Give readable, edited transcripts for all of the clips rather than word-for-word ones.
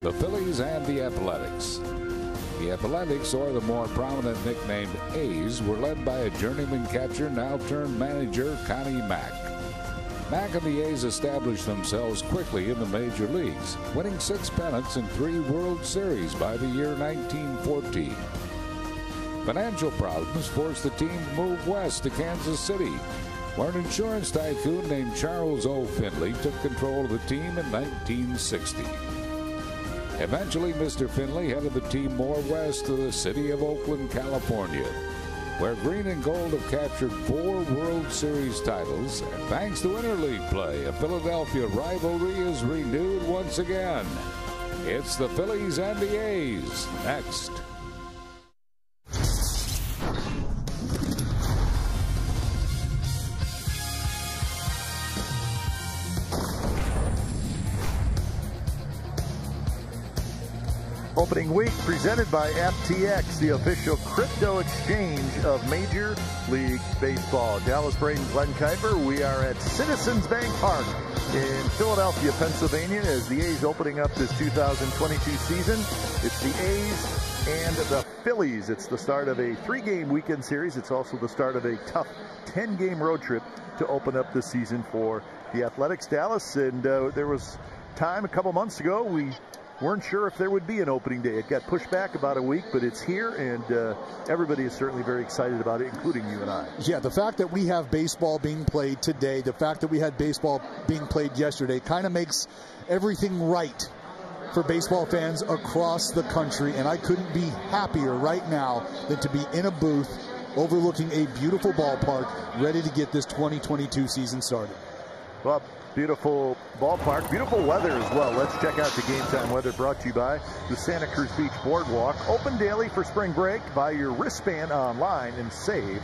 the Phillies and the Athletics. The Athletics, or the more prominent nicknamed A's, were led by a journeyman catcher, now turned manager, Connie Mack. Mack and the A's established themselves quickly in the major leagues, winning 6 pennants and 3 World Series by the year 1914. Financial problems forced the team to move west to Kansas City, where an insurance tycoon named Charles O. Finley took control of the team in 1960. Eventually, Mr. Finley headed the team more west to the city of Oakland, California, where Green and Gold have captured 4 World Series titles, and thanks to interleague play, a Philadelphia rivalry is renewed once again. It's the Phillies and the A's next. Opening week presented by FTX, the official crypto exchange of Major League Baseball. Dallas Braden, Glenn Kuiper. We are at Citizens Bank Park in Philadelphia, Pennsylvania, as the A's opening up this 2022 season. It's the A's and the Phillies. It's the start of a 3-game weekend series. It's also the start of a tough 10-game road trip to open up this season for the Athletics. Dallas, and there was time a couple months ago we weren't sure if there would be an opening day. It got pushed back about a week, but it's here, and everybody is certainly very excited about it, including you and I. Yeah, the fact that we have baseball being played today, the fact that we had baseball being played yesterday, kind of makes everything right for baseball fans across the country, and I couldn't be happier right now than to be in a booth overlooking a beautiful ballpark, ready to get this 2022 season started. Well, beautiful ballpark, beautiful weather as well. Let's check out the game time weather, brought to you by the Santa Cruz Beach Boardwalk. Open daily for spring break. Buy your wristband online and save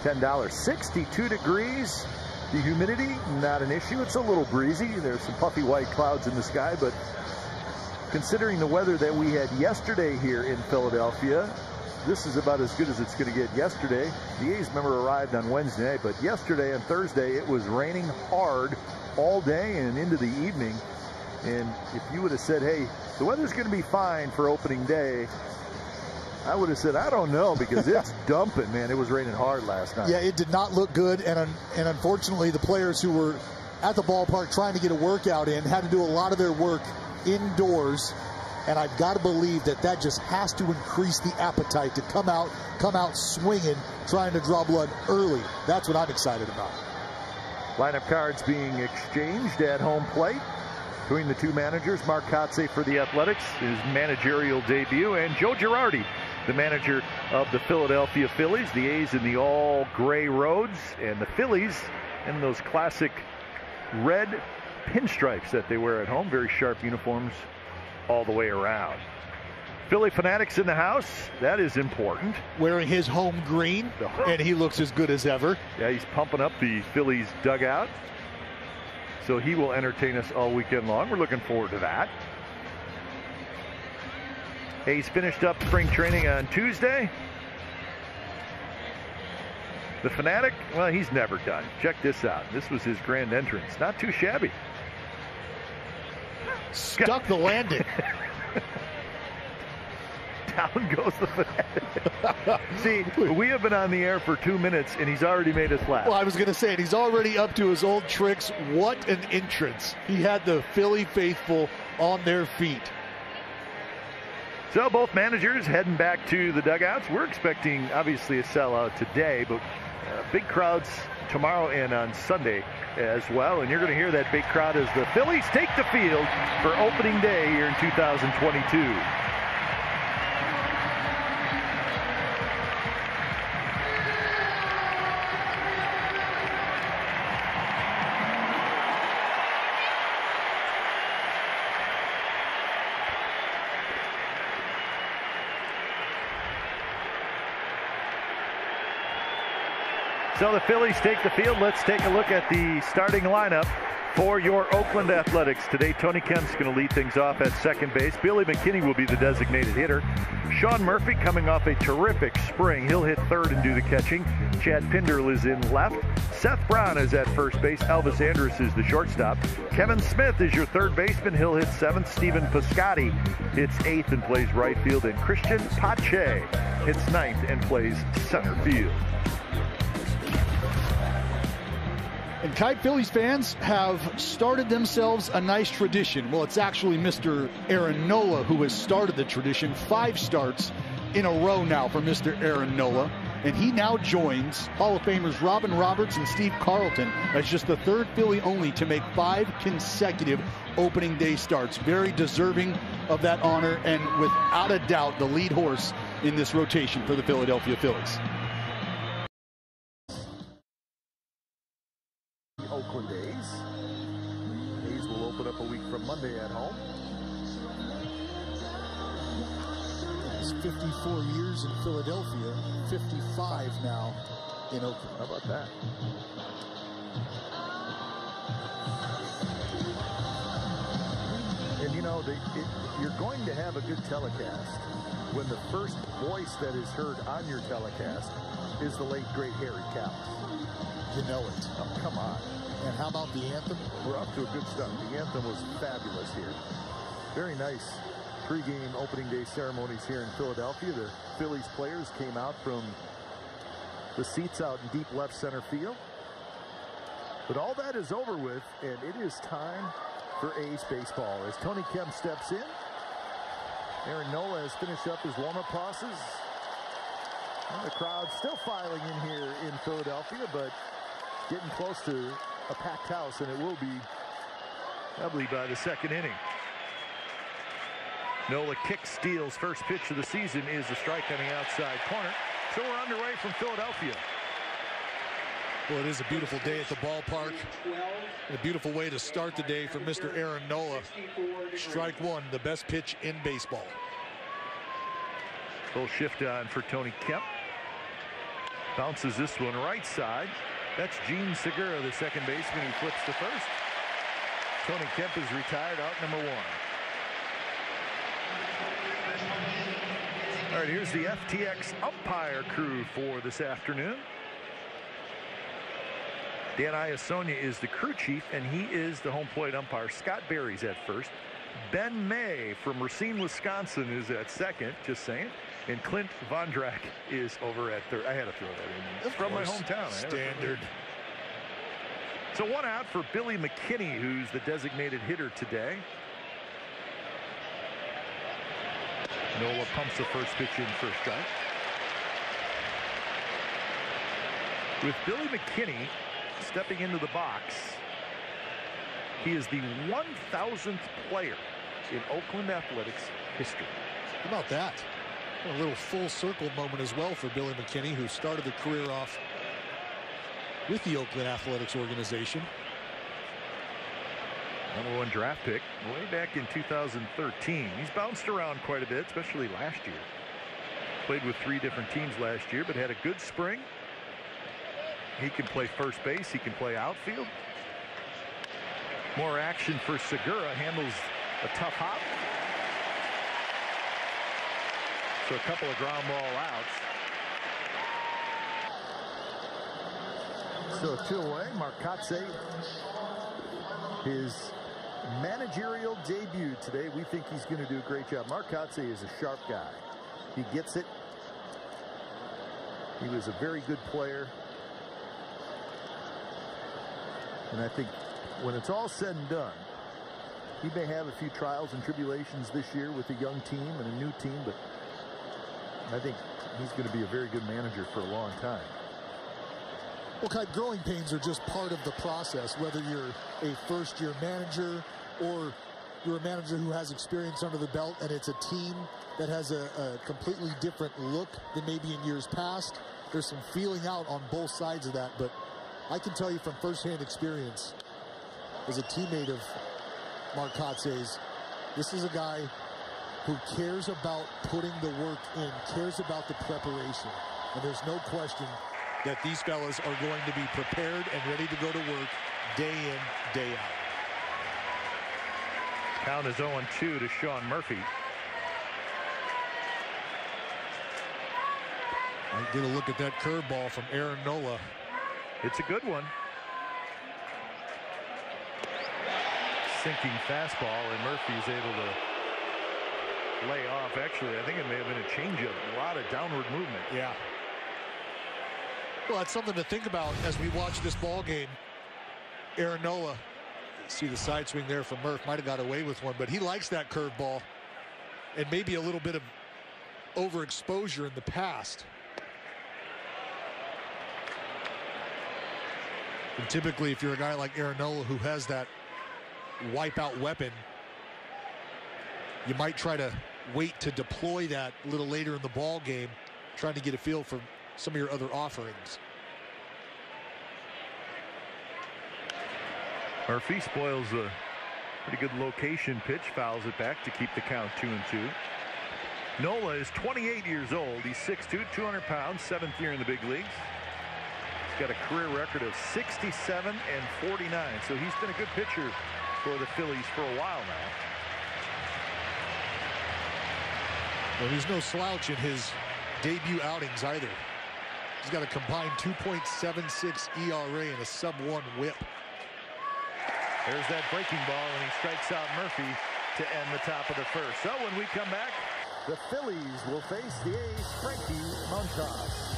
$10. 62 degrees. The humidity, not an issue. It's a little breezy. There's some puffy white clouds in the sky, but considering the weather that we had yesterday here in Philadelphia, this is about as good as it's going to get. Yesterday, the A's member arrived on Wednesday night, but yesterday and Thursday it was raining hard all day and into the evening. And if you would have said, hey, the weather's going to be fine for opening day, I would have said, I don't know, because it's dumping, man. It was raining hard last night. Yeah, it did not look good, and unfortunately the players who were at the ballpark trying to get a workout in had to do a lot of their work indoors. And I've got to believe that that just has to increase the appetite to come out swinging, trying to draw blood early. That's what I'm excited about. Lineup cards being exchanged at home plate between the two managers. Mark Kotsay for the Athletics, his managerial debut, and Joe Girardi, the manager of the Philadelphia Phillies. The A's in the all gray roads, and the Phillies in those classic red pinstripes that they wear at home. Very sharp uniforms all the way around. Philly fanatics in the house. That is important. Wearing his home green, and he looks as good as ever. Yeah, he's pumping up the Phillies dugout. So he will entertain us all weekend long. We're looking forward to that. A's finished up spring training on Tuesday. The Fanatic, well, he's never done. Check this out. This was his grand entrance. Not too shabby. Stuck the landing. Down goes the Fanatic. See, we have been on the air for 2 minutes, and he's already made us laugh. Well, I was going to say it. He's already up to his old tricks. What an entrance. He had the Philly faithful on their feet. So both managers heading back to the dugouts. We're expecting, obviously, a sellout today, but big crowds tomorrow and on Sunday as well. And you're going to hear that big crowd as the Phillies take the field for opening day here in 2022. So the Phillies take the field. Let's take a look at the starting lineup For your Oakland Athletics today, Tony Kemp's going to lead things off at second base. Billy McKinney will be the designated hitter. Sean Murphy coming off a terrific spring. He'll hit third and do the catching. Chad Pinderl is in left. Seth Brown is at first base. Elvis Andrus is the shortstop. Kevin Smith is your third baseman. He'll hit seventh. Stephen Piscotty hits eighth and plays right field. And Christian Pache hits ninth and plays center field. And Kite, Phillies fans have started themselves a nice tradition. Well, it's actually Mr. Aaron Nola who has started the tradition. 5 starts in a row now for Mr. Aaron Nola. And he now joins Hall of Famers Robin Roberts and Steve Carlton as just the third Philly only to make 5 consecutive opening day starts. Very deserving of that honor, and without a doubt, the lead horse in this rotation for the Philadelphia Phillies. Oakland A's. A's will open up a week from Monday at home. It's 54 years in Philadelphia, 55 now in Oakland. How about that? And you know, you're going to have a good telecast when the first voice that is heard on your telecast is the late, great Harry Kalas. You know it. Oh, come on. And how about the anthem? We're off to a good start. The anthem was fabulous here. Very nice pregame opening day ceremonies here in Philadelphia. The Phillies players came out from the seats out in deep left center field. But all that is over with, and it is time for A's baseball as Tony Kemp steps in. Aaron Nola has finished up his warm-up tosses. And the crowd still filing in here in Philadelphia, but getting close to a packed house, and it will be probably by the second inning. Nola kicks, steals. First pitch of the season is a strike on the outside corner. So we're underway from Philadelphia. Well, it is a beautiful day at the ballpark. A beautiful way to start the day for Mr. Aaron Nola. Strike one, the best pitch in baseball. Full shift on for Tony Kemp. Bounces this one right side. That's Gene Segura, the second baseman, who flips to first. Tony Kemp is retired, out number 1. All right, here's the FTX umpire crew for this afternoon. Dan Iasonia is the crew chief, and he is the home plate umpire. Scott Berry's at first. Ben May from Racine, Wisconsin is at second, just saying. And Clint Vondrak is over at third. I had to throw that in. It's from my hometown. Standard. So 1 out for Billy McKinney, who's the designated hitter today. Nola pumps the first pitch in for a strike. With Billy McKinney stepping into the box, he is the 1,000th player in Oakland Athletics history. How about that? A little full circle moment as well for Billy McKinney, who started the career off with the Oakland Athletics organization. Number 1 draft pick way back in 2013. He's bounced around quite a bit, especially last year. Played with 3 different teams last year, but had a good spring. He can play first base. He can play outfield. More action for Segura. Handles a tough hop. So a couple of ground ball outs. So 2 away. Marcotte, his managerial debut today. We think he's going to do a great job. Marcotte is a sharp guy. He gets it. He was a very good player. And I think when it's all said and done, he may have a few trials and tribulations this year with a young team and a new team, but I think he's going to be a very good manager for a long time. Well, Kite, growing pains are just part of the process, whether you're a first-year manager or you're a manager who has experience under the belt and it's a team that has a completely different look than maybe in years past. There's some feeling out on both sides of that, but I can tell you from firsthand experience as a teammate of Marcotte's, this is a guy who cares about putting the work in, cares about the preparation. And there's no question that these fellas are going to be prepared and ready to go to work day in, day out. Count is 0-2 to Sean Murphy. I get a look at that curveball from Aaron Nola. It's a good one. Sinking fastball, and Murphy's able to lay off. Actually, I think it may have been a changeup. A lot of downward movement. Yeah. Well, it's something to think about as we watch this ball game. Aaron Nola, see the side swing there from Murph, might have got away with one, but he likes that curveball and maybe a little bit of overexposure in the past. And typically, if you're a guy like Aaron Nola who has that wipeout weapon, you might try to wait to deploy that a little later in the ball game, trying to get a feel for some of your other offerings. Murphy spoils a pretty good location pitch, fouls it back to keep the count 2-2. Nola is 28 years old. He's 6'2", 200 pounds, 7th year in the big leagues. He's got a career record of 67 and 49, so he's been a good pitcher for the Phillies for a while now. Well, he's no slouch in his debut outings either. He's got a combined 2.76 ERA and a sub-1 whip. There's that breaking ball, and he strikes out Murphy to end the top of the first. So when we come back, the Phillies will face the A's Frankie Montas.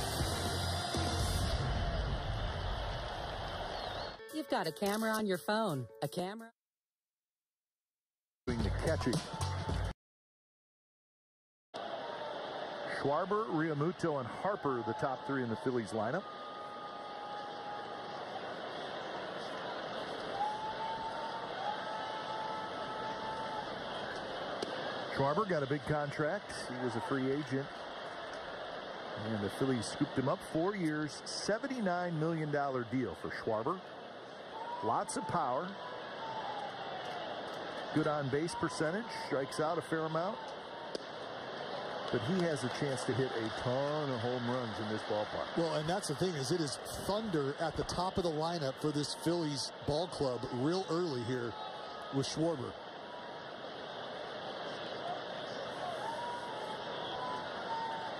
You've got a camera on your phone. A camera? Doing the catching. Schwarber, Realmuto, and Harper, the top three in the Phillies lineup. Schwarber got a big contract. He was a free agent. And the Phillies scooped him up, 4 years, $79 million deal for Schwarber. Lots of power. Good on-base percentage. Strikes out a fair amount. But he has a chance to hit a ton of home runs in this ballpark. Well, and that's the thing, is it is thunder at the top of the lineup for this Phillies ball club real early here with Schwarber.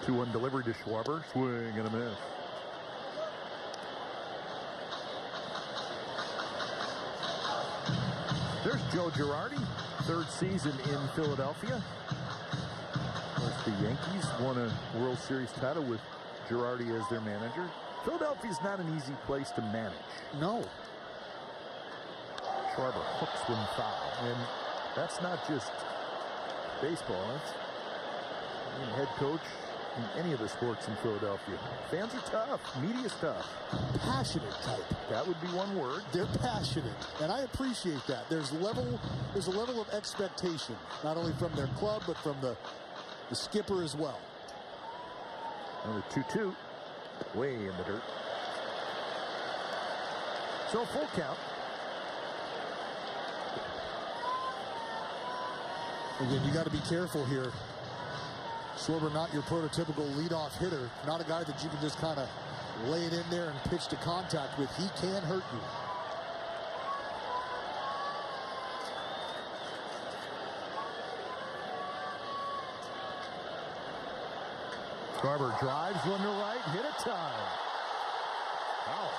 Two-one delivery to Schwarber. Swing and a miss. There's Joe Girardi, third season in Philadelphia. The Yankees won a World Series title with Girardi as their manager. Philadelphia's not an easy place to manage. No. Schwarber hooks when foul. And that's not just baseball. It's head coach in any of the sports in Philadelphia. Fans are tough. Media's tough. Passionate type. That would be one word. They're passionate, and I appreciate that. There's a level of expectation, not only from their club, but from the skipper as well. Another 2-2. Way in the dirt. So full count. Again, you got to be careful here. Schwarber, not your prototypical leadoff hitter. Not a guy that you can just kind of lay it in there and pitch to contact with. He can hurt you. Schwarber drives one to right, hit a time. Wow.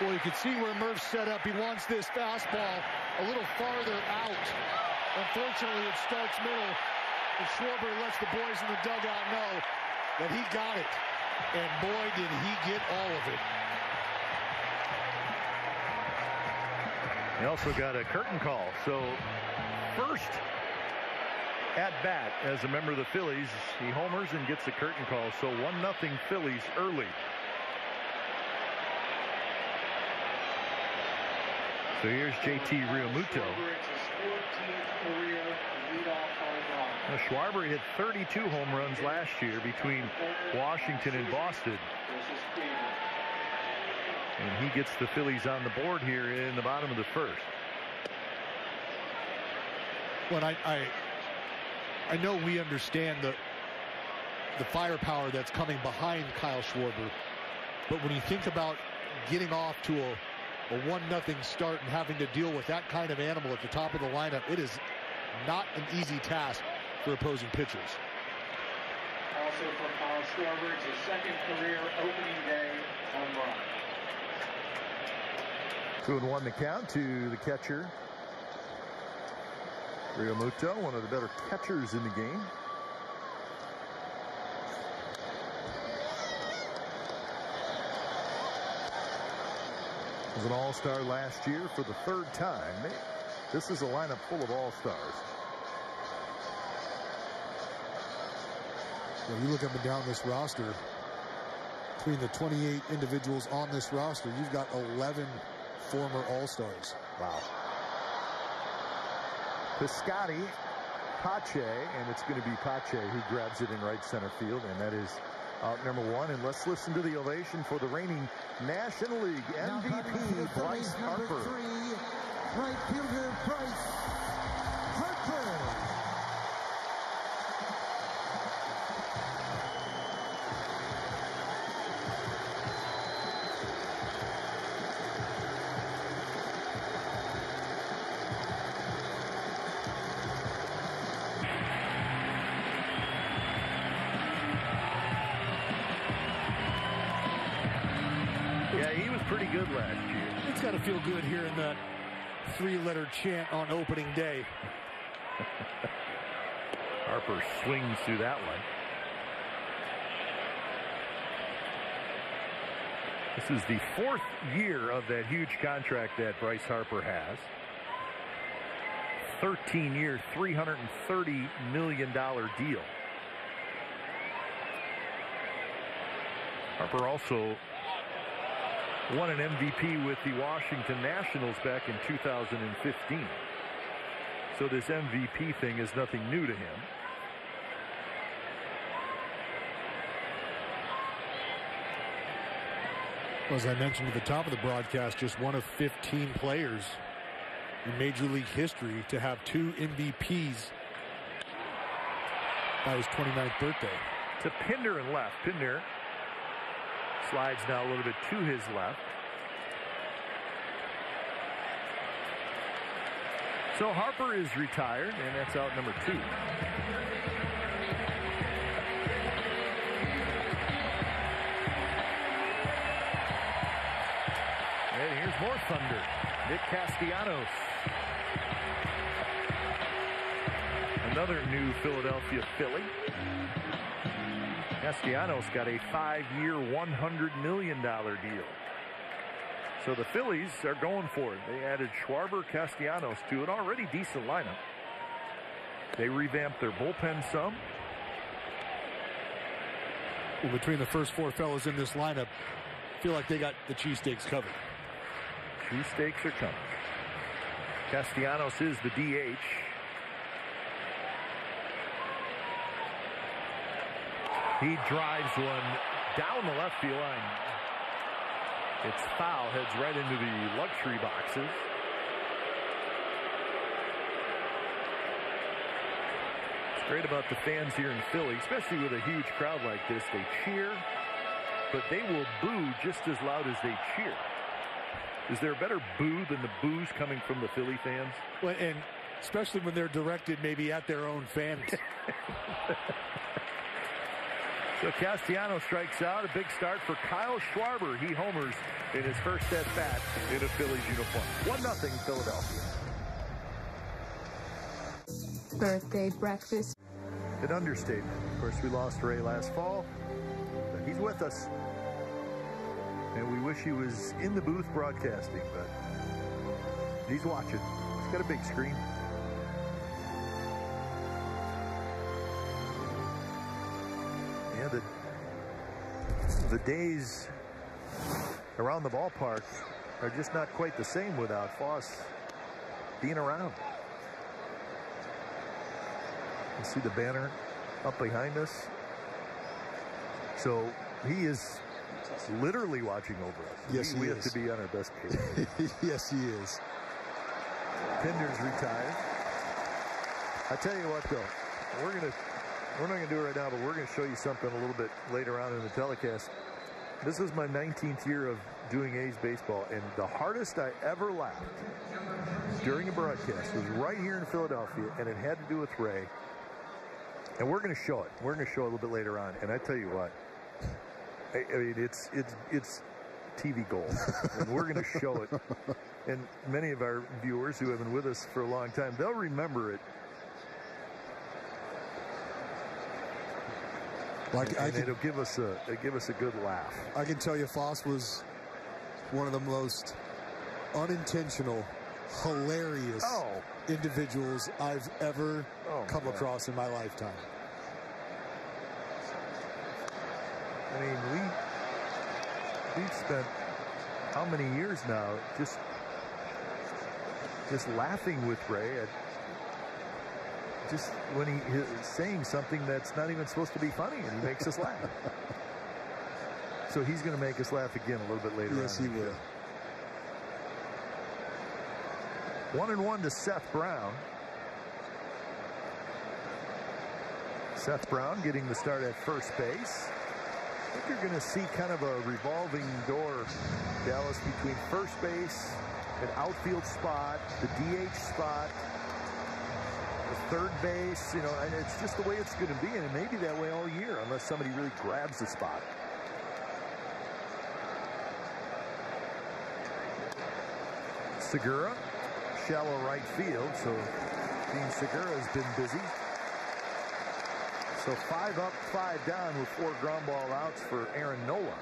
Well, you can see where Murph's set up. He wants this fastball a little farther out. Unfortunately, it starts middle, and Schwarber lets the boys in the dugout know that he got it. And boy, did he get all of it. He also got a curtain call. So first at bat as a member of the Phillies, he homers and gets a curtain call. So 1-0 Phillies early. So here's JT Realmuto. Now, Schwarber hit 32 home runs last year between Washington and Boston. And he gets the Phillies on the board here in the bottom of the first. Well, I know we understand the firepower that's coming behind Kyle Schwarber, but when you think about getting off to a 1-0 start and having to deal with that kind of animal at the top of the lineup, it is not an easy task for opposing pitchers. Also for Kyle Schwarber, it's his second career opening day home run. 2-1 the count to the catcher. Realmuto, one of the better catchers in the game. Was an all-star last year for the 3rd time. This is a lineup full of all-stars. When you look up and down this roster, between the 28 individuals on this roster, you've got 11 former all-stars. Wow. Piscotty, Pache, and it's going to be Pache who grabs it in right center field, and that is out number 1. And let's listen to the ovation for the reigning National League MVP, Bryce Harper. Number 3, right fielder Bryce Harper. Pretty good last year. It's got to feel good hearing that 3-letter chant on opening day. Harper swings through that one. This is the 4th year of that huge contract that Bryce Harper has. 13-year, $330 million deal. Harper also won an MVP with the Washington Nationals back in 2015. So this MVP thing is nothing new to him. As I mentioned at the top of the broadcast, just one of 15 players in Major League history to have 2 MVPs by his 29th birthday. To Pinder and left. Pinder slides now a little bit to his left. So Harper is retired, and that's out number 2. And here's more thunder. Nick Castellanos. Another new Philadelphia Philly. Castellanos got a 5-year, $100 million deal. So the Phillies are going for it. They added Schwarber, Castellanos to an already decent lineup. They revamped their bullpen some. Well, between the first 4 fellas in this lineup, I feel like they got the cheesesteaks covered. Cheesesteaks are coming. Castellanos is the DH. He drives one down the left field line. It's foul, heads right into the luxury boxes. What's great about the fans here in Philly, especially with a huge crowd like this, they cheer, but they will boo just as loud as they cheer. Is there a better boo than the boos coming from the Philly fans? Well, and especially when they're directed maybe at their own fans. So Castellanos strikes out. A big start for Kyle Schwarber. He homers in his first at-bat in a Phillies uniform. 1-0 Philadelphia. Birthday breakfast. An understatement. Of course, we lost Ray last fall, but he's with us. And we wish he was in the booth broadcasting, but he's watching. He's got a big screen. Yeah, the days around the ballpark are just not quite the same without Foss being around. You see the banner up behind us. So he is literally watching over us. Yes, we have to be on our best behavior. Yes, he is. Pinder's retired. I tell you what, though, we're not gonna do it right now, but we're gonna show you something a little bit later on in the telecast. This is my 19th year of doing A's baseball, and the hardest I ever laughed during a broadcast was right here in Philadelphia, and it had to do with Ray. And we're going to show it. We're going to show it a little bit later on. And I tell you what, I mean, it's TV gold. And we're going to show it. And many of our viewers who have been with us for a long time, they'll remember it. And it'll give us a good laugh. I can tell you, Foss was one of the most unintentional, hilarious individuals I've ever come across in my lifetime. I mean, we've spent how many years now just laughing with Ray at just when he is saying something that's not even supposed to be funny, and he makes us laugh. So he's going to make us laugh again a little bit later on. Yes, he will. 1-1 to Seth Brown. Seth Brown getting the start at first base. I think you're going to see kind of a revolving door, Dallas, between first base, an outfield spot, the DH spot, the third base. You know, and it's just the way it's going to be, and it may be that way all year unless somebody really grabs the spot. Segura, shallow right field, so Dean Segura has been busy. So 5 up, 5 down with 4 ground ball outs for Aaron Nola.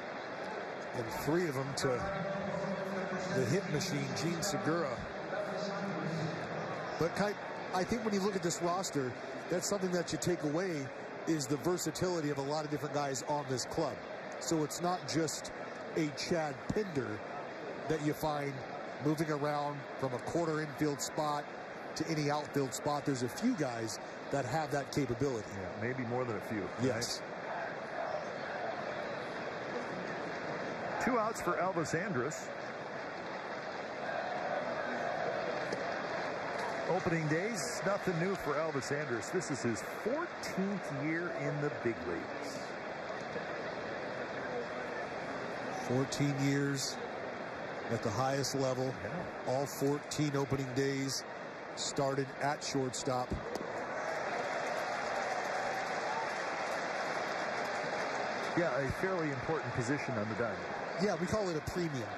And 3 of them to the hit machine, Gene Segura. But I think when you look at this roster, that's something that you take away is the versatility of a lot of different guys on this club. So it's not just a Chad Pinder that you find moving around from a corner infield spot to any outfield spot. There's a few guys that have that capability. Yeah, maybe more than a few. Yes. Right? 2 outs for Elvis Andrus. Opening days, nothing new for Elvis Andrus. This is his 14th year in the big leagues. 14 years at the highest level. Yeah. All 14 opening days started at shortstop. Yeah, a fairly important position on the diamond. Yeah, we call it a premium.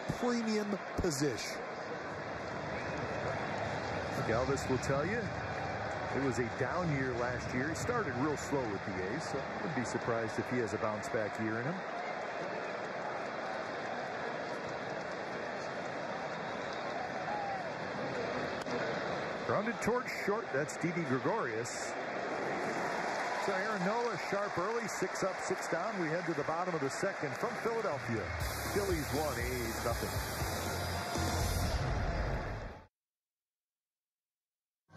A premium position. Elvis will tell you it was a down year last year. He started real slow with the A's, so I wouldn't be surprised if he has a bounce back year in him. Grounded towards short. That's Didi Gregorius. So Aaron Nola sharp early, 6 up, 6 down. We head to the bottom of the second from Philadelphia. Phillies 1, A's nothing.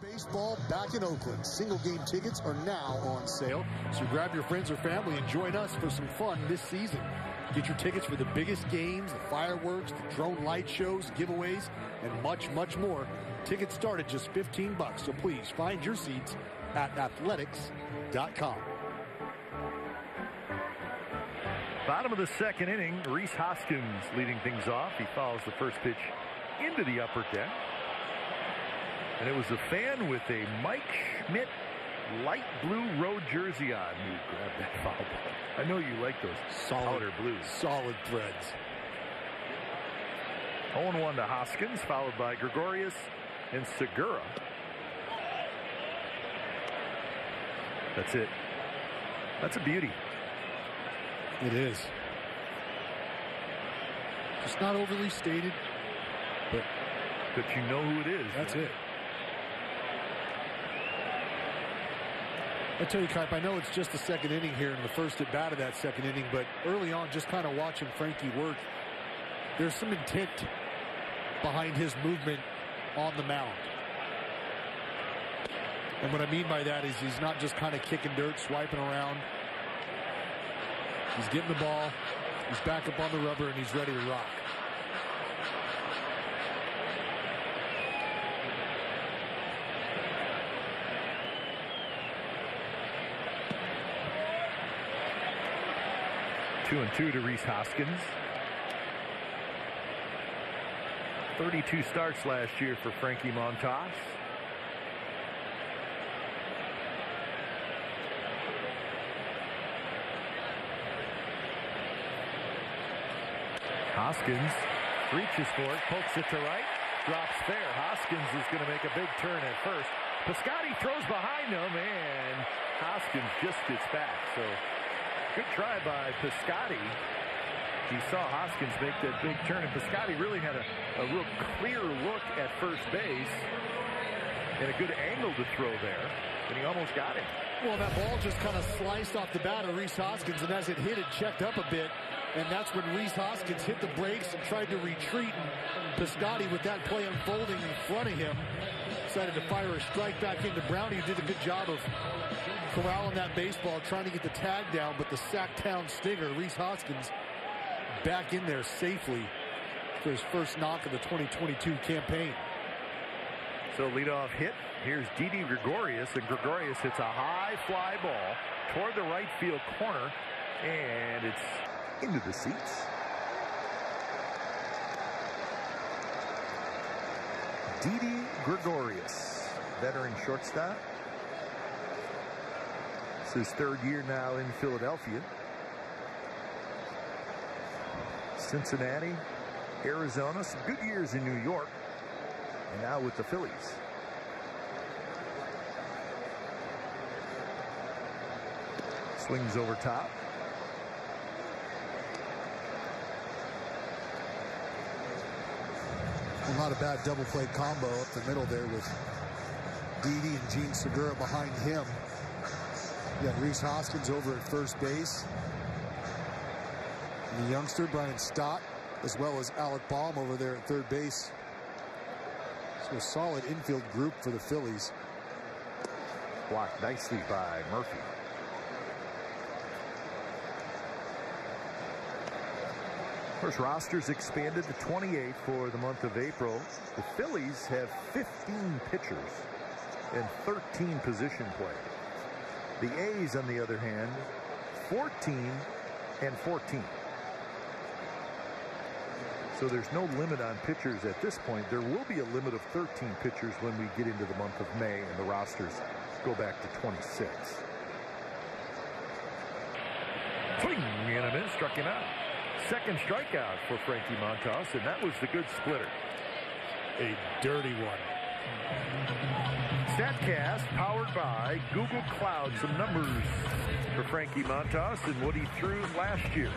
Baseball back in Oakland. Single game tickets are now on sale. So grab your friends or family and join us for some fun this season. Get your tickets for the biggest games, the fireworks, the drone light shows, giveaways, and much, much more. Tickets start at just $15, so please find your seats at athletics.com. Bottom of the second inning, Rhys Hoskins leading things off. He fouls the first pitch into the upper deck. And it was a fan with a Mike Schmidt light blue road jersey on who grabbed that foul ball. I know you like those powder blues. Solid threads. 0-1 to Hoskins, followed by Gregorius and Segura. That's it. That's a beauty. It is. Just not overly stated, but you know who it is. That's it. I tell you, Kipe, I know it's just the second inning here and the first at bat of that second inning, but early on, just kind of watching Frankie work, there's some intent behind his movement on the mound. And what I mean by that is he's not just kind of kicking dirt, swiping around. He's getting the ball, he's back up on the rubber, and he's ready to rock. Two and two to Rhys Hoskins. 32 starts last year for Frankie Montas. Hoskins reaches for it, pokes it to right, drops fair. Hoskins is going to make a big turn at first. Piscotty throws behind him, and Hoskins just gets back. So good try by Piscotty. He saw Hoskins make that big turn, and Piscotty really had a real clear look at first base and a good angle to throw there, and he almost got it. Well, that ball just kind of sliced off the bat of Rhys Hoskins, and as it hit, it checked up a bit. And that's when Rhys Hoskins hit the brakes and tried to retreat. And Piscotty, with that play unfolding in front of him, decided to fire a strike back into Brownie, who did a good job of corralling that baseball, trying to get the tag down. But the sack-town stinger, Rhys Hoskins, back in there safely for his first knock of the 2022 campaign. So leadoff hit. Here's Didi Gregorius, and Gregorius hits a high fly ball toward the right field corner, and it's into the seats. Didi Gregorius, veteran shortstop. It's his third year now in Philadelphia. Cincinnati, Arizona, some good years in New York, and now with the Phillies. Swings over top. Well, not a bad double play combo up the middle there with Didi and Gene Segura behind him. You got Rhys Hoskins over at first base. And the youngster, Brian Stott, as well as Alec Baum over there at third base. So a solid infield group for the Phillies. Blocked nicely by Murphy. Of course, rosters expanded to 28 for the month of April. The Phillies have 15 pitchers and 13 position play. The A's, on the other hand, 14 and 14. So there's no limit on pitchers at this point. There will be a limit of 13 pitchers when we get into the month of May and the rosters go back to 26. Swing and a miss, struck him out. Second strikeout for Frankie Montas, and that was the good splitter. A dirty one. StatCast powered by Google Cloud. Some numbers for Frankie Montas and what he threw last year.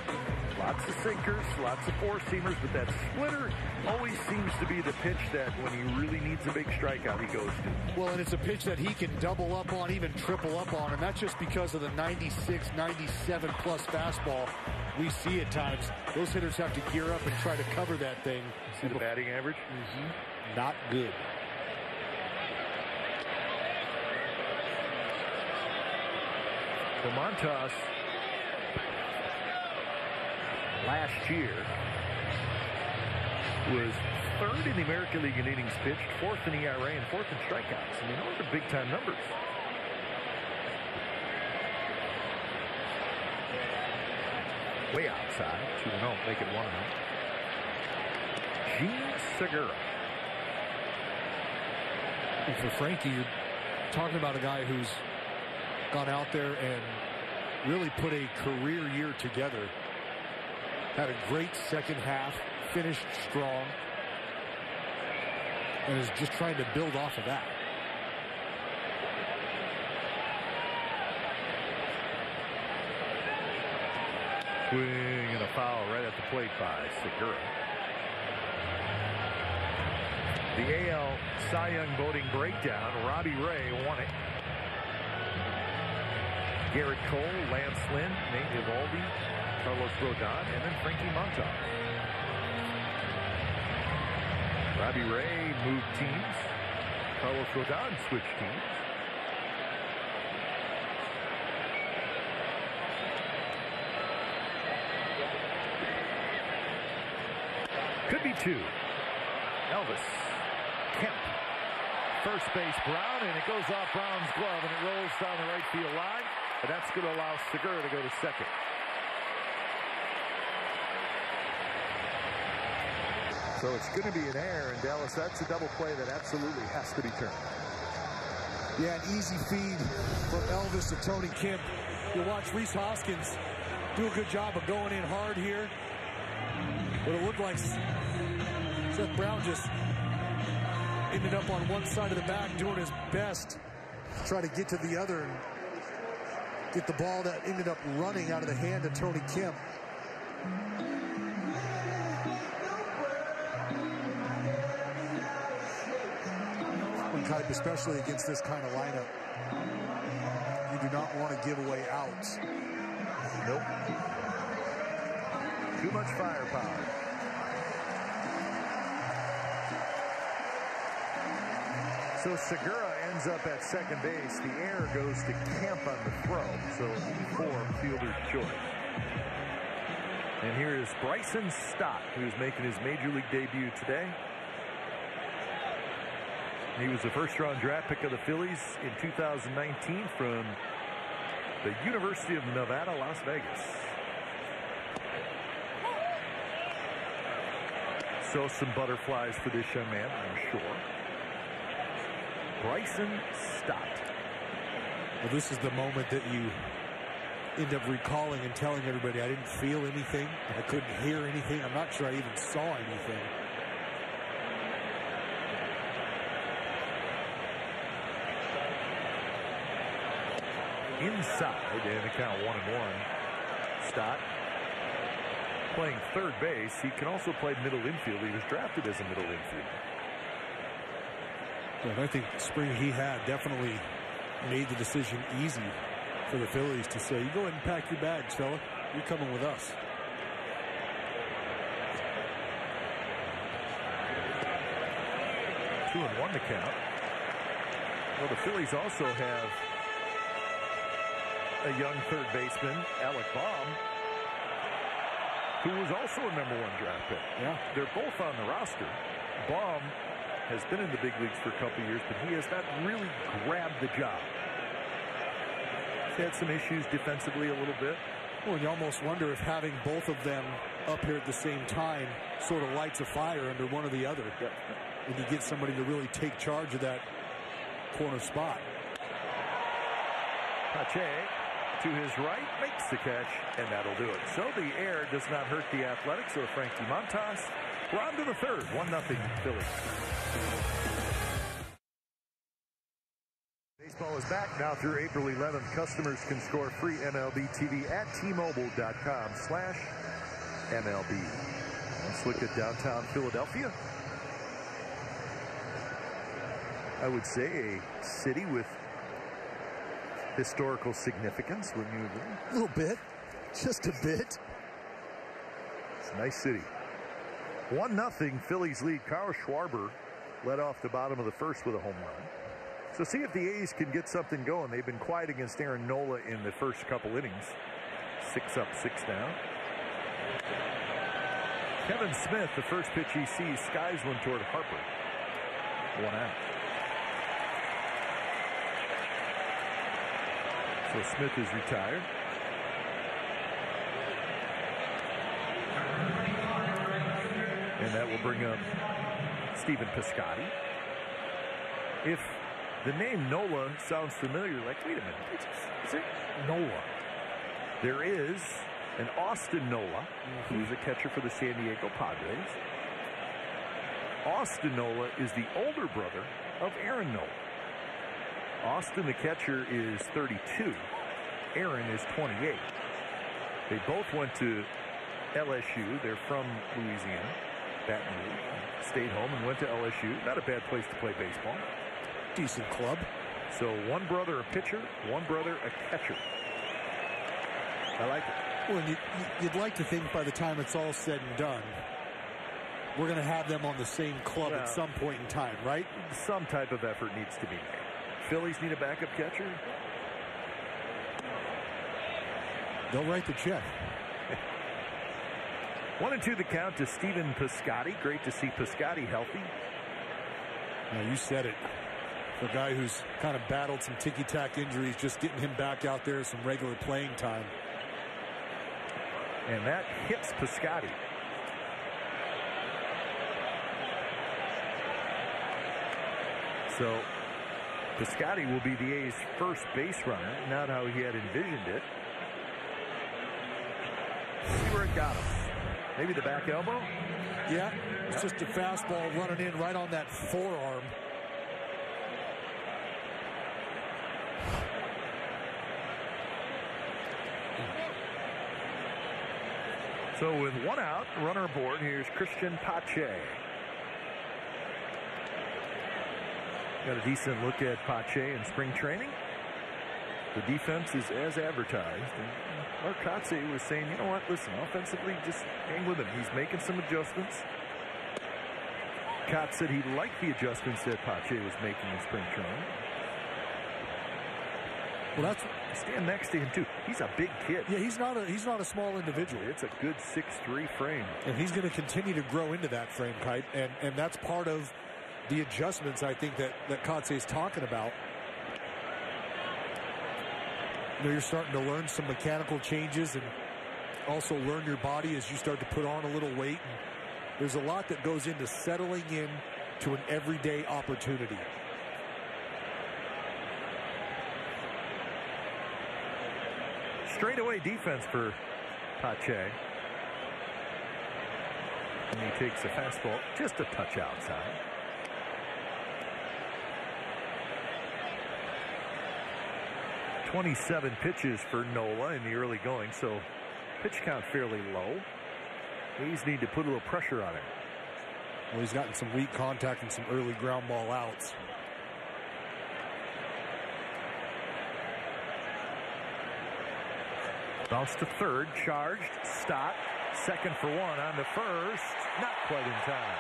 Lots of sinkers, lots of four-seamers, but that splitter always seems to be the pitch that when he really needs a big strikeout, he goes to. Well, and it's a pitch that he can double up on, even triple up on, and that's just because of the 96, 97-plus fastball we see at times. Those hitters have to gear up and try to cover that thing. See the batting average? Not good. Well, Montas last year was third in the American League in innings pitched, fourth in ERA, and fourth in strikeouts. I mean, those are big-time numbers. Way outside, 2-0, make it 1-0. Gene Segura. And for Frankie, you're talking about a guy who's gone out there and really put a career year together. Had a great second half, finished strong, and is just trying to build off of that. Swing and a foul right at the plate by Segura. The AL Cy Young voting breakdown. Robbie Ray won it. Garrett Cole, Lance Lynn, Nate Eovaldi, Carlos Rodon, and then Frankie Montas. Robbie Ray moved teams. Carlos Rodon switched teams. Could be two. Elvis. Kemp. First base Brown, and it goes off Brown's glove, and it rolls down the right field line. And that's going to allow Segura to go to second. So it's going to be an error, and Dallas, that's a double play that absolutely has to be turned. Yeah, an easy feed from Elvis to Tony Kemp. You'll watch Rhys Hoskins do a good job of going in hard here. But it looked like Seth Brown just ended up on one side of the back doing his best to try to get to the other and get the ball that ended up running out of the hand of Tony Kemp. One type, especially against this kind of lineup, you do not want to give away outs. Nope. Too much firepower. So Segura ends up at second base. The error goes to Kemp on the throw. So E4 fielder's choice. And here is Bryson Stott, who's making his major league debut today. He was the first-round draft pick of the Phillies in 2019 from the University of Nevada, Las Vegas. So some butterflies for this young man, I'm sure. Bryson Stott. Well, this is the moment that you end up recalling and telling everybody, I didn't feel anything. I couldn't hear anything. I'm not sure I even saw anything. Inside, and a count 1-1. Stott playing third base. He can also play middle infield. He was drafted as a middle infielder. And I think the spring he had definitely made the decision easy for the Phillies to say, you go ahead and pack your bags, fella. You're coming with us. Two and one to count. Well, the Phillies also have a young third baseman, Alec Baum, who was also a #1 draft pick. Yeah. They're both on the roster. Baum has been in the big leagues for a couple years, but he has not really grabbed the job. He's had some issues defensively a little bit. Well, you almost wonder if having both of them up here at the same time sort of lights a fire under one or the other. Yep. And you get somebody to really take charge of that corner spot. Pache to his right makes the catch, and that'll do it. So the air does not hurt the Athletics or Frankie Montas. We're on to the third. 1-0 Phillies. Baseball is back now through April 11th. Customers can score free MLB TV at T-Mobile.com/MLB. Let's look at downtown Philadelphia. I would say a city with historical significance, wouldn't you agree? A little bit. Just a bit. It's a nice city. 1-0 Phillies lead. Kyle Schwarber led off the bottom of the first with a home run. So see if the A's can get something going. They've been quiet against Aaron Nola in the first couple innings. 6 up, 6 down. Kevin Smith, the first pitch he sees, skies one toward Harper. 1 out. So Smith is retired. And that will bring up Stephen Piscotty. If the name Nola sounds familiar, like, wait a minute, is it Nola? There is an Austin Nola, who's a catcher for the San Diego Padres. Austin Nola is the older brother of Aaron Nola. Austin, the catcher, is 32. Aaron is 28. They both went to LSU. They're from Louisiana, Baton Rouge. Stayed home and went to LSU. Not a bad place to play baseball. Decent club. So one brother a pitcher, one brother a catcher. I like it. Well, you'd like to think by the time it's all said and done, we're going to have them on the same club at some point in time, right? Some type of effort needs to be made. Phillies need a backup catcher. They'll write the check. 1-2 the count to Stephen Piscotty. Great to see Piscotty healthy. Now, you said it. For a guy who's kind of battled some ticky-tack injuries, just getting him back out there, some regular playing time. And that hits Piscotty. So Piscotty will be the A's first base runner, not how he had envisioned it. See where it got him. Maybe the back elbow? Yeah, it's just a fastball running in right on that forearm. So with one out, runner aboard, here's Christian Pache. Got a decent look at Pache in spring training. The defense is as advertised. And Mark Kotze was saying, you know what, listen, offensively, just hang with him. He's making some adjustments. Kotze said he liked the adjustments that Pache was making in spring training. Well, that's stand next to him too. He's a big kid. Yeah, he's not a small individual. It's a good 6'3" frame, and he's going to continue to grow into that frame, Kite, and that's part of the adjustments I think that Kotze is talking about. You know, you're starting to learn some mechanical changes and also learn your body as you start to put on a little weight. And there's a lot that goes into settling in to an everyday opportunity. Straightaway defense for Pache. And he takes a fastball just a touch outside. .27 pitches for Nola in the early going, so pitch count fairly low. A's need to put a little pressure on him. Well, he's gotten some weak contact and some early ground ball outs. Bounce to third, charged, Stott, second for one on the first, not quite in time.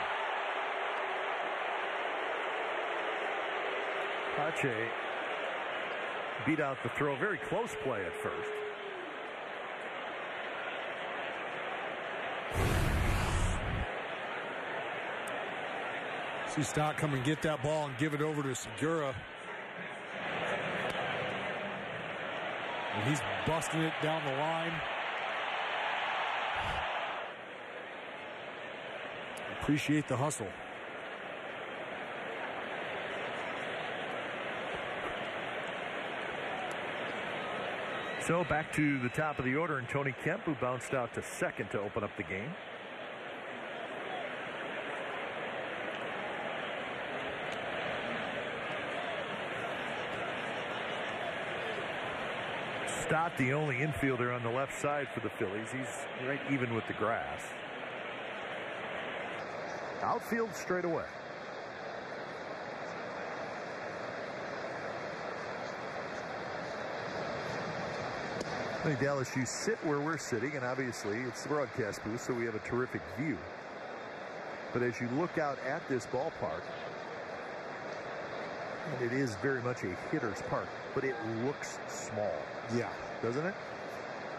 Pache beat out the throw, very close play at first. See Stott come and get that ball and give it over to Segura. And he's busting it down the line. Appreciate the hustle. So back to the top of the order, and Tony Kemp, who bounced out to second to open up the game. Stott, the only infielder on the left side for the Phillies. He's right even with the grass. Outfield straight away. Hey, Dallas, you sit where we're sitting, and obviously it's the broadcast booth, so we have a terrific view. But as you look out at this ballpark, it is very much a hitter's park, but it looks small. Yeah. Doesn't it?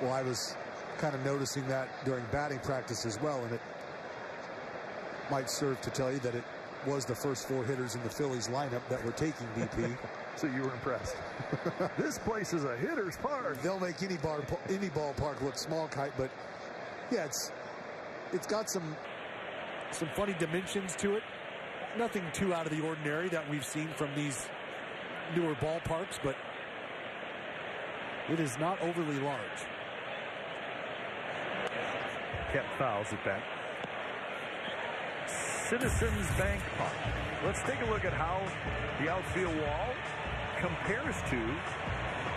Well, I was kind of noticing that during batting practice as well, and it might serve to tell you that it was the first four hitters in the Phillies lineup that were taking BP. So you were impressed. This place is a hitter's park. They'll make any ballpark look small, Kite, but yeah, it's got some funny dimensions to it. Nothing too out of the ordinary that we've seen from these newer ballparks, but it is not overly large. Kemp fouls it back. Citizens Bank Park. Let's take a look at how the outfield wall compares to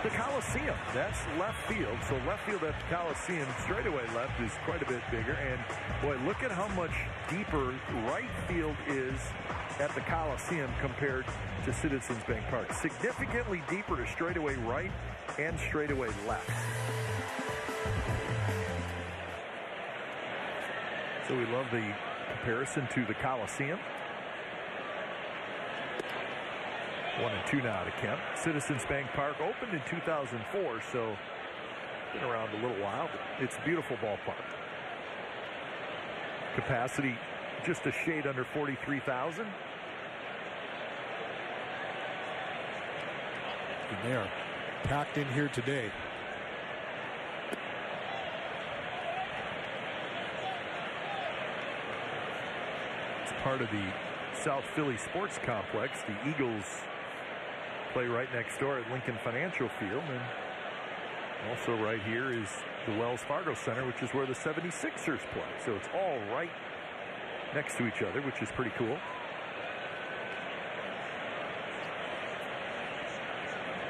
the Coliseum. That's left field. So left field at the Coliseum, straightaway left, is quite a bit bigger. And boy, look at how much deeper right field is at the Coliseum compared to Citizens Bank Park. Significantly deeper to straightaway right and straightaway left. So we love the comparison to the Coliseum. 1-2 now to Kemp. Citizens Bank Park opened in 2004, so been around a little while, but it's a beautiful ballpark. Capacity just a shade under 43,000. And they are packed in here today. It's part of the South Philly Sports Complex. The Eagles play right next door at Lincoln Financial Field, and also right here is the Wells Fargo Center, which is where the 76ers play. So it's all right next to each other, which is pretty cool.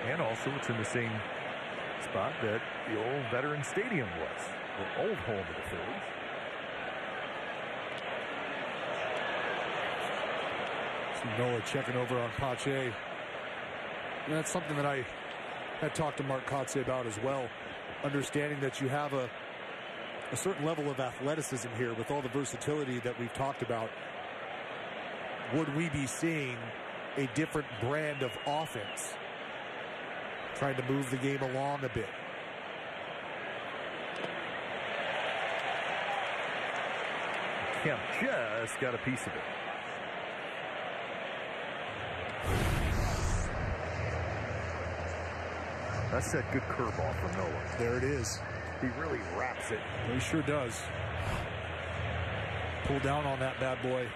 And also it's in the same spot that the old Veterans Stadium was, the old home of the Phillies. Noah checking over on Pache. And that's something that I had talked to Mark Kotze about as well. Understanding that you have a certain level of athleticism here with all the versatility that we've talked about. Would we be seeing a different brand of offense? Trying to move the game along a bit. Kemp just got a piece of it. That's that good curveball from Noah. There it is. He really wraps it. He sure does. Pull down on that bad boy.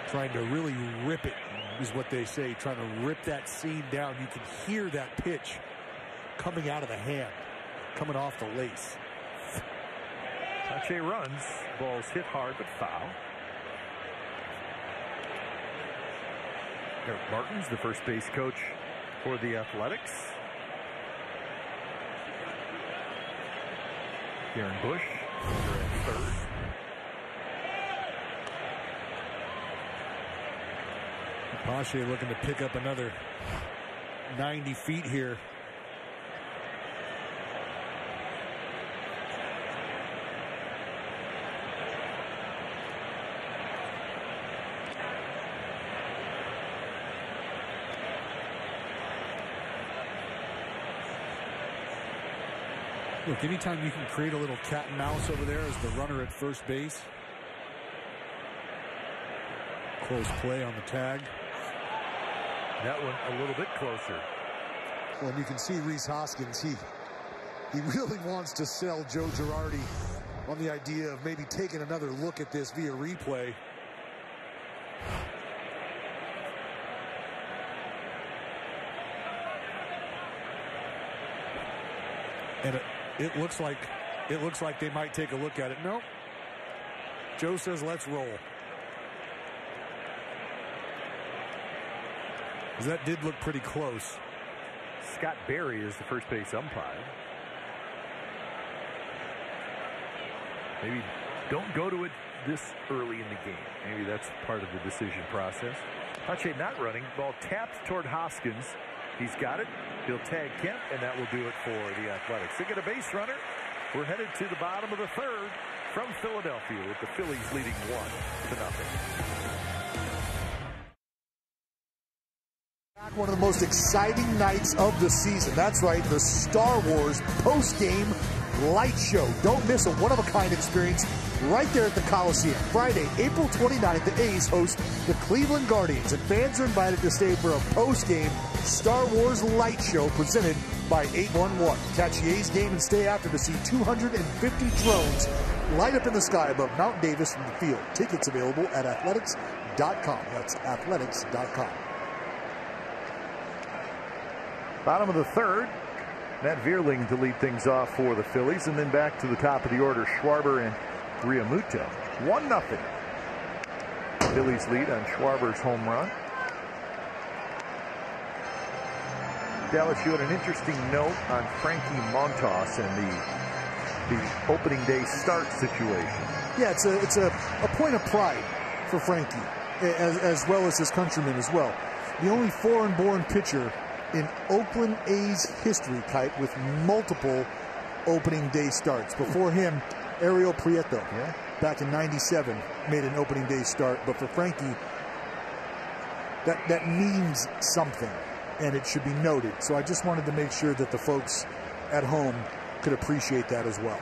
Trying to really rip it is what they say. Trying to rip that seam down. You can hear that pitch coming out of the hand, coming off the lace. Pache runs. Ball's hit hard but foul. Eric Martin's the first base coach for the Athletics. Aaron Bush at third. Pache looking to pick up another 90 feet here. Look, anytime you can create a little cat and mouse over there as the runner at first base. Close play on the tag. That one a little bit closer. Well, and you can see Rhys Hoskins. He really wants to sell Joe Girardi on the idea of maybe taking another look at this via replay. And it looks like they might take a look at it. Nope. Joe says let's roll. That did look pretty close. Scott Berry is the first base umpire. Maybe don't go to it this early in the game. Maybe that's part of the decision process. Pache not running. Ball tapped toward Hoskins. He's got it. He'll tag Kemp, and that will do it for the Athletics. They get a base runner. We're headed to the bottom of the third from Philadelphia with the Phillies leading 1-0. One of the most exciting nights of the season. That's right, the Star Wars post-game light show. Don't miss a one-of-a-kind experience right there at the Coliseum. Friday, April 29th, the A's host the Cleveland Guardians, and fans are invited to stay for a post-game Star Wars light show presented by 811. Catch the A's game and stay after to see 250 drones light up in the sky above Mount Davis from the field. Tickets available at athletics.com. That's athletics.com. Bottom of the third. Matt Vierling to lead things off for the Phillies, and then back to the top of the order, Schwarber and Realmuto. 1-0. Phillies lead on Schwarber's home run. Dallas, you had an interesting note on Frankie Montas and the opening day start situation. Yeah, it's a point of pride for Frankie, as well as his countrymen as well. The only foreign-born pitcher in Oakland A's history, Kite, with multiple opening day starts. Before him, Ariel Prieto, back in '97, made an opening day start. But for Frankie, that means something, and it should be noted. So I just wanted to make sure that the folks at home could appreciate that as well.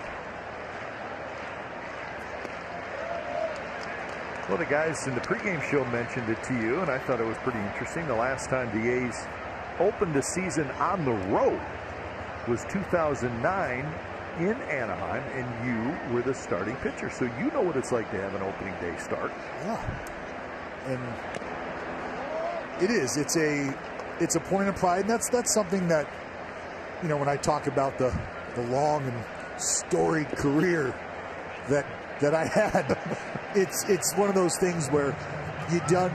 Well, the guys in the pregame show mentioned it to you, and I thought it was pretty interesting. The last time the A's opened a season on the road was 2009 in Anaheim, and you were the starting pitcher. So you know what it's like to have an opening day start. Yeah. And it is. It's a point of pride, and that's something that, you know, when I talk about the long and storied career that I had, it's one of those things where you've done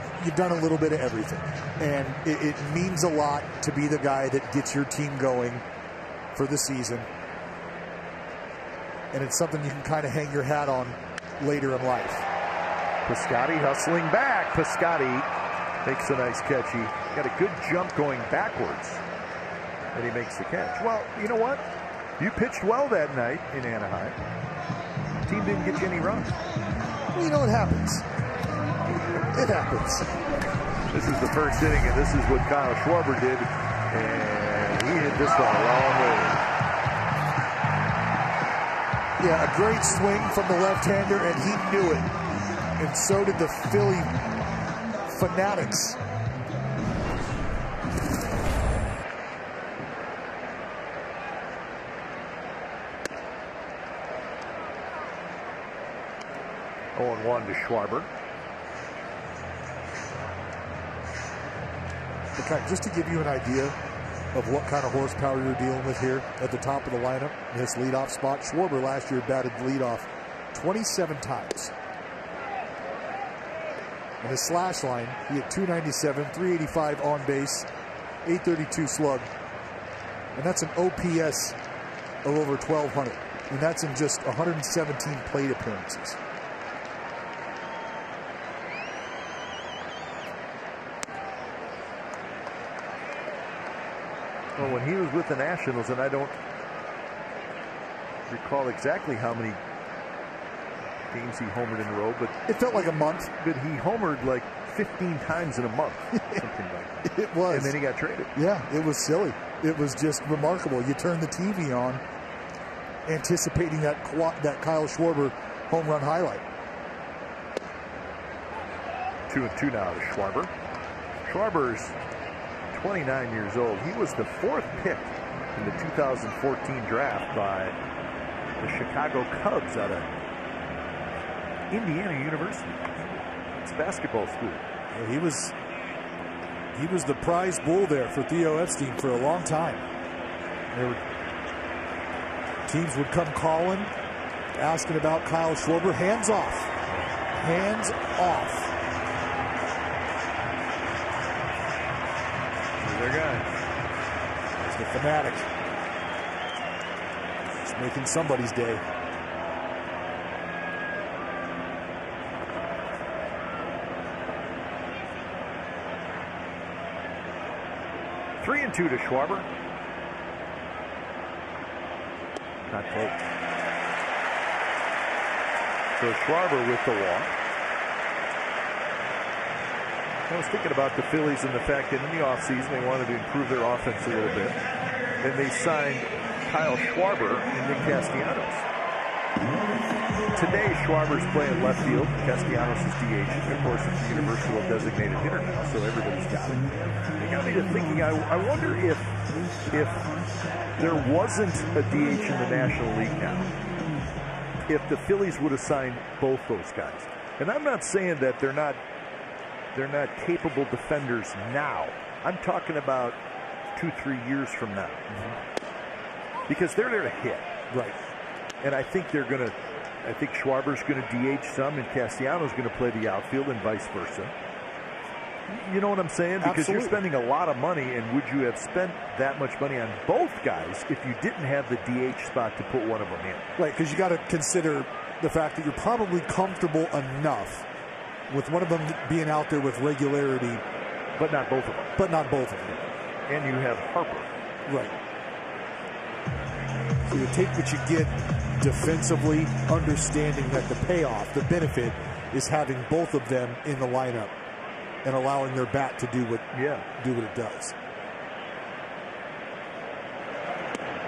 a little bit of everything, and it means a lot to be the guy that gets your team going for the season, and it's something you can kind of hang your hat on later in life. Piscotty hustling back. Piscotty makes a nice catch. He got a good jump going backwards, and he makes the catch. Well, you know what? You pitched well that night in Anaheim. The team didn't get you any runs. Well, you know, it happens. It happens. This is the first inning, and this is what Kyle Schwarber did, and he hit this one a long way. Yeah, a great swing from the left-hander, and he knew it. And so did the Philly fanatics. Oh, 1 to Schwarber. Okay, just to give you an idea of what kind of horsepower you're dealing with here at the top of the lineup, in this leadoff spot, Schwarber last year batted leadoff 27 times. In his slash line, he had 297, 385 on base, 832 slug. And that's an OPS of over 1,200. And that's in just 117 plate appearances. Well, when he was with the Nationals, and I don't recall exactly how many games he homered in a row, but it felt like a month. But he homered like 15 times in a month, something like that. It was. And then he got traded. Yeah, it was silly. It was just remarkable. You turn the TV on, anticipating that Kyle Schwarber home run highlight. 2-2 now to Schwarber. Schwarber's 29 years old. He was the 4th pick in the 2014 draft by the Chicago Cubs out of Indiana University. It's a basketball school. Well, he was the prize bull there for Theo Epstein for a long time. Teams would come calling, asking about Kyle Schwarber. Hands off. Hands off. Their guy. It's the fanatic. It's making somebody's day. Three and 2 to Schwarber. Not close. So Schwarber with the walk. I was thinking about the Phillies and the fact that in the offseason they wanted to improve their offense a little bit. And they signed Kyle Schwarber and Nick Castellanos. Today, Schwarber's playing left field. Castellanos is DH. Of course, it's the universal designated hitter now, so everybody's got it. It got me to thinking, I wonder if there wasn't a DH in the National League now, if the Phillies would have signed both those guys. And I'm not saying that they're not capable defenders now. I'm talking about 2-3 years from now. Because they're there to hit. Right. And I think I think Schwarber's going to DH some, and Castellanos going to play the outfield, and vice versa. You know what I'm saying? Because Absolutely. You're spending a lot of money, and would you have spent that much money on both guys if you didn't have the DH spot to put one of them in? Right, because you got to consider the fact that you're probably comfortable enough with one of them being out there with regularity. But not both of them. But not both of them. And you have Harper. Right. So you take what you get defensively, understanding that the payoff, the benefit, is having both of them in the lineup and allowing their bat to do what it does.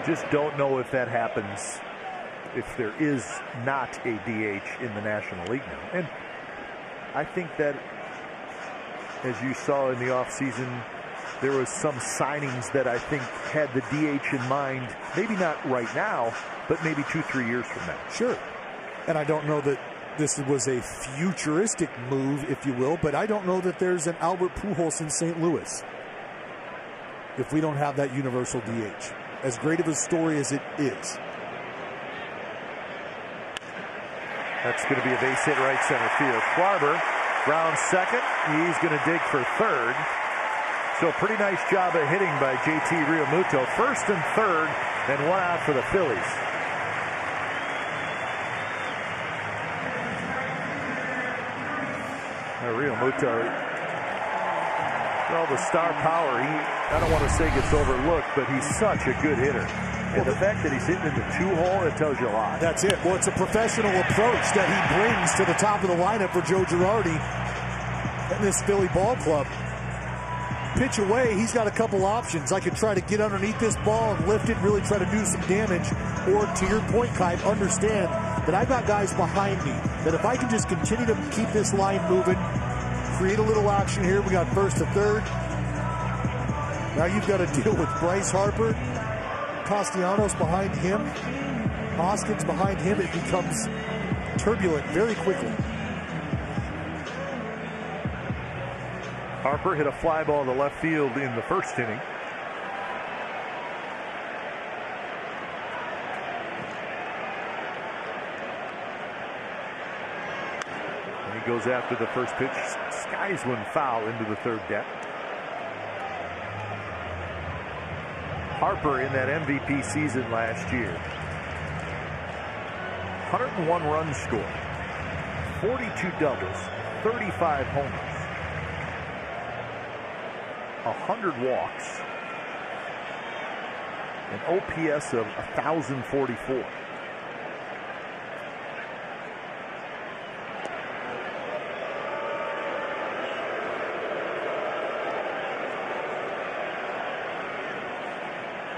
Just don't know if that happens if there is not a DH in the National League now. And I think that, as you saw in the offseason, there was some signings that I think had the DH in mind, maybe not right now, but maybe 2-3 years from now. Sure. And I don't know that this was a futuristic move, if you will, but I don't know that there's an Albert Pujols in St. Louis if we don't have that universal DH. As great of a story as it is. That's going to be a base hit right center field. Schwarber, ground second. He's going to dig for third. So pretty nice job of hitting by JT Realmuto. First and third, and one out for the Phillies. Realmuto, for all the star power, I don't want to say gets overlooked, but he's such a good hitter. And the fact that he's hitting in the 2-hole, it tells you a lot. That's it. Well, it's a professional approach that he brings to the top of the lineup for Joe Girardi and this Philly ball club. Pitch away, he's got a couple options. I could try to get underneath this ball and lift it, really try to do some damage. Or, to your point, Kai, understand that I've got guys behind me, that if I can just continue to keep this line moving, create a little action here. We got first to third. Now you've got to deal with Bryce Harper, Castellanos behind him, Hoskins behind him. It becomes turbulent very quickly. Harper hit a fly ball to left field in the first inning. And he goes after the first pitch. Skies one foul into the third deck. Harper in that MVP season last year. 101 runs scored. 42 doubles. 35 homers. 100 walks. An OPS of 1,044.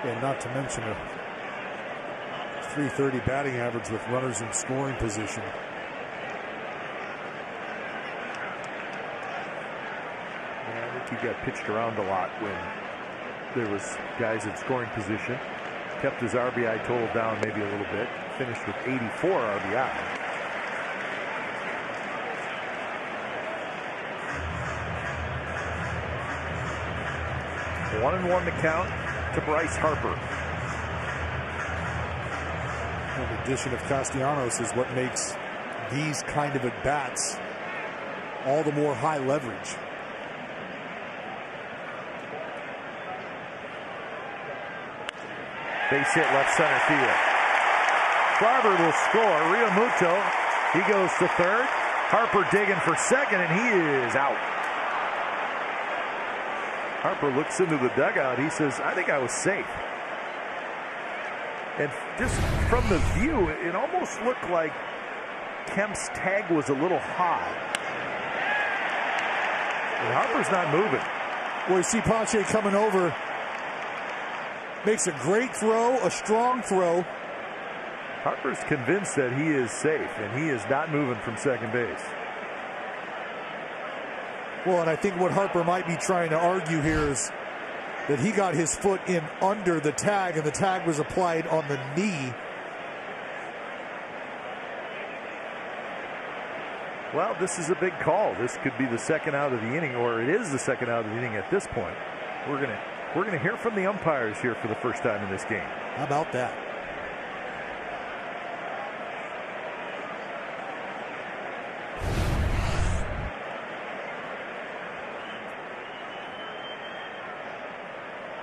And not to mention a .330 batting average with runners in scoring position. He got pitched around a lot when there was guys in scoring position. Kept his RBI total down maybe a little bit. Finished with 84 RBI. One and one to count to Bryce Harper. And the addition of Castellanos is what makes these kind of at-bats all the more high leverage. Base hit left center field. Schwarber will score. Realmuto, he goes to third. Harper digging for second, and he is out. Harper looks into the dugout. He says, I think I was safe. And just from the view, it almost looked like Kemp's tag was a little high. And Harper's not moving. Well, you see Pache coming over. Makes a great throw, a strong throw. Harper's convinced that he is safe, and he is not moving from second base. Well, and I think what Harper might be trying to argue here is that he got his foot in under the tag, and the tag was applied on the knee. Well, this is a big call. This could be the second out of the inning, or it is the second out of the inning at this point. We're gonna hear from the umpires here for the first time in this game. How about that?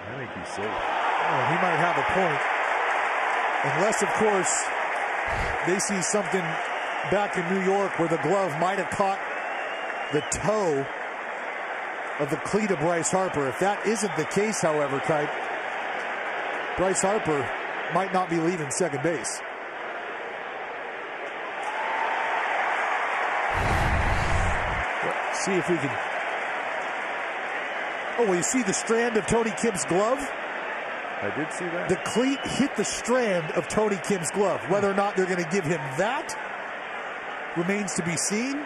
I think he's safe. Oh, he might have a point. Unless, of course, they see something back in New York where the glove might have caught the toe of the cleat of Bryce Harper. If that isn't the case, however, Kite, Bryce Harper might not be leaving second base. See if we can. Oh, well, you see the strand of Tony Kim's glove? I did see that. The cleat hit the strand of Tony Kim's glove. Whether or not they're going to give him that remains to be seen.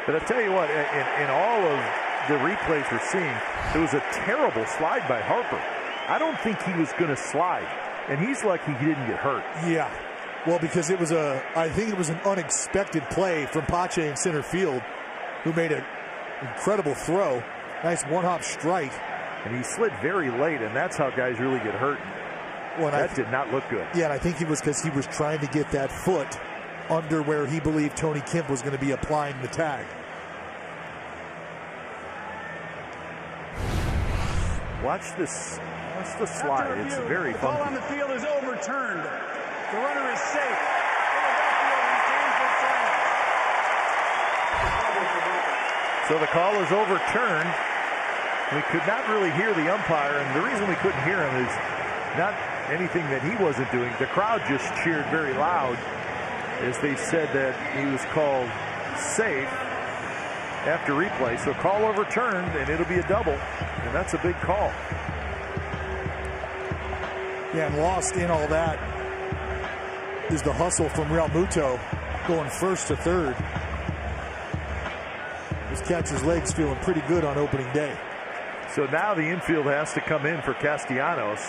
But I tell you what, in all of the replays we're seeing, it was a terrible slide by Harper. I don't think he was going to slide, and he's lucky he didn't get hurt. Yeah, well, because I think it was an unexpected play from Pache in center field, who made an incredible throw. Nice one-hop strike. And he slid very late, and that's how guys really get hurt. Well, that did not look good. Yeah, and I think it was because he was trying to get that foot under where he believed Tony Kim was going to be applying the tag. Watch this. Watch the slide. It's very funky. The funky. ball on the field is overturned. The runner is safe. So the call is overturned. We could not really hear the umpire, and the reason we couldn't hear him is not anything that he wasn't doing. The crowd just cheered very loud as they said that he was called safe after replay. So call overturned, and it'll be a double, and that's a big call. Yeah, and lost in all that is the hustle from Real Muto going first to third. This catcher's legs feeling pretty good on opening day. So now the infield has to come in for Castellanos.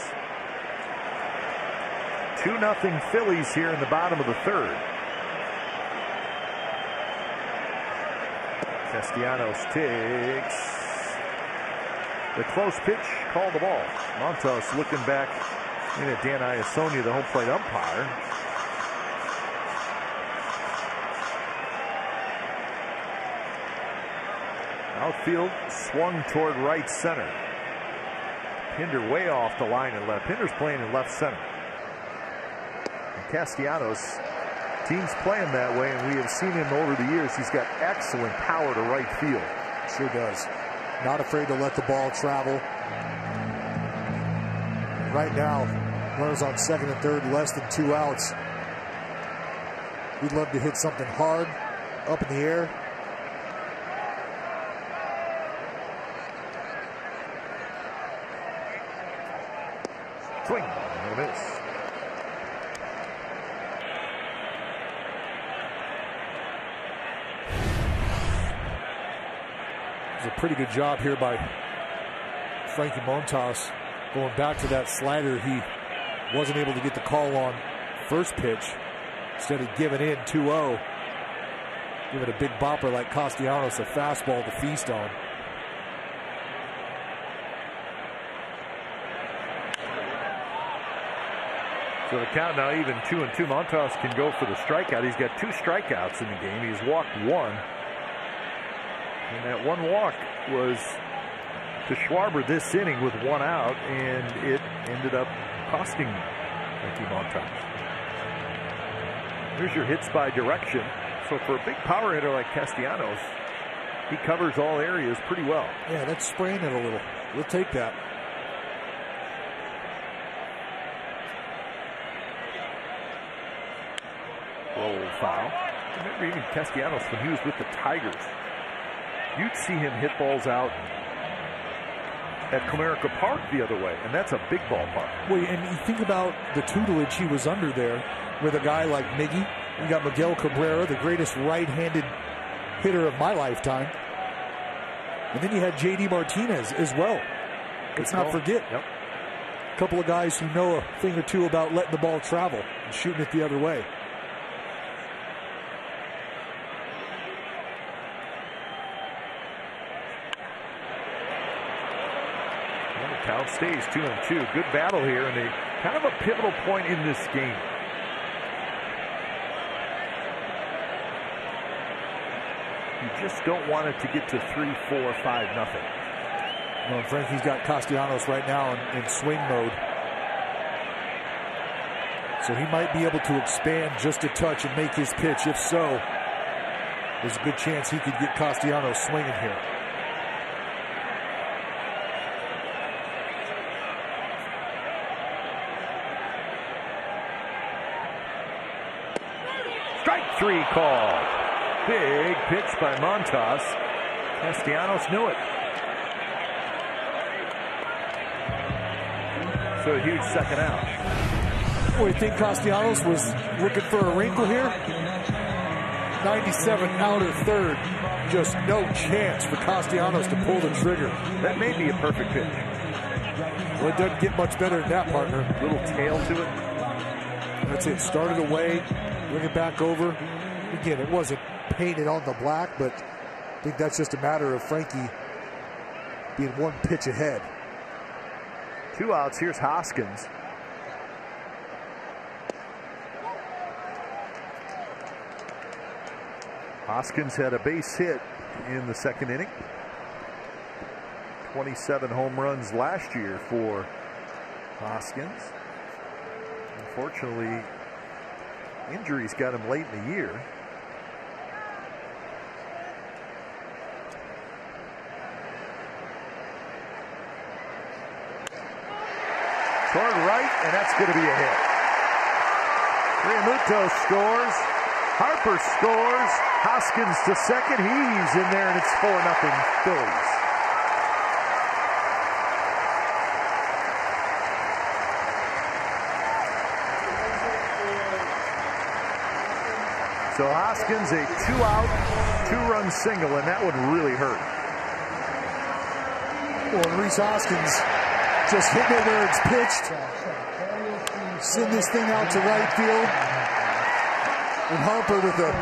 2-0 Phillies here in the bottom of the third. Castellanos takes the close pitch, call the ball. Montas looking back in at Dan Iasonia, the home plate umpire. Outfield swung toward right center. Pinder way off the line and left. Pinder's playing in left center. And Castellanos, teams playing that way, and we have seen him over the years. He's got excellent power to right field. Sure does. Not afraid to let the ball travel. Right now, runners on second and third, less than 2 outs. We'd love to hit something hard, up in the air. Swing and a miss. It's a pretty good job here by Frankie Montas. Going back to that slider, he wasn't able to get the call on first pitch. Instead of giving in 2-0, giving a big bopper like Castellanos a fastball to feast on. So the count now even 2-2. Montas can go for the strikeout. He's got 2 strikeouts in the game. He's walked 1. And that 1 walk was to Schwarber this inning with 1 out, and it ended up costing Frankie Montas. Here's your hits by direction. So for a big power hitter like Castellanos, he covers all areas pretty well. Yeah, that's spraying it a little. We'll take that. Roll foul. Remember even Castellanos when he was with the Tigers. You'd see him hit balls out at Comerica Park the other way, and that's a big ballpark. Well, and you think about the tutelage he was under there with a guy like Miggy. You got Miguel Cabrera, the greatest right-handed hitter of my lifetime. And then you had J.D. Martinez as well. Let's not forget. Yep. A couple of guys who know a thing or two about letting the ball travel and shooting it the other way. Count stays 2-2. Good battle here, and a kind of a pivotal point in this game. You just don't want it to get to 3-4, 5-0. No, Frankie's got Castellanos right now in swing mode. So he might be able to expand just a touch and make his pitch. If so, there's a good chance he could get Castellanos swinging here. Strike 3 call. Big pitch by Montas. Castellanos knew it. So a huge second out. Well, you think Castellanos was looking for a wrinkle here? 97 out of third. Just no chance for Castellanos to pull the trigger. That may be a perfect pitch. Well, it doesn't get much better than that, partner. Little tail to it. That's it. Started away, bring it back over. Again, it wasn't painted on the black, but I think that's just a matter of Frankie being one pitch ahead. 2 outs. Here's Hoskins. Hoskins had a base hit in the second inning. 27 home runs last year for Hoskins. Unfortunately, injuries got him late in the year. Toward right, and that's going to be a hit. Realmuto scores. Harper scores. Hoskins to second. He's in there, and it's 4-0 Phillies. So Hoskins, a 2-out, 2-run single, and that would really hurt. Well, Rhys Hoskins just hitting it where it's pitched. Send this thing out to right field. And Harper, with a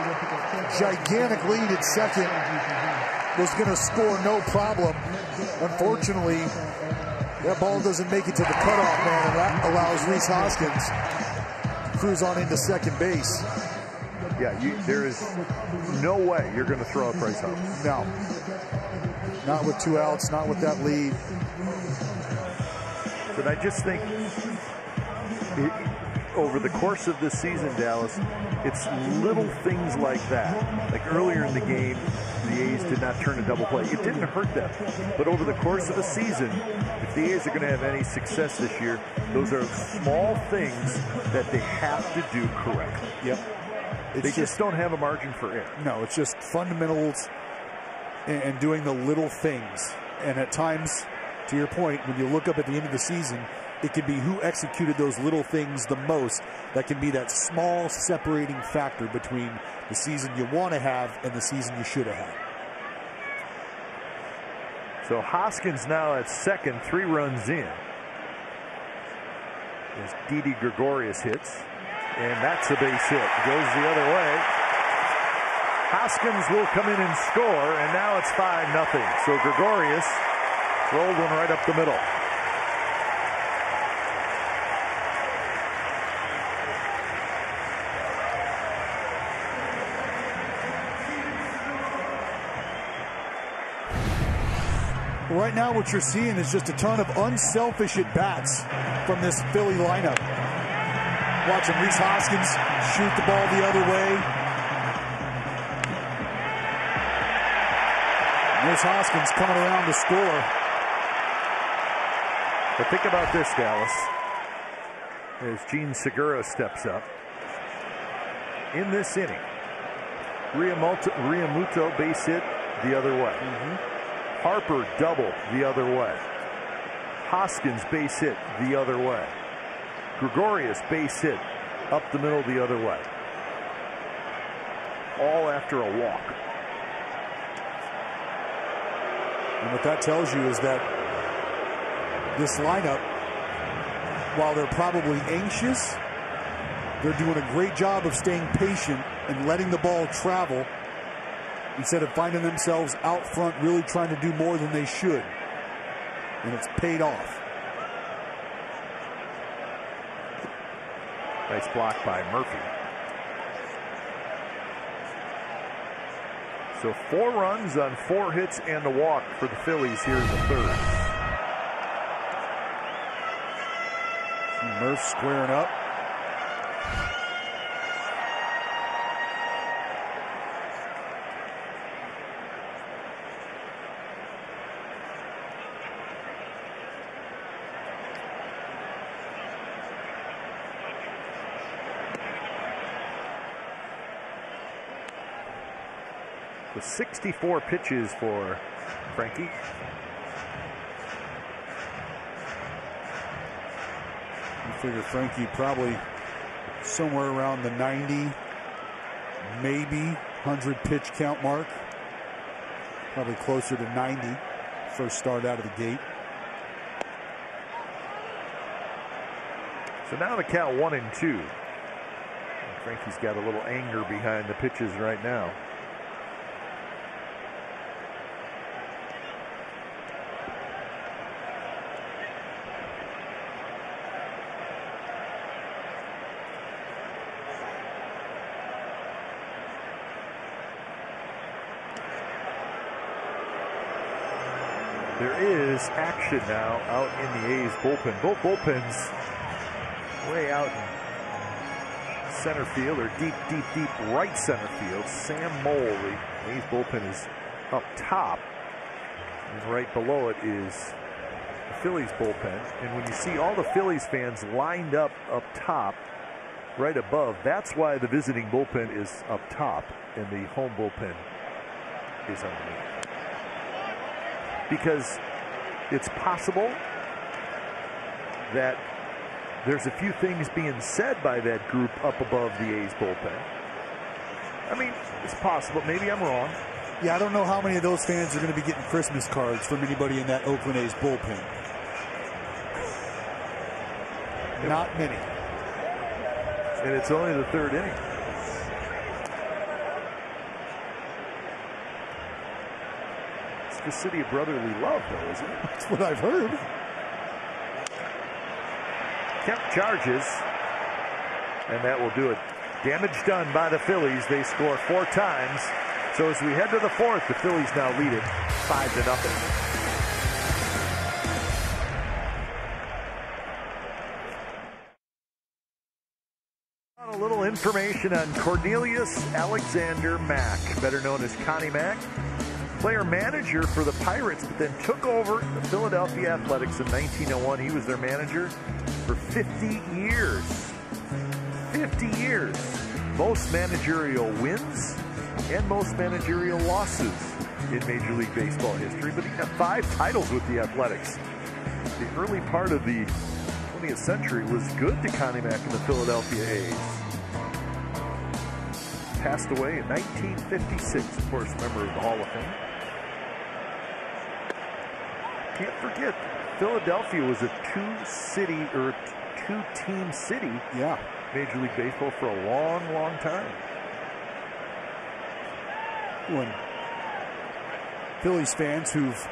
gigantic lead at second, was going to score no problem. Unfortunately, that ball doesn't make it to the cutoff man, and that allows Rhys Hoskins to cruise on into second base. Yeah, there is no way you're going to throw out Bryce Harper. No. Not with 2 outs, not with that lead. But I just think over the course of this season, Dallas, it's little things like that. Like earlier in the game, the A's did not turn a double play. It didn't hurt them. But over the course of a season, if the A's are going to have any success this year, those are small things that they have to do correctly. Yep. They just don't have a margin for error. No, it's just fundamentals and doing the little things. And at times, to your point, when you look up at the end of the season, it can be who executed those little things the most. That can be that small separating factor between the season you want to have and the season you should have had. So Hoskins now at second, 3 runs in. As Didi Gregorius hits. And that's a base hit. Goes the other way. Hoskins will come in and score, and now it's 5-0. So Gregorius rolled one right up the middle. Right now what you're seeing is just a ton of unselfish at-bats from this Philly lineup. Watching Rhys Hoskins shoot the ball the other way. There's Hoskins coming around to score. But think about this, Dallas. As Gene Segura steps up. In this inning, Realmuto base hit the other way. Harper double the other way. Hoskins base hit the other way. Gregorius base hit up the middle the other way. All after a walk. And what that tells you is that this lineup, while they're probably anxious, they're doing a great job of staying patient and letting the ball travel instead of finding themselves out front really trying to do more than they should. And it's paid off. Nice block by Murphy. So 4 runs on 4 hits and a walk for the Phillies here in the third. Murph squaring up. with 64 pitches for Frankie. You figure Frankie probably somewhere around the 90, maybe 100 pitch count mark. Probably closer to 90 first start out of the gate. So now the count 1-2. And Frankie's got a little anger behind the pitches right now. There is action now out in the A's bullpen. Both bullpens way out in center field, or deep right center field. Sam Mole, the A's bullpen, is up top, and right below it is the Phillies bullpen. And when you see all the Phillies fans lined up top, right above, that's why the visiting bullpen is up top and the home bullpen is underneath. Because it's possible that there's a few things being said by that group up above the A's bullpen. I mean, it's possible. Maybe I'm wrong. Yeah, I don't know how many of those fans are going to be getting Christmas cards from anybody in that Oakland A's bullpen. Not many. And it's only the third inning. The city of brotherly love, though, isn't it? That's what I've heard. Kemp charges, and that will do it. Damage done by the Phillies. They score 4 times. So as we head to the 4th, the Phillies now lead it 5-0. A little information on Cornelius Alexander Mack, better known as Connie Mack. Player manager for the Pirates, but then took over the Philadelphia Athletics in 1901. He was their manager for 50 years. 50 years. Most managerial wins and most managerial losses in Major League Baseball history, but he got 5 titles with the Athletics. The early part of the 20th century was good to Connie Mack and the Philadelphia A's. Passed away in 1956, of course, member of the Hall of Fame. Can't forget, Philadelphia was a 2-city or 2-team city. Yeah. Major League Baseball for a long, long time. When Phillies fans who've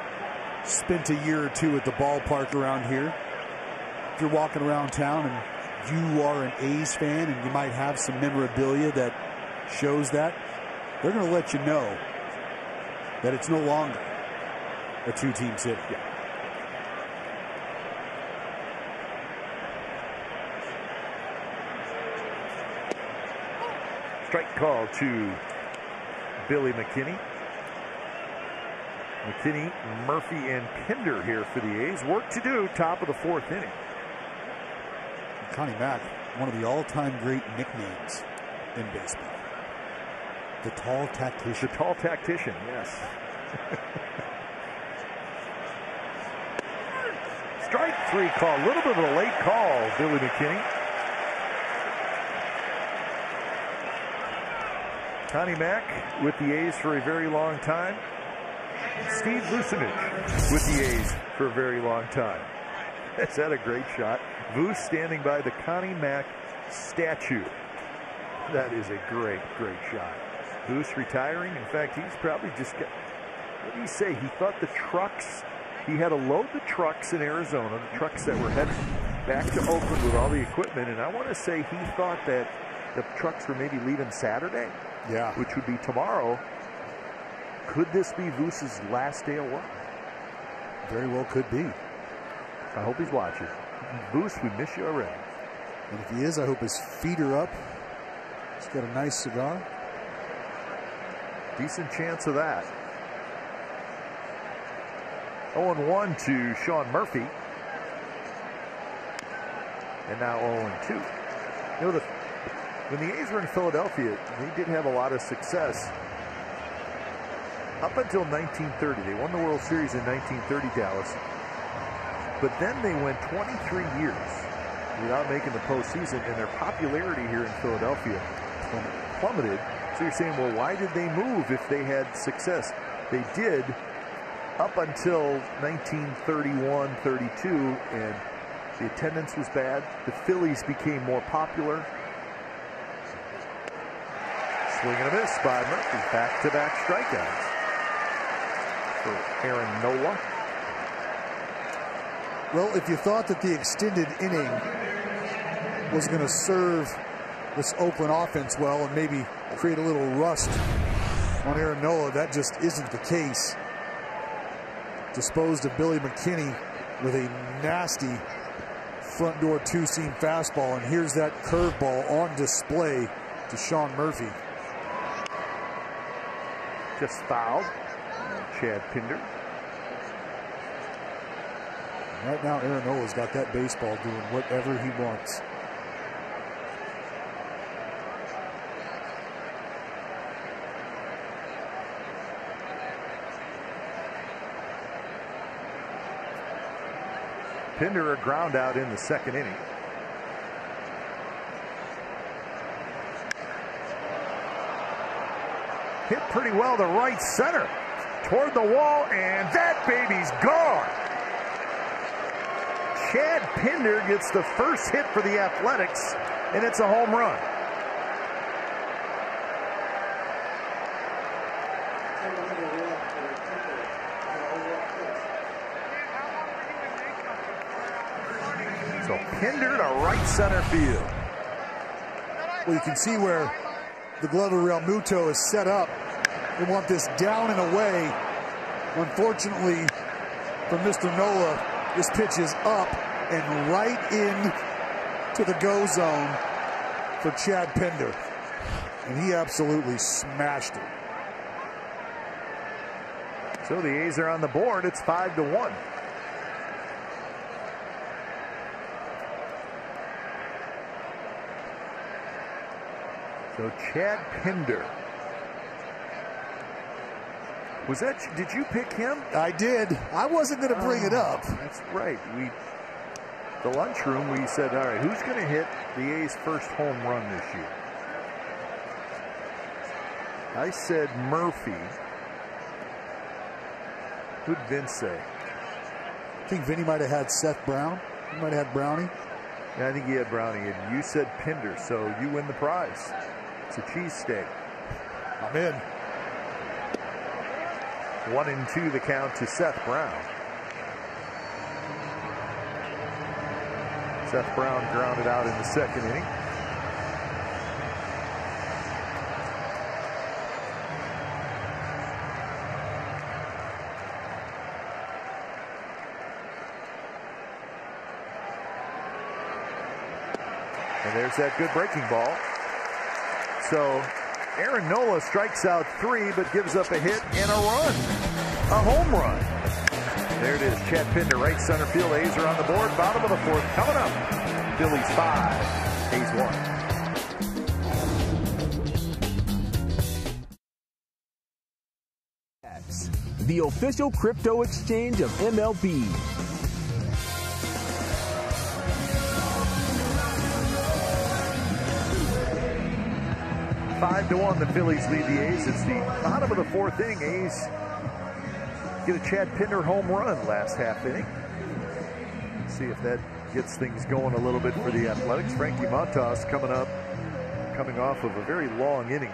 spent a year or two at the ballpark around here, if you're walking around town and you are an A's fan and you might have some memorabilia that shows that, they're going to let you know that it's no longer a 2-team city. Yeah. Strike call to Billy McKinney. McKinney, Murphy, and Pinder here for the A's. Work to do, top of the 4th inning. Connie Mack, one of the all-time great nicknames in baseball. The tall tactician. The tall tactician, yes. Strike 3 call. A little bit of a late call, Billy McKinney. Connie Mack with the A's for a very long time. Steve Vucinich with the A's for a very long time. Is that a great shot? Vuce standing by the Connie Mack statue. That is a great, great shot. Vuce retiring. In fact, he's probably just got, what did he say? He thought the trucks, he had to load the trucks in Arizona, the trucks that were headed back to Oakland with all the equipment. And I want to say he thought that the trucks were maybe leaving Saturday. Yeah. Which would be tomorrow. Could this be Vuce's last day of work? Very well could be. I hope he's watching. Vuce, we miss you already. And if he is, I hope his feet are up. He's got a nice cigar. Decent chance of that. 0-1 to Sean Murphy. And now 0-2. You know, when the A's were in Philadelphia, they did have a lot of success up until 1930. They won the World Series in 1930, Dallas. But then they went 23 years without making the postseason, and their popularity here in Philadelphia plummeted. So you're saying, well, why did they move if they had success? They did up until 1931-32, and the attendance was bad. The Phillies became more popular. Swing and a miss by Murphy. Back-to-back strikeouts for Aaron Nola. Well, if you thought that the extended inning was going to serve this Oakland offense well and maybe create a little rust on Aaron Nola, that just isn't the case. Disposed of Billy McKinney with a nasty front door two-seam fastball, and here's that curveball on display to Sean Murphy. Just fouled. Chad Pinder. Right now, Aaron Nola's got that baseball doing whatever he wants. Pinder a ground out in the second inning. Hit pretty well to right center. Toward the wall, and that baby's gone. Chad Pinder gets the first hit for the Athletics, and it's a home run. So Pinder to right center field. Well, you can see where the glove of Real Muto is set up. They want this down and away. Unfortunately for Mr. Nola, this pitch is up and right in to the go zone for Chad Pinder. And he absolutely smashed it. So the A's are on the board. It's 5-1. So Chad Pinder. Was that, did you pick him? I did. I wasn't going to bring it up. That's right. The lunchroom, we said, all right, who's going to hit the A's first home run this year? I said Murphy. Who'd Vince say? I think Vinny might have had Seth Brown. He might have had Brownie. Yeah, I think he had Brownie, and you said Pinder, so you win the prize. It's a cheesesteak. I'm in. 1-2 the count to Seth Brown. Seth Brown grounded out in the second inning. And there's that good breaking ball. So Aaron Nola strikes out 3 but gives up a hit and a run. A home run. There it is. Chad Pinder, right center field. A's are on the board. Bottom of the fourth coming up. Phillies 5, A's 1. The official crypto exchange of MLB. 5-1, the Phillies lead the A's. It's the bottom of the fourth inning. A's get a Chad Pinder home run last half inning. Let's see if that gets things going a little bit for the Athletics. Frankie Montas coming off of a very long inning.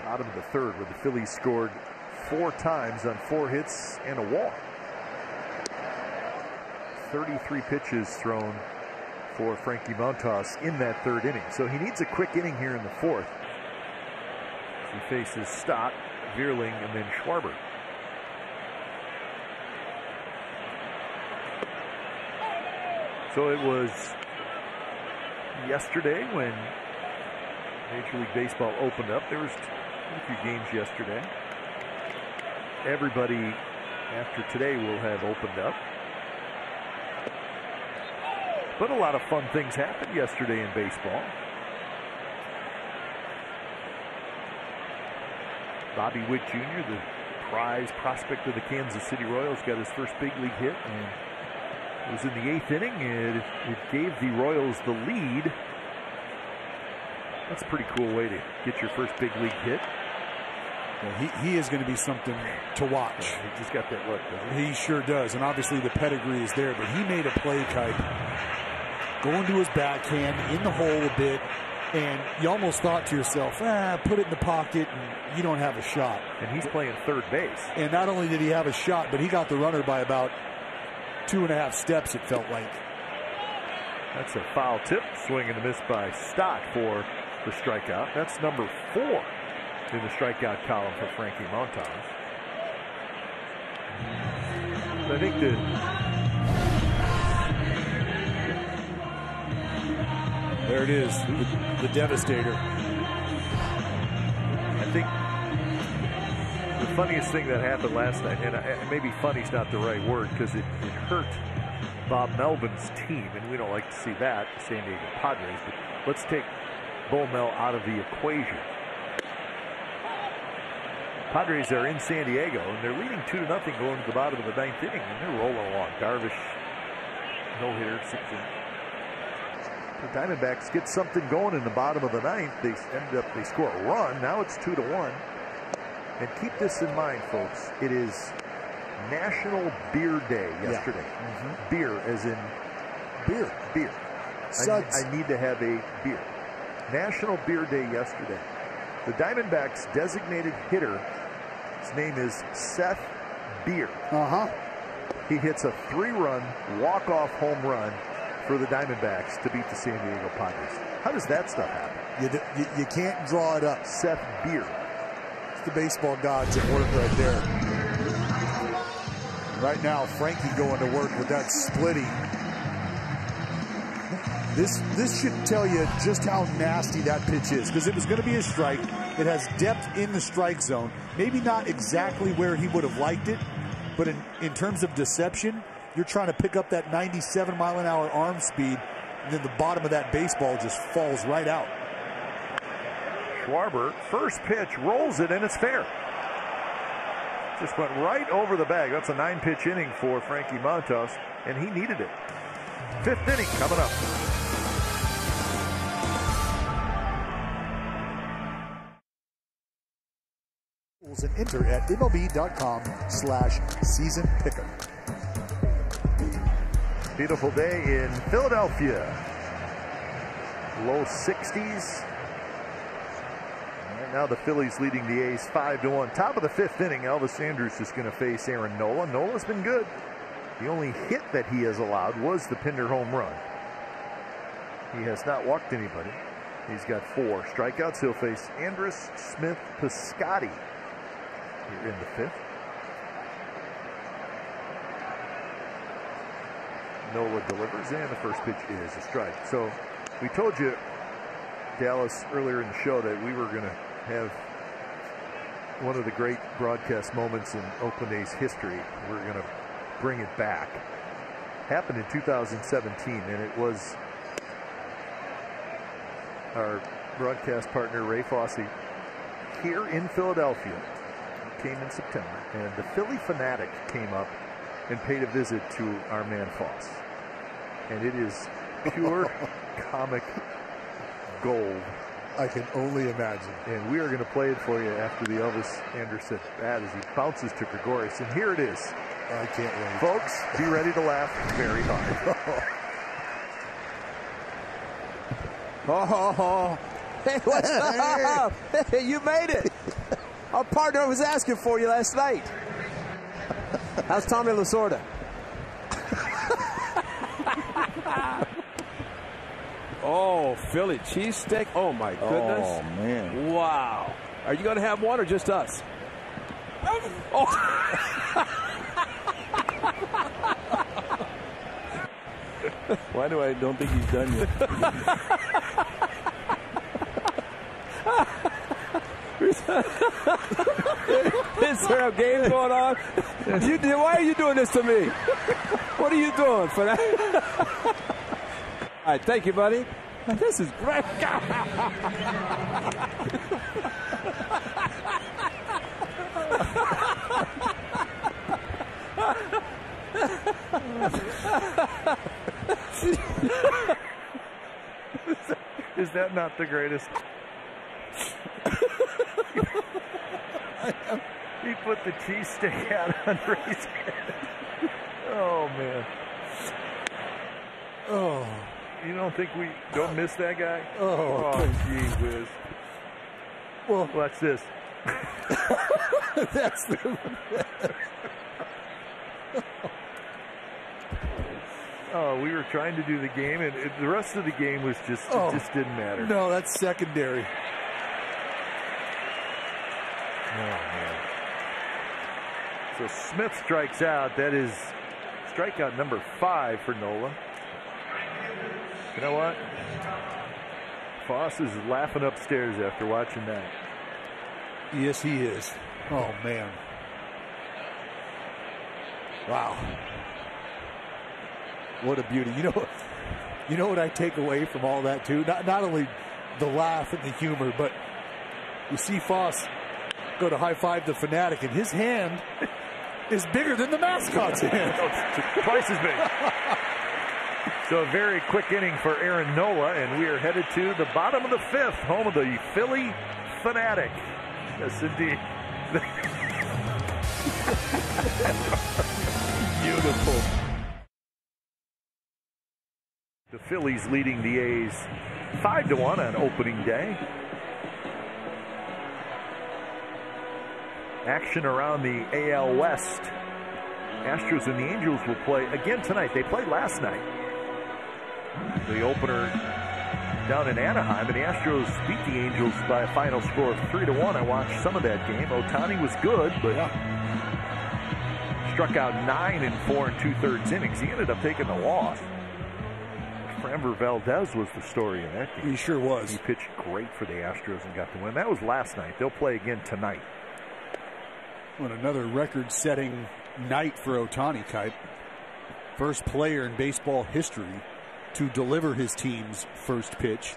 Bottom of the third, where the Phillies scored 4 times on 4 hits and a walk. 33 pitches thrown for Frankie Montas in that third inning. So he needs a quick inning here in the fourth. He faces Stott, Vierling, and then Schwarber. So it was yesterday when Major League Baseball opened up. There was a few games yesterday. Everybody after today will have opened up. But a lot of fun things happened yesterday in baseball. Bobby Witt Jr., the prize prospect of the Kansas City Royals, got his first big league hit, and it was in the 8th inning, and it gave the Royals the lead. That's a pretty cool way to get your first big league hit. Well, he is going to be something to watch. Yeah, he just got that look, doesn't he? He sure does, and obviously the pedigree is there, but he made a play type going to his backhand in the hole a bit, and you almost thought to yourself, put it in the pocket and you don't have a shot. And he's playing third base. And not only did he have a shot, but he got the runner by about 2.5 steps, it felt like. That's a foul tip. Swing and a miss by Stott for the strikeout. That's number 4 in the strikeout column for Frankie Montas. I think there it is, the devastator. I think the funniest thing that happened last night, and maybe funny's not the right word because it hurt Bob Melvin's team, and we don't like to see that, the San Diego Padres, but let's take Bo Mel out of the equation. Padres are in San Diego, and they're leading 2-0 going to the bottom of the 9th inning, and they're rolling along. Darvish, no-hitter, 6 innings. The Diamondbacks get something going in the bottom of the 9th. They score a run. Now it's 2-1. And keep this in mind, folks. It is National Beer Day yesterday. Yeah. Beer as in beer. I need to have a beer. National Beer Day yesterday. The Diamondbacks' designated hitter, his name is Seth Beer. He hits a 3-run walk-off home run for the Diamondbacks to beat the San Diego Padres. How does that stuff happen? You can't draw it up. Seth Beer. It's the baseball gods at work right there. Right now, Frankie going to work with that splitting. This should tell you just how nasty that pitch is, because it was going to be a strike. It has depth in the strike zone. Maybe not exactly where he would have liked it, but in terms of deception, you're trying to pick up that 97-mile-an-hour arm speed, and then the bottom of that baseball just falls right out. Schwarber, first pitch, rolls it, and it's fair. Just went right over the bag. That's a 9-pitch inning for Frankie Montas, and he needed it. 5th inning coming up. And enter at MLB.com/season-picker. Beautiful day in Philadelphia. Low 60s. Right now the Phillies leading the A's 5-1. Top of the 5th inning, Elvis Andrus is going to face Aaron Nola. Nola's been good. The only hit that he has allowed was the Pinder home run. He has not walked anybody. He's got 4 strikeouts. He'll face Andrus, Smith, Piscotty here in the 5th. Nola delivers, and the first pitch is a strike. So we told you, Dallas, earlier in the show that we were going to have one of the great broadcast moments in Oakland A's history. We're going to bring it back. Happened in 2017, and it was our broadcast partner Ray Fosse here in Philadelphia. It came in September, and the Philly Fanatic came up and paid a visit to our man Foss. And it is pure comic gold. I can only imagine. And we are going to play it for you after the Elvis Andrus at bat as he bounces to Gregorius. And here it is. I can't wait. Folks, be ready to laugh very hard. Hey, what's up? Hey, you made it. Our partner was asking for you last night. How's Tommy Lasorda? Oh, Philly cheesesteak. Oh, my goodness. Oh, man. Wow. Are you going to have one or just us? Oh. Why do I don't think he's done yet? Is there a game going on? Why are you doing this to me? What are you doing for that? All right, thank you, buddy. This is great. that not the greatest? He put the cheesesteak out on Ray's head. Oh, man. Oh. You don't think we don't miss that guy? Oh, gee whiz. Well, watch this. That's the. Oh, we were trying to do the game, and the rest of the game was just it just didn't matter. No, that's secondary. Oh, man. So Smith strikes out. That is strikeout number 5 for Nola. You know what? Foss is laughing upstairs after watching that. Yes, he is. Oh, man. Wow. What a beauty. You know what I take away from all that, too? Not only the laugh and the humor, but you see Foss go to high-five the Fanatic, and his hand is bigger than the mascot's hand. Twice as big. So a very quick inning for Aaron Nola, and we are headed to the bottom of the 5th, home of the Philly Fanatic. Yes, indeed. Beautiful. The Phillies leading the A's 5-1 on opening day. Action around the AL West. Astros and the Angels will play again tonight. They played last night. The opener down in Anaheim, and the Astros beat the Angels by a final score of 3-1. I watched some of that game. Ohtani was good, but struck out 9 in 4 2/3 innings. He ended up taking the loss. Framber Valdez was the story in that game. He sure was. He pitched great for the Astros and got the win. That was last night. They'll play again tonight. Well, another record-setting night for Ohtani, Kite. First player in baseball history to deliver his team's first pitch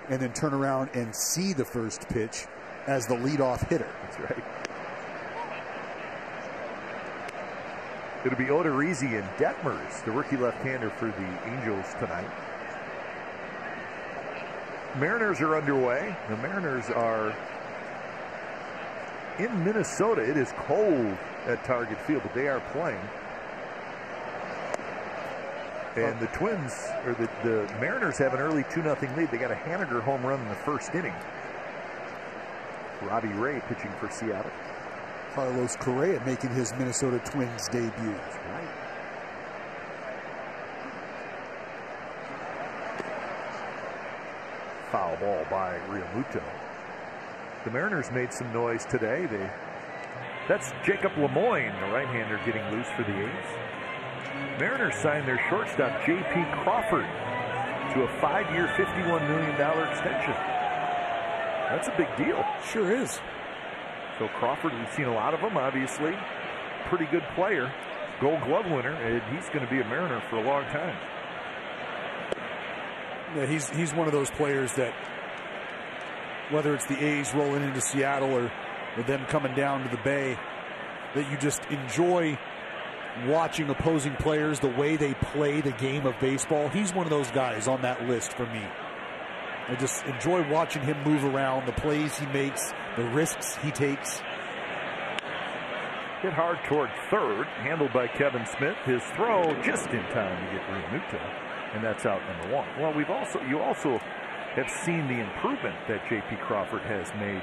and then turn around and see the first pitch as the leadoff hitter. That's right. It'll be Odorizzi and Detmers, the rookie left-hander for the Angels tonight. Mariners are underway. The Mariners are in Minnesota. It is cold at Target Field, but they are playing. And the Twins, or the Mariners, have an early 2-0 lead. They got a Haniger home run in the first inning. Robbie Ray pitching for Seattle. Carlos Correa making his Minnesota Twins debut. That's right. Foul ball by Realmuto. The Mariners made some noise today. That's Jacob Lemoyne, the right-hander, getting loose for the A's. Mariners signed their shortstop, J.P. Crawford, to a 5-year, $51 million extension. That's a big deal. Sure is. So Crawford, we've seen a lot of him, obviously. Pretty good player. Gold Glove winner, and he's going to be a Mariner for a long time. Yeah, he's one of those players that, whether it's the A's rolling into Seattle or them coming down to the Bay, that you just enjoy watching opposing players, the way they play the game of baseball. He's one of those guys on that list for me. I just enjoy watching him move around, the plays he makes, the risks he takes. Hit hard toward third, handled by Kevin Smith. His throw just in time to get Realmuto, and that's out number 1. Well, you also have seen the improvement that J.P. Crawford has made,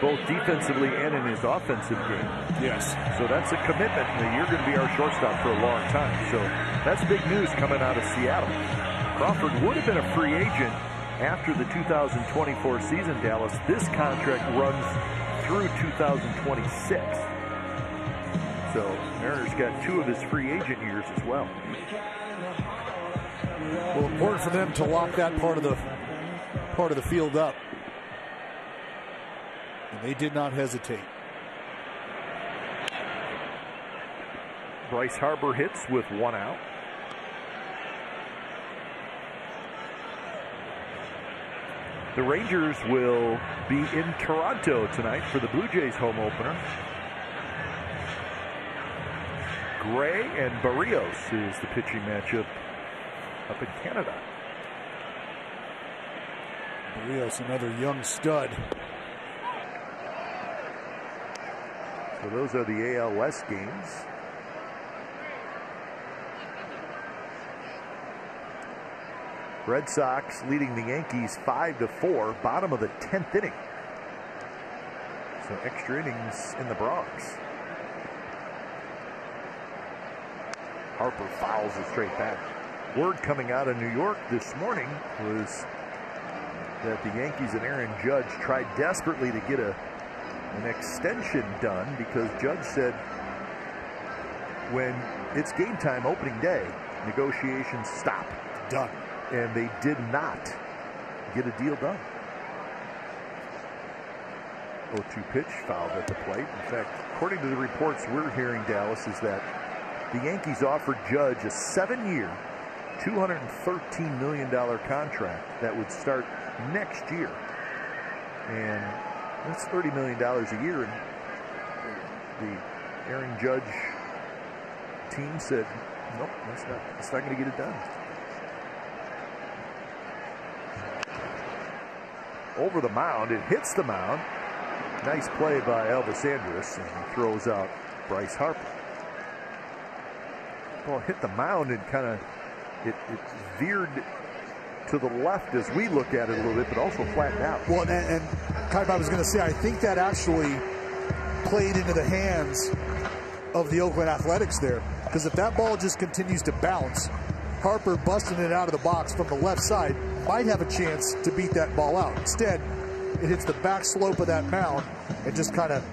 both defensively and in his offensive game. Yes. So that's a commitment that you're going to be our shortstop for a long time. So that's big news coming out of Seattle. Crawford would have been a free agent after the 2024 season, Dallas. This contract runs through 2026. So Mariners got 2 of his free agent years as well. Well, important for them to lock that part of the field up. And they did not hesitate. Bryce Harper hits with 1 out. The Rangers will be in Toronto tonight for the Blue Jays home opener. Gray and Barrios is the pitching matchup up in Canada. Rios, another young stud. So those are the AL West games. Red Sox leading the Yankees 5-4, bottom of the 10th inning. So extra innings in the Bronx. Harper fouls it straight back. Word coming out of New York this morning was that the Yankees and Aaron Judge tried desperately to get an extension done because Judge said when it's game time opening day, negotiations stop. Done. And they did not get a deal done. 0-2 pitch fouled at the plate. In fact, according to the reports we're hearing, Dallas, is that the Yankees offered Judge a 7-year, $213 million contract that would start next year. And that's $30 million a year. And the Aaron Judge team said, nope, that's not going to get it done. Over the mound, it hits the mound. Nice play by Elvis Andrus, and he throws out Bryce Harper. Ball hit the mound and kind of it veered to the left as we look at it a little bit, but also flattened out. Well, and kind of I was going to say, I think that actually played into the hands of the Oakland Athletics there, because if that ball just continues to bounce, Harper busting it out of the box from the left side might have a chance to beat that ball out. Instead, it hits the back slope of that mound and just kind of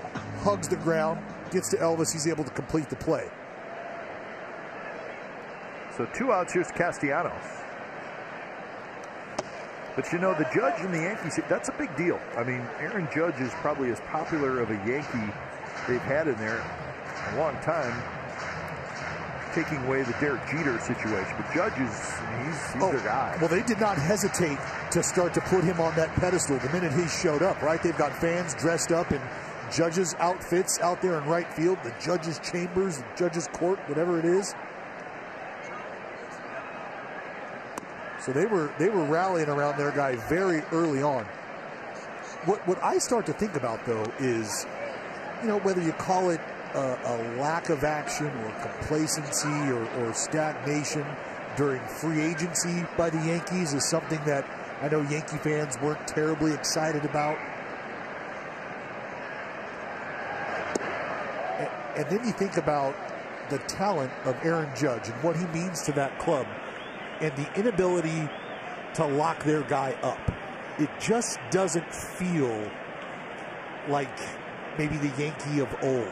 hugs the ground, gets to Elvis, he's able to complete the play. So 2 outs, here's Castellanos. But you know, the Judge and the Yankees, that's a big deal. I mean, Aaron Judge is probably as popular of a Yankee they've had in there a long time, taking away the Derek Jeter situation. But Judge he's their guy. Well, they did not hesitate to start to put him on that pedestal the minute he showed up, right? They've got fans dressed up in Judge's outfits out there in right field, the Judge's chambers, the Judge's court, whatever it is. So they were rallying around their guy very early on. What I start to think about, though, is, you know, whether you call it a lack of action or complacency or stagnation during free agency by the Yankees is something that I know Yankee fans weren't terribly excited about. And then you think about the talent of Aaron Judge and what he means to that club and the inability to lock their guy up. It just doesn't feel like maybe the Yankee of old.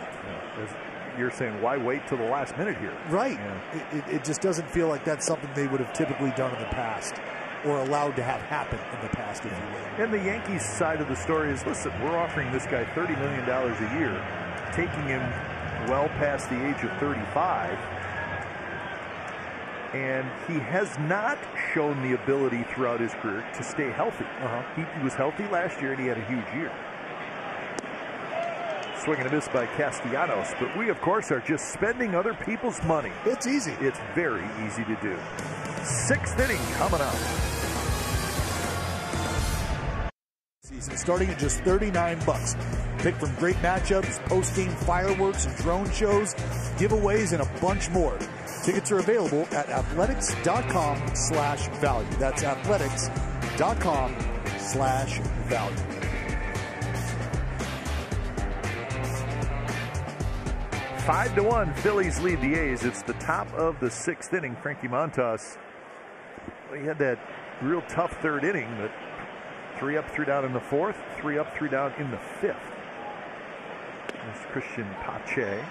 You're saying, why wait till the last minute here? Right. Yeah. It just doesn't feel like that's something they would have typically done in the past or allowed to have happen in the past, if you will. And the Yankees side of the story is, listen, we're offering this guy $30 million a year, taking him well past the age of 35. And he has not shown the ability throughout his career to stay healthy. He was healthy last year, and he had a huge year. Swing and a miss by Castellanos, but we, of course, are just spending other people's money. It's easy. It's very easy to do. 6th inning coming up. Season starting at just $39. Pick from great matchups, post-game fireworks and drone shows, giveaways, and a bunch more. Tickets are available at athletics.com/value. That's athletics.com/value. 5-1, Phillies lead the A's. It's the top of the 6th inning. Frankie Montas, well, he had that real tough 3rd inning, but 3 up, 3 down in the 4th, 3 up, 3 down in the 5th. That's Christian Pache,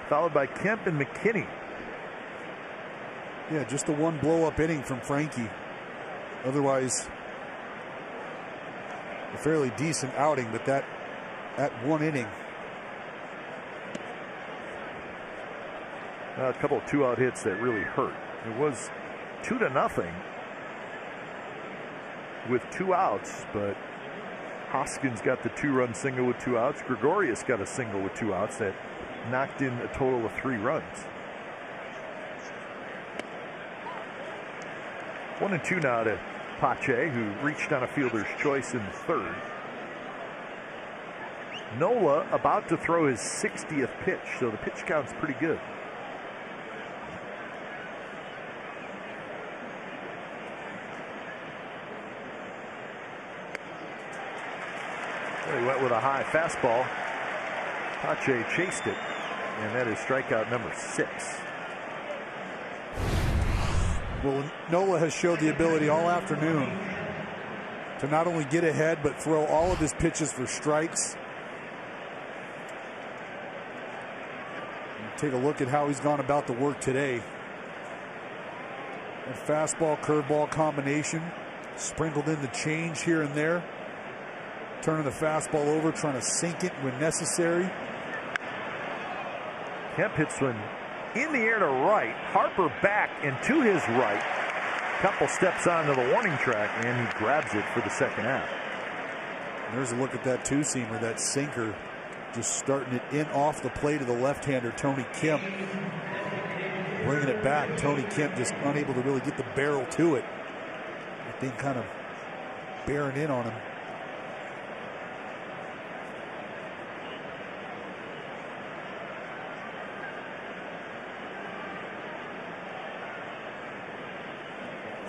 followed by Kemp and McKinney. Yeah, just the one blow-up inning from Frankie. Otherwise, a fairly decent outing, but that one inning. A couple of 2-out hits that really hurt. It was 2-0 with 2 outs, but Hoskins got the 2-run single with 2 outs. Gregorius got a single with 2 outs that knocked in a total of 3 runs. 1-2 now to Pache, who reached on a fielder's choice in the third. Nola about to throw his 60th pitch, so the pitch count's pretty good. He went with a high fastball. Pache chased it, and that is strikeout number 6. Well, Nola has showed the ability all afternoon to not only get ahead, but throw all of his pitches for strikes. Take a look at how he's gone about the work today. A fastball, curveball combination, sprinkled in the change here and there. Turning the fastball over, trying to sink it when necessary. Kemp hits one in the air to right. Harper back and to his right. Couple steps onto the warning track, and he grabs it for the second out. There's a look at that two-seamer, that sinker. Just starting it in off the plate of the left-hander, Tony Kemp. Bringing it back. Tony Kemp just unable to really get the barrel to it. That thing kind of bearing in on him.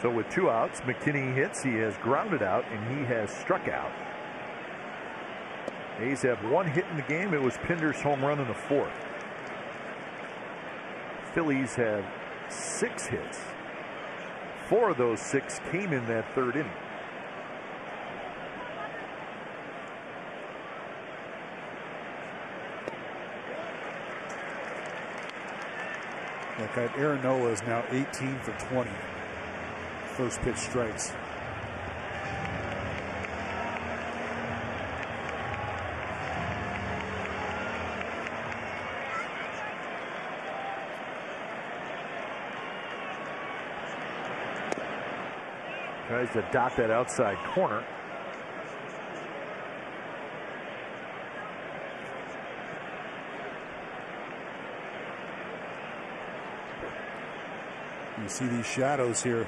So with 2 outs, McKinney hits, he has grounded out, and he has struck out. A's have 1 hit in the game. It was Pinder's home run in the 4th. Phillies have 6 hits. 4 of those 6 came in that 3rd inning. Okay, Aaron Nola is now 18 for 20. First pitch strikes. Tries to dot that outside corner. You see these shadows here.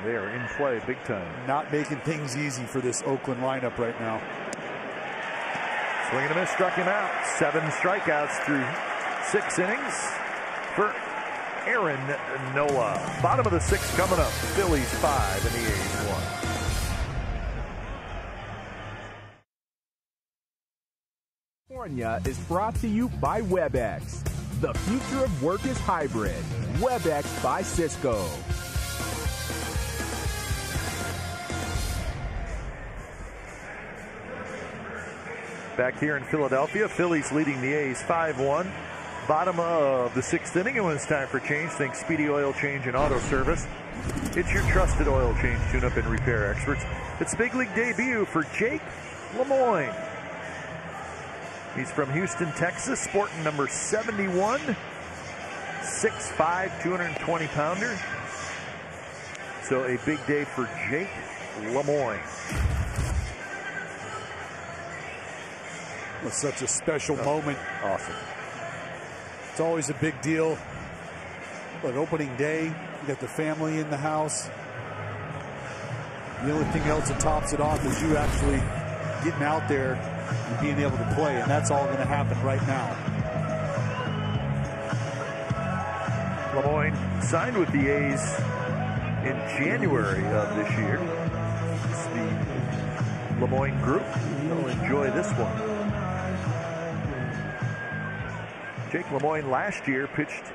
They are in play big time. Not making things easy for this Oakland lineup right now. Swing and a miss, struck him out. 7 strikeouts through 6 innings for Aaron Nola. Bottom of the 6th coming up. Phillies 5 and the A's 1. California is brought to you by WebEx. The future of work is hybrid. WebEx by Cisco. Back here in Philadelphia, Phillies leading the A's 5-1. Bottom of the 6th inning, and when it's time for change, think Speedy Oil Change and Auto Service. It's your trusted oil change, tune-up, and repair experts. It's big league debut for Jake Lemoyne. He's from Houston, Texas, sporting number 71. 6'5", 220-pounder. So a big day for Jake Lemoyne. It was such a special moment. Awesome. It's always a big deal. But opening day, you got the family in the house. The only thing else that tops it off is you actually getting out there and being able to play, and that's all going to happen right now. Lemoyne signed with the A's in January of this year. It's the Lemoyne Group. They'll enjoy this one. Jake Lemoyne last year pitched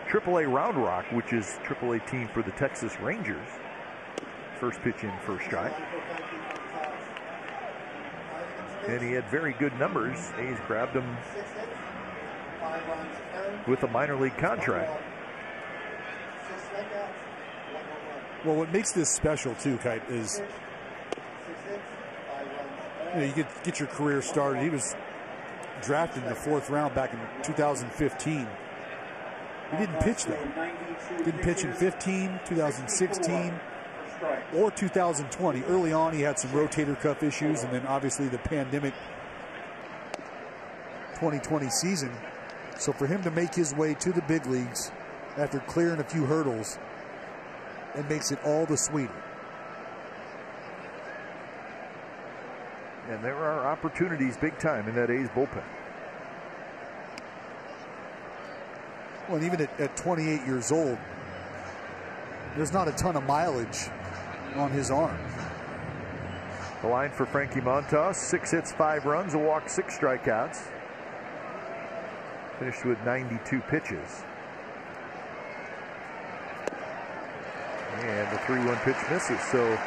AAA Round Rock, which is AAA team for the Texas Rangers. First pitch in, first strike. And he had very good numbers. A's grabbed him with a minor league contract. Well, what makes this special too, Kite, is you get your career started. He was drafted in the 4th round back in 2015. He didn't pitch though. Didn't pitch in 15, 2016, or 2020. Early on, he had some rotator cuff issues, and then obviously the pandemic 2020 season. So for him to make his way to the big leagues after clearing a few hurdles, it makes it all the sweeter. And there are opportunities big time in that A's bullpen. Well, and even at 28 years old, there's not a ton of mileage on his arm. The line for Frankie Montas: 6 hits, 5 runs, a walk, 6 strikeouts. Finished with 92 pitches. And the 3-1 pitch misses. So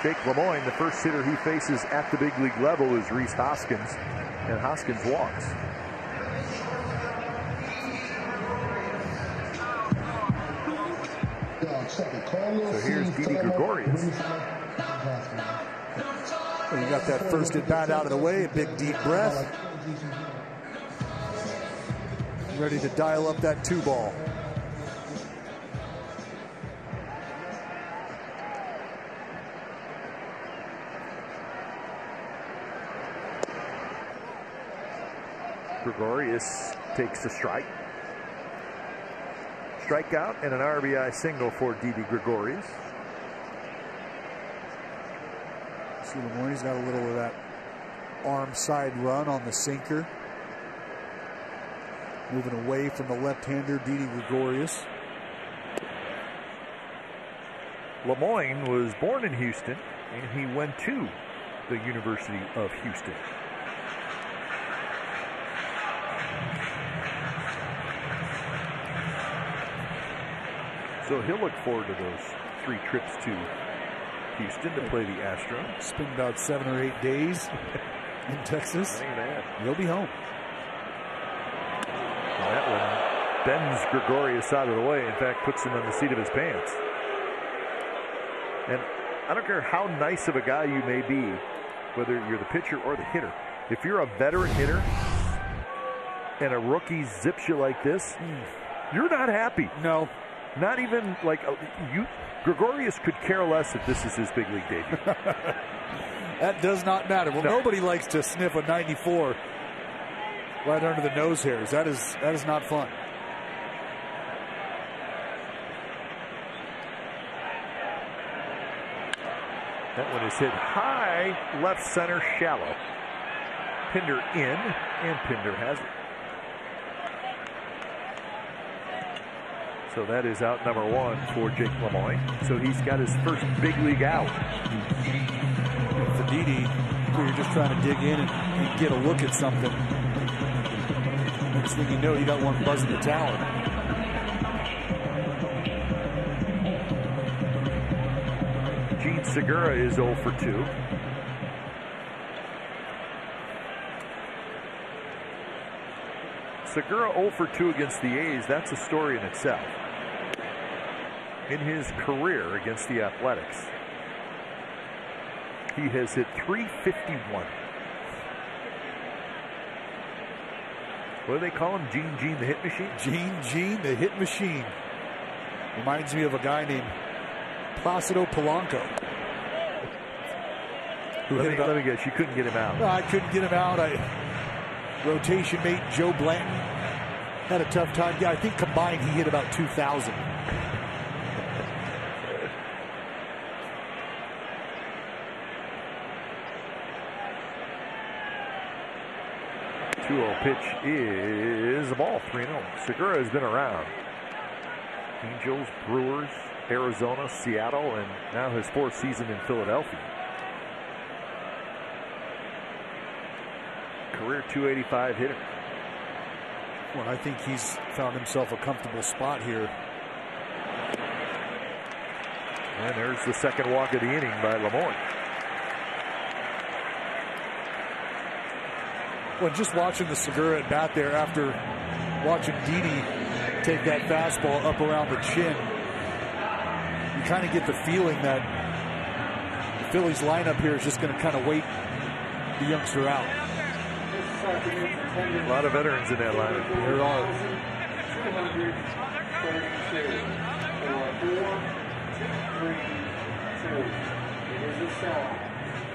Jake LeMoyne, the first hitter he faces at the big league level is Rhys Hoskins, and Hoskins walks. So here's Didi Gregorius. Well, you got that first at bat out of the way, a big deep breath. Ready to dial up that 2-ball. Gregorius takes the strike. Strikeout and an RBI single for Didi Gregorius. See, LeMoyne's got a little of that arm side run on the sinker. Moving away from the left-hander, Didi Gregorius. LeMoyne was born in Houston, and he went to the University of Houston. So he'll look forward to those 3 trips to Houston to play the Astros. Spend about 7 or 8 days in Texas. He'll be home. And that one bends Gregorius out of the way. In fact, puts him in the seat of his pants. And I don't care how nice of a guy you may be, whether you're the pitcher or the hitter. If you're a veteran hitter and a rookie zips you like this, you're not happy. No. Not even like Gregorius could care less if this is his big league debut. That does not matter. Well, no. Nobody likes to sniff a 94 right under the nose hairs. That is not fun. That one is hit high, left center, shallow. Pinder in, and Pinder has it. So that is out number 1 for Jake LeMoyne. So he's got his first big league out. For Didi, you're just trying to dig in and get a look at something. Next thing you know, you got one buzzing the tower. Gene Segura is 0 for 2. Segura 0 for 2 against the A's. That's a story in itself. In his career against the Athletics, he has hit .351. What do they call him? Gene the Hit Machine? Gene the Hit Machine. Reminds me of a guy named Placido Polanco. Let me guess, you couldn't get him out. No, I couldn't get him out. Rotation mate Joe Blanton had a tough time. Yeah, I think combined he hit about 2,000. Pitch is a ball, 3-0. Segura has been around. Angels, Brewers, Arizona, Seattle, and now his 4th season in Philadelphia. Career .285 hitter. Well, I think he's found himself a comfortable spot here. And there's the second walk of the inning by LeMoyne. Well, just watching the Segura at bat there after watching Didi take that fastball up around the chin, you kind of get the feeling that the Phillies lineup here is just going to kind of wait the youngster out. A lot of veterans in that lineup. There are. 232.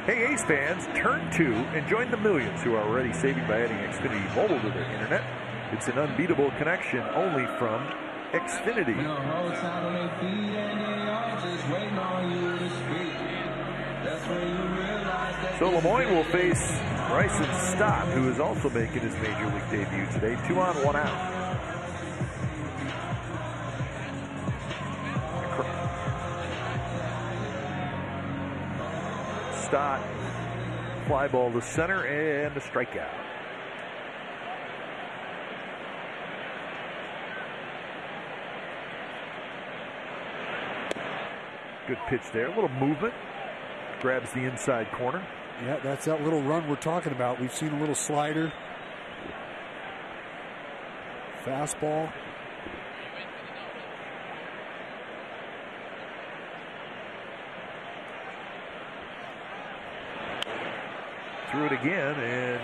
Hey, A's fans, turn to and join the millions who are already saving by adding Xfinity Mobile to their internet. It's an unbeatable connection only from Xfinity. That's when you realize that So Lemoyne will face Bryson Stott, who is also making his major league debut today. 2 on, 1 out. Stott, fly ball to center and a strikeout. Good pitch there, a little movement. Grabs the inside corner. Yeah, that's that little run we're talking about. We've seen a little slider. Fastball. Threw it again and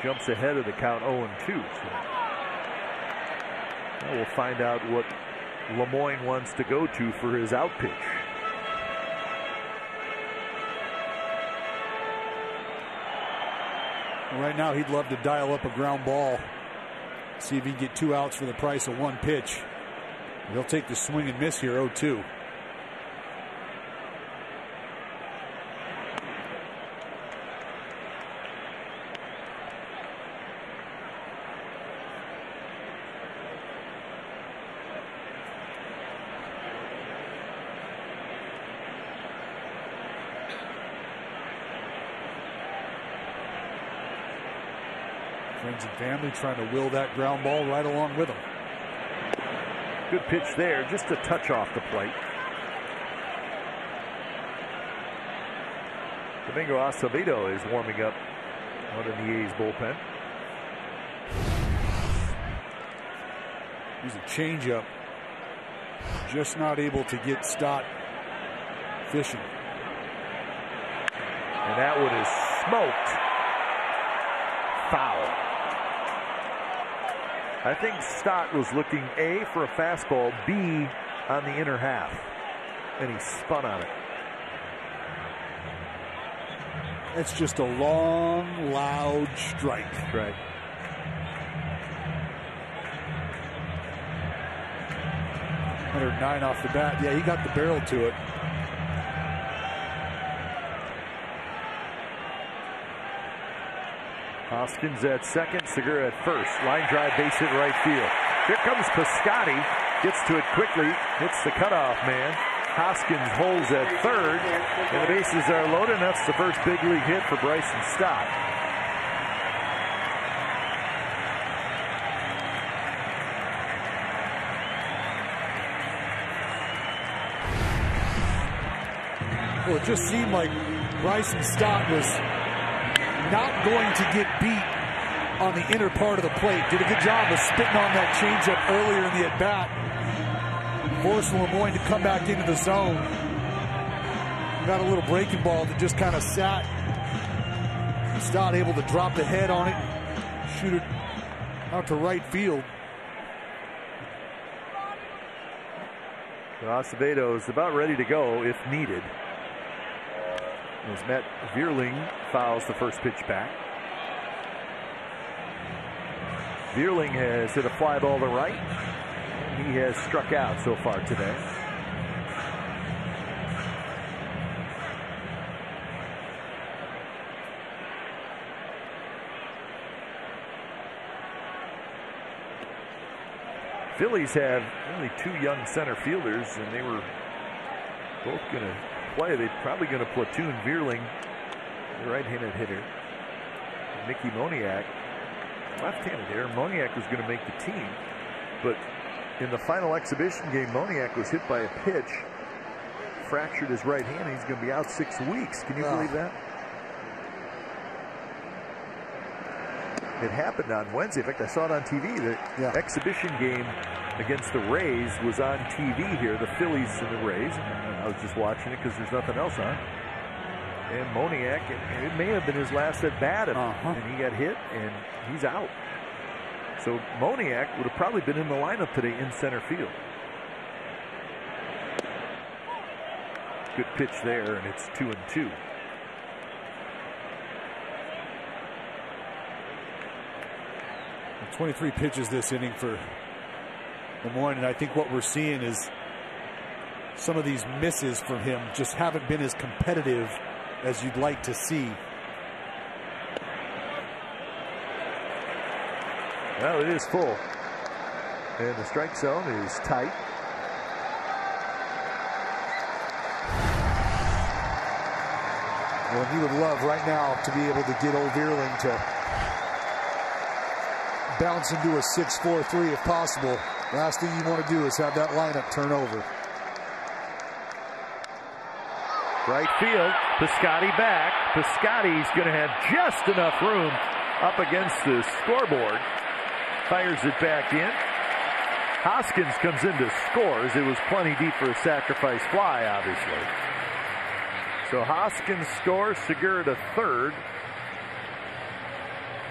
jumps ahead of the count 0-2. So now we'll find out what Lemoyne wants to go to for his out pitch. Right now, he'd love to dial up a ground ball. See if he can get 2 outs for the price of 1 pitch. He'll take the swing and miss here, 0-2. Friends and family trying to will that ground ball right along with him. Good pitch there, just a touch off the plate. Domingo Acevedo is warming up out in the A's bullpen. He's a changeup. Just not able to get Stott fishing. And that one is smoked. Foul. I think Stott was looking A for a fastball, B on the inner half, and he spun on it. It's just a long, loud strike. Right. .109 off the bat. Yeah, he got the barrel to it. Hoskins at second, Segura at first. Line drive, base hit right field. Here comes Piscotty. Gets to it quickly. Hits the cutoff man. Hoskins holds at third. And the bases are loaded. And that's the first big league hit for Bryson Stott. Well, it just seemed like Bryson Stott was not going to get beat on the inner part of the plate. Did a good job of spitting on that changeup earlier in the at-bat. Forced Lemoyne to come back into the zone. Got a little breaking ball that just kind of sat. Stott able to drop the head on it, shoot it out to right field. Acevedo is about ready to go if needed. As Matt Vierling fouls the first pitch back. Vierling has hit a fly ball to right. He has struck out so far today. Phillies have only 2 young center fielders, and they were both going to play. They're probably going to platoon Vierling, the right-handed hitter. Mickey Moniak, left-handed hitter. Moniak was going to make the team, but in the final exhibition game, Moniak was hit by a pitch, fractured his right hand. He's going to be out 6 weeks. Can you believe that? It happened on Wednesday. In fact, I saw it on TV. The exhibition game against the Rays was on TV here, the Phillies and the Rays. I was just watching it because there's nothing else on. And Moniak, it may have been his last at bat, and he got hit, and he's out. So Moniak would have probably been in the lineup today in center field. Good pitch there, and it's 2-2. And 23 pitches this inning for Lemoyne, and I think what we're seeing is some of these misses from him just haven't been as competitive as you'd like to see. Well, it is full. And the strike zone is tight. Well, he would love right now to be able to get old Vierling to bounce into a 6-4-3 if possible. Last thing you want to do is have that lineup turn over. Right field, Piscotty back. Piscotty's going to have just enough room up against the scoreboard. Fires it back in. Hoskins comes in to scores. It was plenty deep for a sacrifice fly, obviously. So Hoskins scores, Segura to third.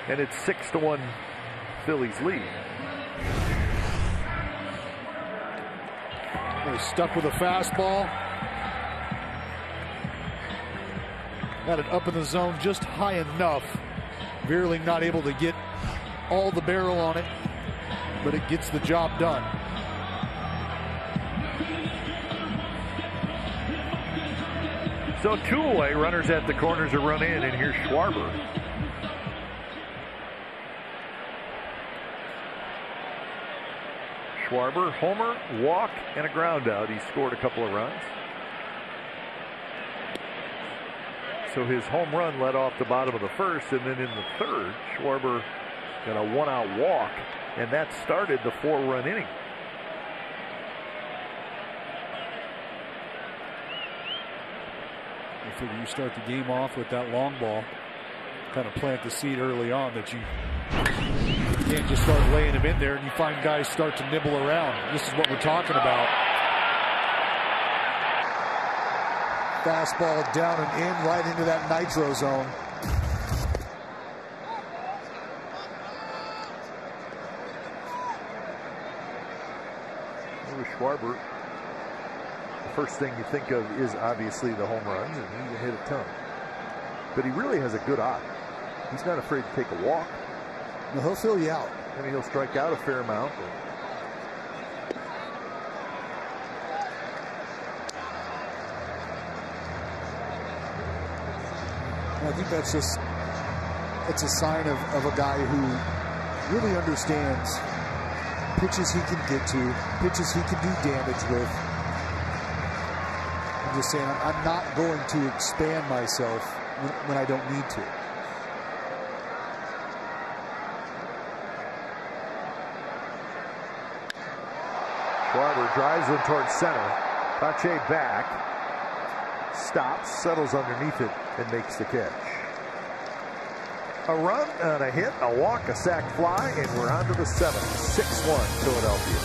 And it's 6-1 Phillies lead. They're stuck with a fastball. Got it up in the zone just high enough. Vierling not able to get all the barrel on it, but it gets the job done. So two away, runners at the corners are run in, and here's Schwarber. Schwarber, homer, walk, and a ground out. He scored a couple of runs. So his home run led off the bottom of the first, and then in the third, Schwarber got a one-out walk, and that started the 4-run inning. I figure you start the game off with that long ball, kind of plant the seed early on that you can't just start laying them in there and you find guys start to nibble around. This is what we're talking about. Fastball down and in right into that nitro zone. With Schwarber, the first thing you think of is obviously the home runs, and he can hit a ton. But he really has a good eye. He's not afraid to take a walk. No, he'll fill you out. I mean, he'll strike out a fair amount. I think that's a sign of a guy who really understands pitches he can get to, pitches he can do damage with. I'm just saying, I'm not going to expand myself when I don't need to. Schwarber drives one towards center. Pache back. Stops, settles underneath it, and makes the catch. A run and a hit, a walk, a sac fly, and we're on to the 7th. 6-1 Philadelphia.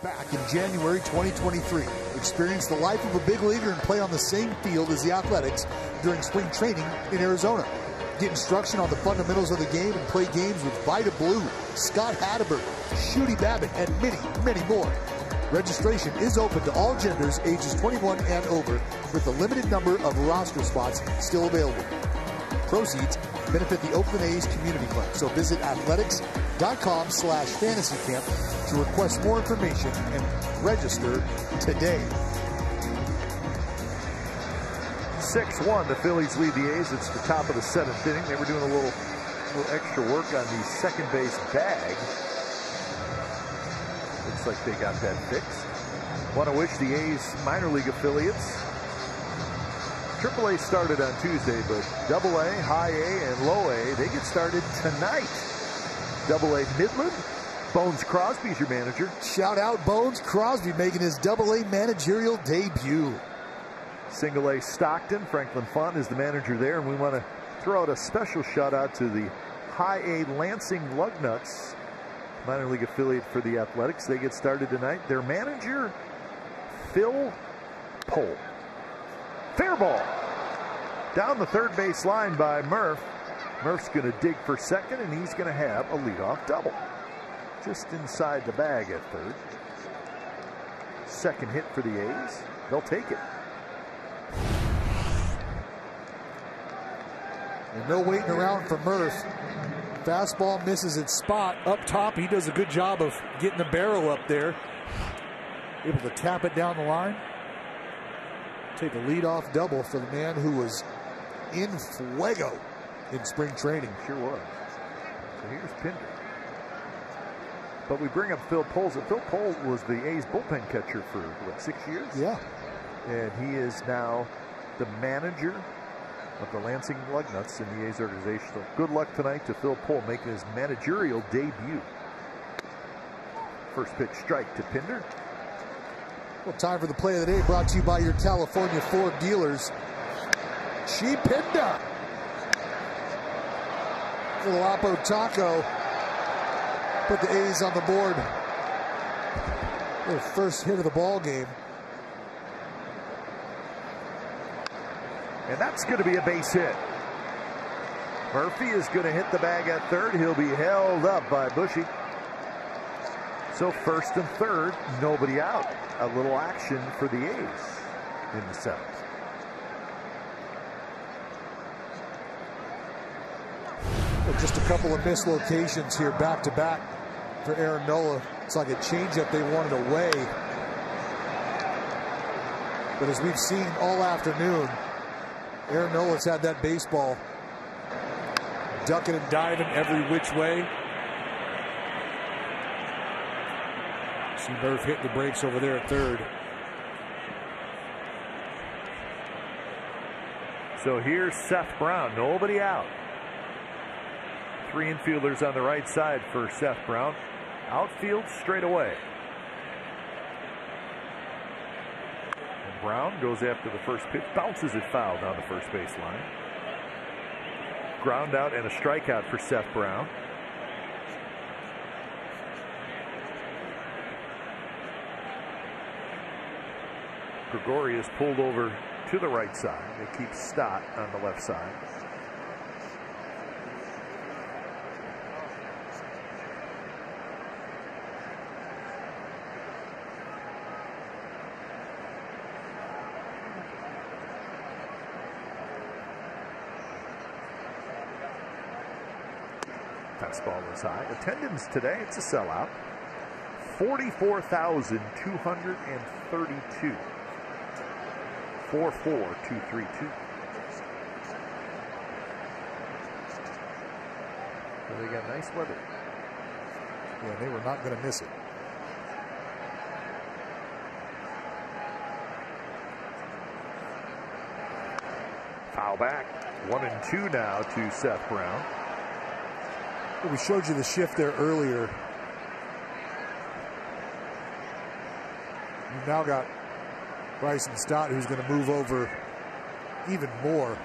Back in January 2023, experience the life of a big leaguer and play on the same field as the Athletics during spring training in Arizona. Get instruction on the fundamentals of the game and play games with Vita Blue, Scott Hatterberg, Shooty Babbitt, and many, many more. Registration is open to all genders ages 21 and over, with a limited number of roster spots still available. Proceeds benefit the Oakland A's Community Club, so visit athletics.com/fantasycamp to request more information and register today. 6-1, the Phillies lead the A's. It's the top of the 7th inning. They were doing a little extra work on the second base bag. Looks like they got that fixed. Want to wish the A's minor league affiliates. AAA started on Tuesday, but AA, High A, and Low A, they get started tonight. AA Midland, Bones Crosby's your manager. Shout out Bones Crosby making his AA managerial debut. Single A Stockton, Franklin Font is the manager there, and we want to throw out a special shout out to the High A Lansing Lugnuts, minor league affiliate for the Athletics. They get started tonight. Their manager, Phil Pohl. Fair ball. Down the third base line by Murph. Murph's going to dig for second, and he's going to have a leadoff double. Just inside the bag at third. Second hit for the A's. They'll take it. And no waiting around for Murph. Fastball misses its spot. Up top, he does a good job of getting the barrel up there. Able to tap it down the line. Take a leadoff double for the man who was in fuego in spring training. Sure was. So here's Pinder. But we bring up Phil Poles. Phil Poles was the A's bullpen catcher for, what, 6 years? Yeah. And he is now the manager of the Lansing Lugnuts in the A's organization. So good luck tonight to Phil Pohl making his managerial debut. First pitch strike to Pinder. Well, time for the play of the day, brought to you by your California Ford dealers. Chi Pinder. Little Oppo Taco put the A's on the board. Their first hit of the ball game. And that's going to be a base hit. Murphy is going to hit the bag at third. He'll be held up by Bushy. So first and third, nobody out. A little action for the A's in the seventh. Just a couple of mislocations here back to back for Aaron Nola. It's like a changeup they wanted away. But as we've seen all afternoon, Aaron Nola's had that baseball ducking and diving every which way. See Murph hitting the brakes over there at third. So here's Seth Brown, nobody out. Three infielders on the right side for Seth Brown. Outfield straight away. And Brown goes after the first pitch, bounces it foul down the first baseline. Ground out and a strikeout for Seth Brown. Gregorius pulled over to the right side. They keep Stott on the left side. Fastball is high. Attendance today, it's a sellout. 44,232. 44232. So they got nice weather. Yeah, they were not going to miss it. Foul back. 1-2 now to Seth Brown. Well, we showed you the shift there earlier. You've now got Bryson Stott, who's going to move over even more.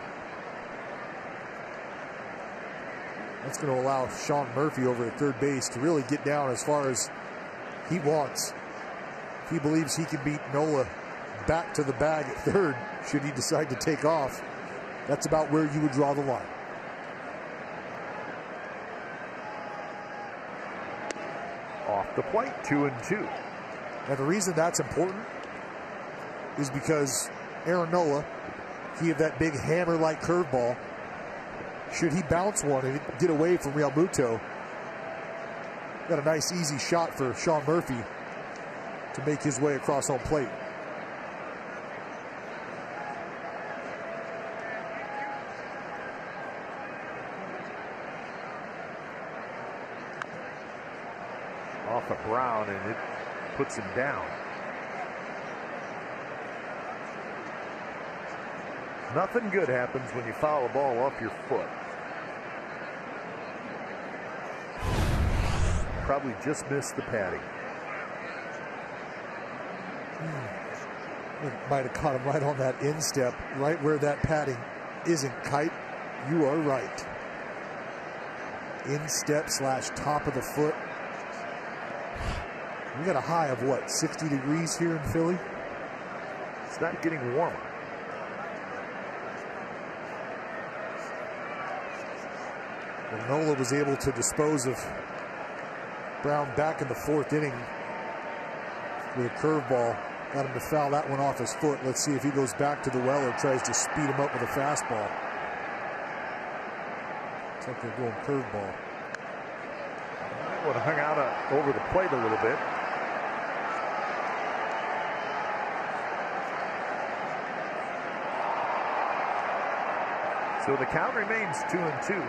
That's going to allow Sean Murphy over at third base to really get down as far as he wants. If he believes he can beat Nola back to the bag at third, should he decide to take off, that's about where you would draw the line. Off the plate, 2-2. And the reason that's important is because Aaron Nola, he had that big hammer-like curveball. Should he bounce one and get away from Real Muto, got a nice easy shot for Sean Murphy to make his way across home plate. Off of Brown, and it puts him down. Nothing good happens when you foul a ball off your foot. Probably just missed the padding. Might have caught him right on that instep, right where that padding isn't. Kite, you are right. Instep / top of the foot. We got a high of what, 60 degrees here in Philly? It's not getting warmer. Well, Nola was able to dispose of Brown back in the fourth inning with a curveball. Got him to foul that one off his foot. Let's see if he goes back to the well or tries to speed him up with a fastball. Looks like they're going curveball. Would have hung out over the plate a little bit. So So the count remains 2-2.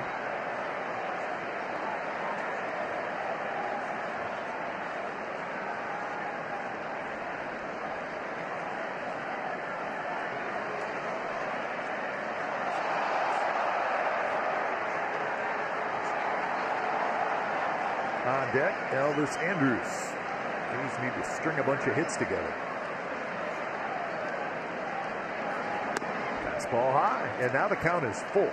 On deck, Elvis Andrus. These need to string a bunch of hits together. Fastball high, and now the count is full.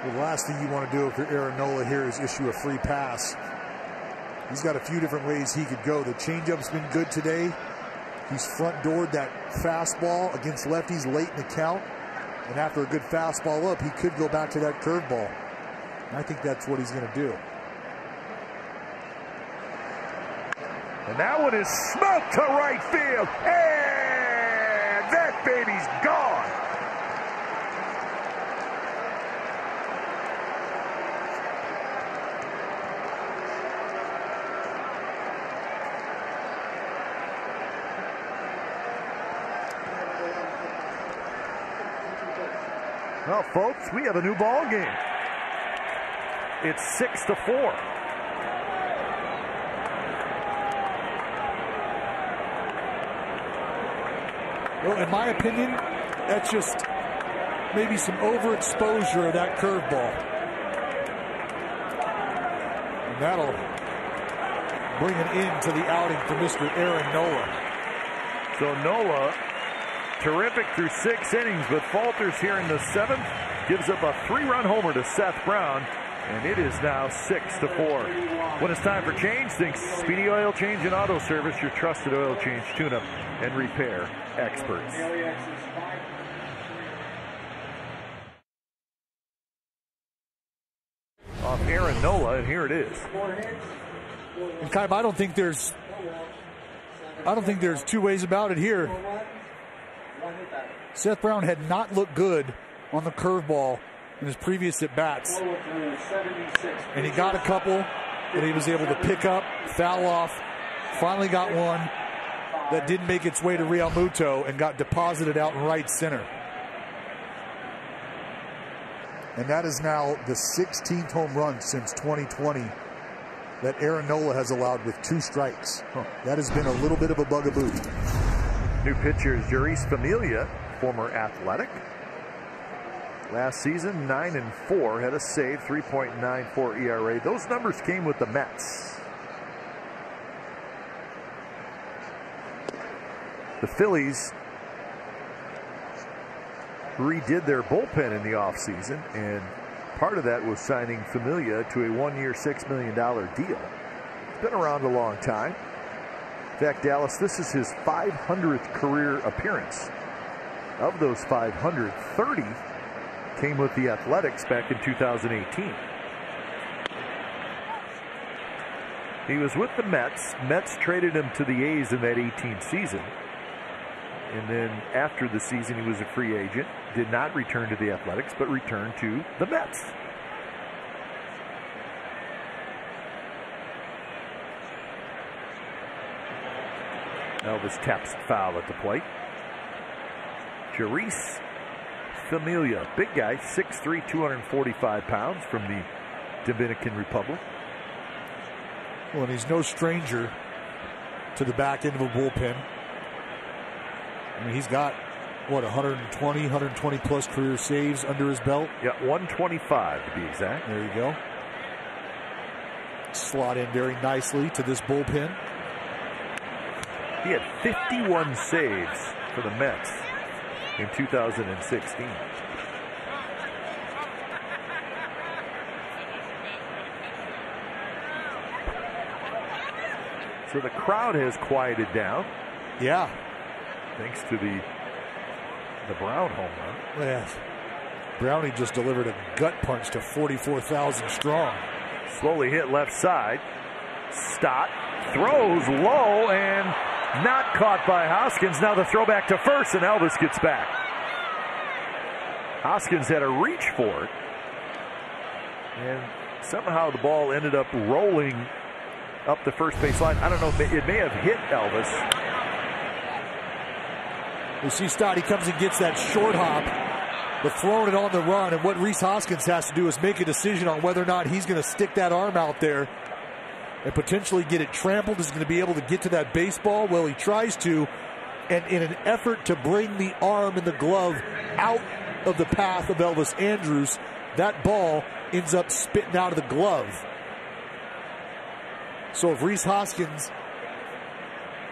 The last thing you want to do if you're Aaron Nola here is issue a free pass. He's got a few different ways he could go. The changeup's been good today. He's front-doored that fastball against lefties late in the count. And after a good fastball up, he could go back to that curveball. And I think that's what he's going to do. And that one is smoked to right field. And that baby's gone. Well, folks, we have a new ball game. It's 6-4. Well, in my opinion, that's just maybe some overexposure of that curveball. And that'll bring an end to the outing for Mr. Aaron Nola. So Nola, terrific through 6 innings, but falters here in the 7th. Gives up a 3-run homer to Seth Brown, and it is now 6-4. When it's time for change, think Speedy Oil Change and Auto Service, your trusted oil change, tune-up, and repair experts. Off Aaron Nola, and here it is. And Kaim, I don't think there's two ways about it here. Seth Brown had not looked good on the curveball in his previous at-bats. And he got a couple that he was able to pick up, foul off, finally got one that didn't make its way to Real Muto and got deposited out in right center. And that is now the 16th home run since 2020 that Aaron Nola has allowed with 2 strikes. That has been a little bit of a bugaboo. New pitcher is Jeurys Familia, former Athletic. Last season, 9-4, had a save, 3.94 ERA. Those numbers came with the Mets. The Phillies redid their bullpen in the offseason, and part of that was signing Familia to a 1-year, $6 million deal. He's been around a long time. In fact, Dallas, this is his 500th career appearance. Of those 500, 30 came with the Athletics back in 2018. He was with the Mets. Mets traded him to the A's in that 18 season. And then after the season, he was a free agent. Did not return to the Athletics, but returned to the Mets. Elvis taps foul at the plate. Jeurys Familia, big guy, 6'3", 245 pounds, from the Dominican Republic. Well, and he's no stranger to the back end of a bullpen. I mean, he's got, what, 120 plus career saves under his belt? Yeah, 125 to be exact. There you go. Slot in very nicely to this bullpen. He had 51 saves for the Mets in 2016. So the crowd has quieted down. Yeah. Thanks to the Brown home run. Yes. Brownie just delivered a gut punch to 44,000 strong. Slowly hit left side. Stott throws low and not caught by Hoskins. Now the throw back to first, and Elvis gets back. Hoskins had a reach for it, and somehow the ball ended up rolling up the first base line. I don't know, it may have hit Elvis, You see Stotty comes and gets that short hop, but throwing it on the run. And what Rhys Hoskins has to do is make a decision on whether or not he's going to stick that arm out there and potentially get it trampled. Is going to be able to get to that baseball? Well, he tries to. And in an effort to bring the arm and the glove out of the path of Elvis Andrus, that ball ends up spitting out of the glove. So if Rhys Hoskins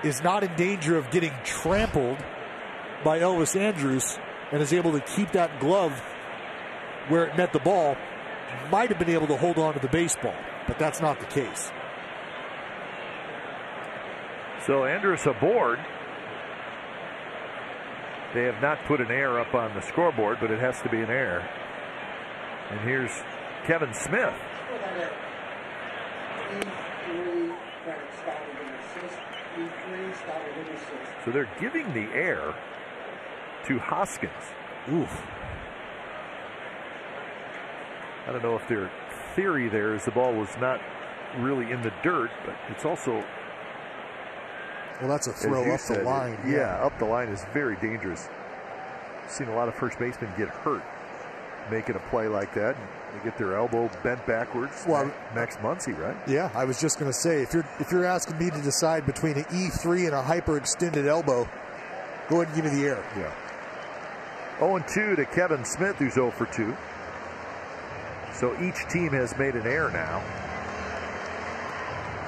is not in danger of getting trampled by Elvis Andrus and is able to keep that glove where it met the ball, might have been able to hold on to the baseball, but that's not the case. So Andrus aboard. They have not put an error up on the scoreboard, but it has to be an error. And here's Kevin Smith. So they're giving the error to Hoskins. Oof. I don't know if their theory there is the ball was not really in the dirt, but it's also... Well, that's a throw up the line. Yeah, up the line is very dangerous. Seen a lot of first basemen get hurt making a play like that. They get their elbow bent backwards. Well, Max Muncy, right? Yeah, I was just going to say, if you're asking me to decide between an E3 and a hyperextended elbow, go ahead and give me the error. Yeah. 0-2 to Kevin Smith, who's 0 for 2. So each team has made an error now.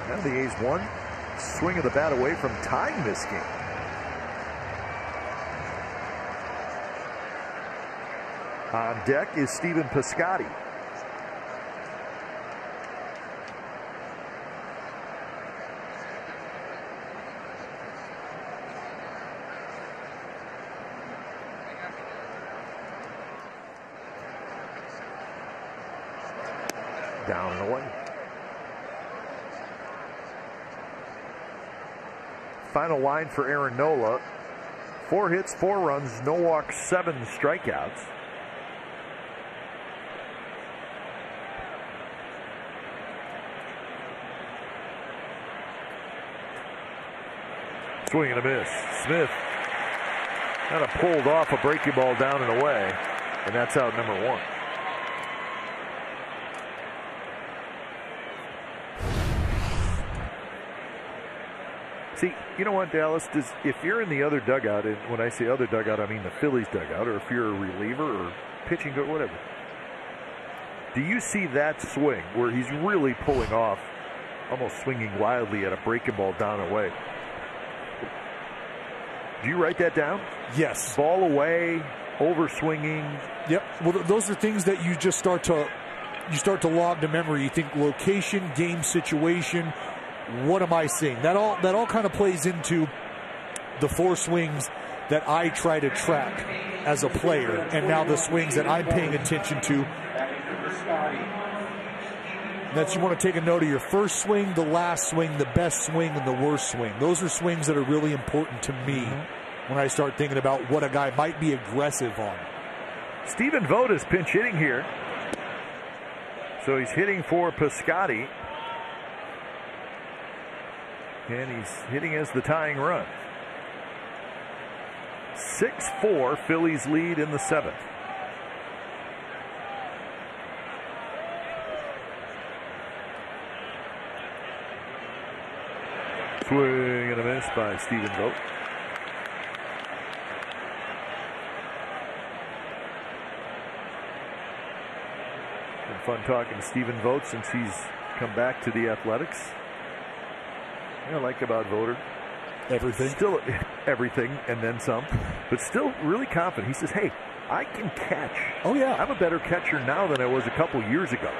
Now the A's one swing of the bat away from tying this game. On deck is Stephen Piscotty. Down and away. Final line for Aaron Nola. 4 hits, 4 runs, no walks, 7 strikeouts. Swing and a miss. Smith kind of pulled off a breaking ball down and away, and that's out number 1. See, you know what, Dallas? If you're in the other dugout, and when I say other dugout, I mean the Phillies dugout, or if you're a reliever or pitching or whatever, do you see that swing where he's really pulling off, almost swinging wildly at a breaking ball down and away? Do you write that down? Yes. Ball away, over swinging. Yep. Well, those are things that you just start to log to memory. You think location, game situation. What am I seeing? That all kind of plays into the 4 swings that I try to track as a player, and now the swings that I'm paying attention to. That's, you want to take a note of your first swing, the last swing, the best swing, and the worst swing. Those are swings that are really important to me when I start thinking about what a guy might be aggressive on. Stephen Vogt is pinch hitting here. So he's hitting for Piscotty. And he's hitting as the tying run. 6-4, Phillies lead in the 7th. Swing and a miss by Stephen Vogt. Been fun talking to Stephen Vogt since he's come back to the Athletics. I like about Voter. Everything. Still everything and then some, but still really confident. He says, hey, I can catch. Oh, yeah. I'm a better catcher now than I was a couple years ago.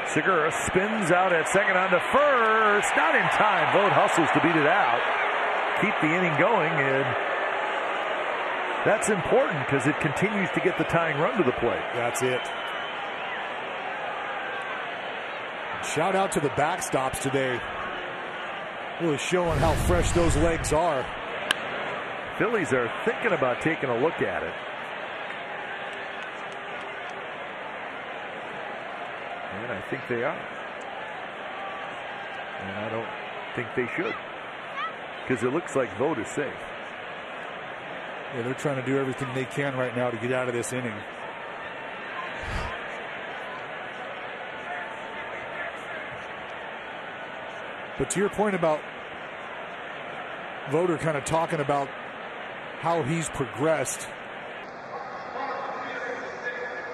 Segura spins out at second on to first. Not in time. Vogt hustles to beat it out. Keep the inning going, and that's important because it continues to get the tying run to the plate. That's it. Shout out to the backstops today. Really showing how fresh those legs are. Phillies are thinking about taking a look at it. And I think they are. And I don't think they should. Because it looks like Vogt is safe. Yeah, they're trying to do everything they can right now to get out of this inning. But to your point about Voter kind of talking about how he's progressed.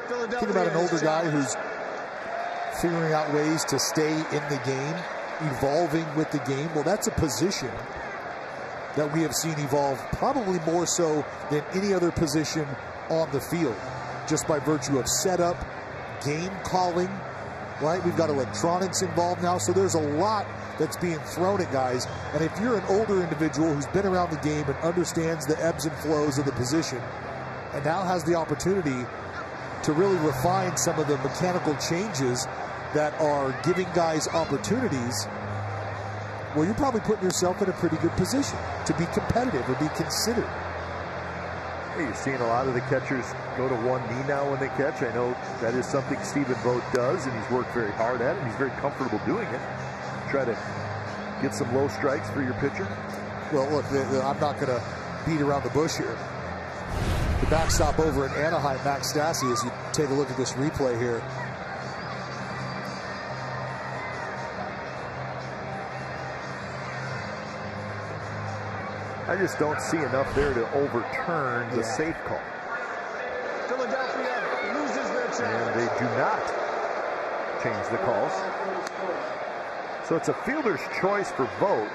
Think about an older guy who's figuring out ways to stay in the game, evolving with the game. Well, that's a position that we have seen evolve probably more so than any other position on the field, just by virtue of setup, game calling, right? We've got electronics involved now, so there's a lot that's being thrown at guys. And if you're an older individual who's been around the game and understands the ebbs and flows of the position and now has the opportunity to really refine some of the mechanical changes that are giving guys opportunities, well, you're probably putting yourself in a pretty good position to be competitive or be considered. Hey, you're seeing a lot of the catchers go to one knee now when they catch. I know that is something Stephen Vogt does, and he's worked very hard at it, and he's very comfortable doing it. Try to get some low strikes for your pitcher. Well, look, I'm not going to beat around the bush here. The backstop over in Anaheim, Max Stassi, as you take a look at this replay here. I just don't see enough there to overturn the safe call. Philadelphia loses their chance. And they do not change the calls. So it's a fielder's choice for Vogt.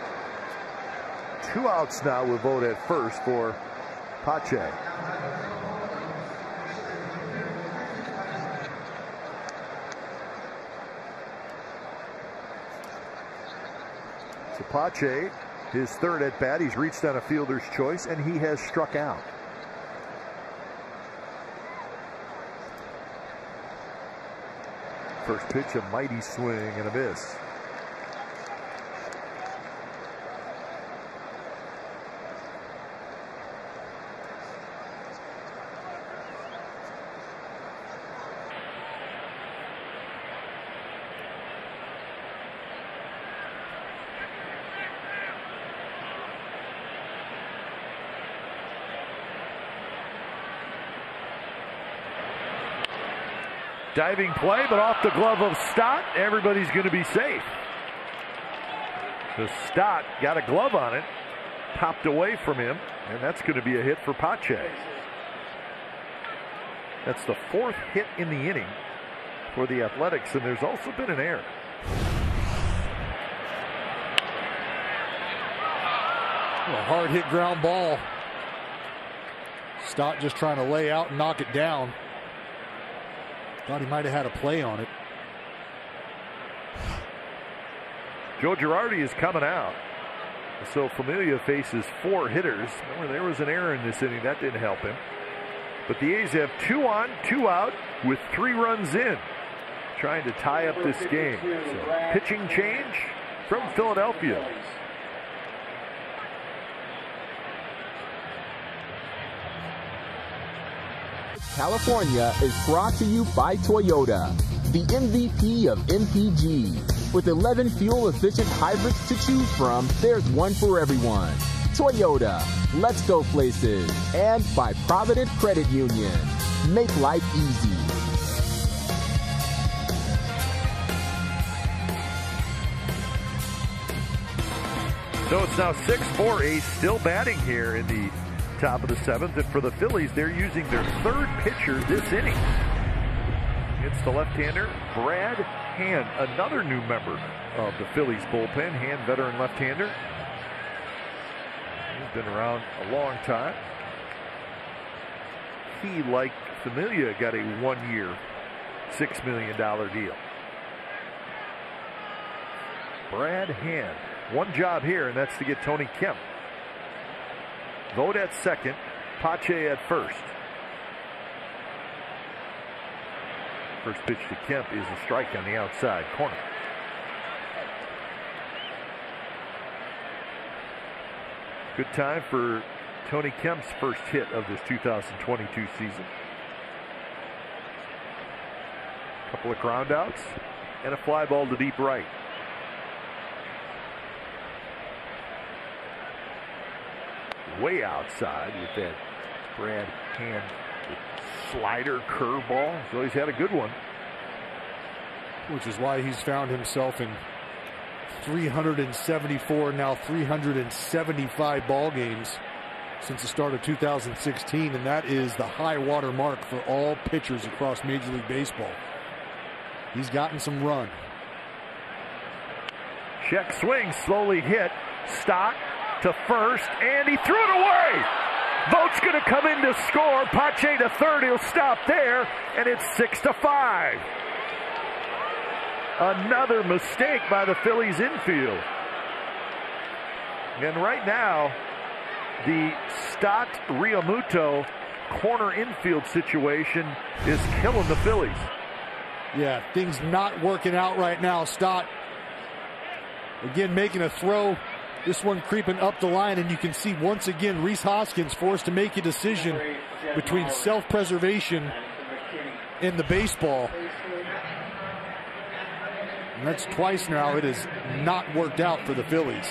2 outs now with Vogt at first for Pache. So Pache, his third at bat, he's reached on a fielder's choice, and he has struck out. First pitch, a mighty swing and a miss. Diving play, but off the glove of Stott. Everybody's going to be safe. So Stott got a glove on it, popped away from him, and that's going to be a hit for Pache. That's the 4th hit in the inning for the Athletics, and there's also been an error. A hard hit ground ball. Stott just trying to lay out and knock it down. Thought he might have had a play on it. Joe Girardi is coming out. So Familia faces 4 hitters. Remember, there was an error in this inning. That didn't help him. But the A's have 2 on, 2 out with 3 runs in. Trying to tie up this game. So pitching change from Philadelphia. California is brought to you by Toyota, the MVP of MPG. With 11 fuel-efficient hybrids to choose from, there's one for everyone. Toyota, let's go places. And by Provident Credit Union, make life easy. So it's now 6-4. A's still batting here in the top of the 7th, and for the Phillies, they're using their 3rd pitcher this inning. It's the left-hander, Brad Hand, another new member of the Phillies bullpen. Hand, veteran left-hander. He's been around a long time. He, like Familia, got a 1-year, $6 million deal. Brad Hand, one job here, and that's to get Tony Kemp. Vogt at second, Pache at first. First pitch to Kemp is a strike on the outside corner. Good time for Tony Kemp's first hit of this 2022 season. Couple of ground outs and a fly ball to deep right. Way outside with that Brad Hand, slider, curveball. He's always had a good one. Which is why he's found himself in 374, now 375 ball games since the start of 2016, and that is the high water mark for all pitchers across Major League Baseball. He's gotten some run. Check swing, slowly hit. Stott to first, and he threw it away. Vogt's going to come in to score. Pache to third. He'll stop there, and it's 6-5. Another mistake by the Phillies infield. And right now, the Stott-Realmuto corner infield situation is killing the Phillies. Yeah, things not working out right now. Stott, again, making a throw. This one creeping up the line, and you can see once again Rhys Hoskins forced to make a decision between self-preservation and the baseball. And that's twice now it has not worked out for the Phillies.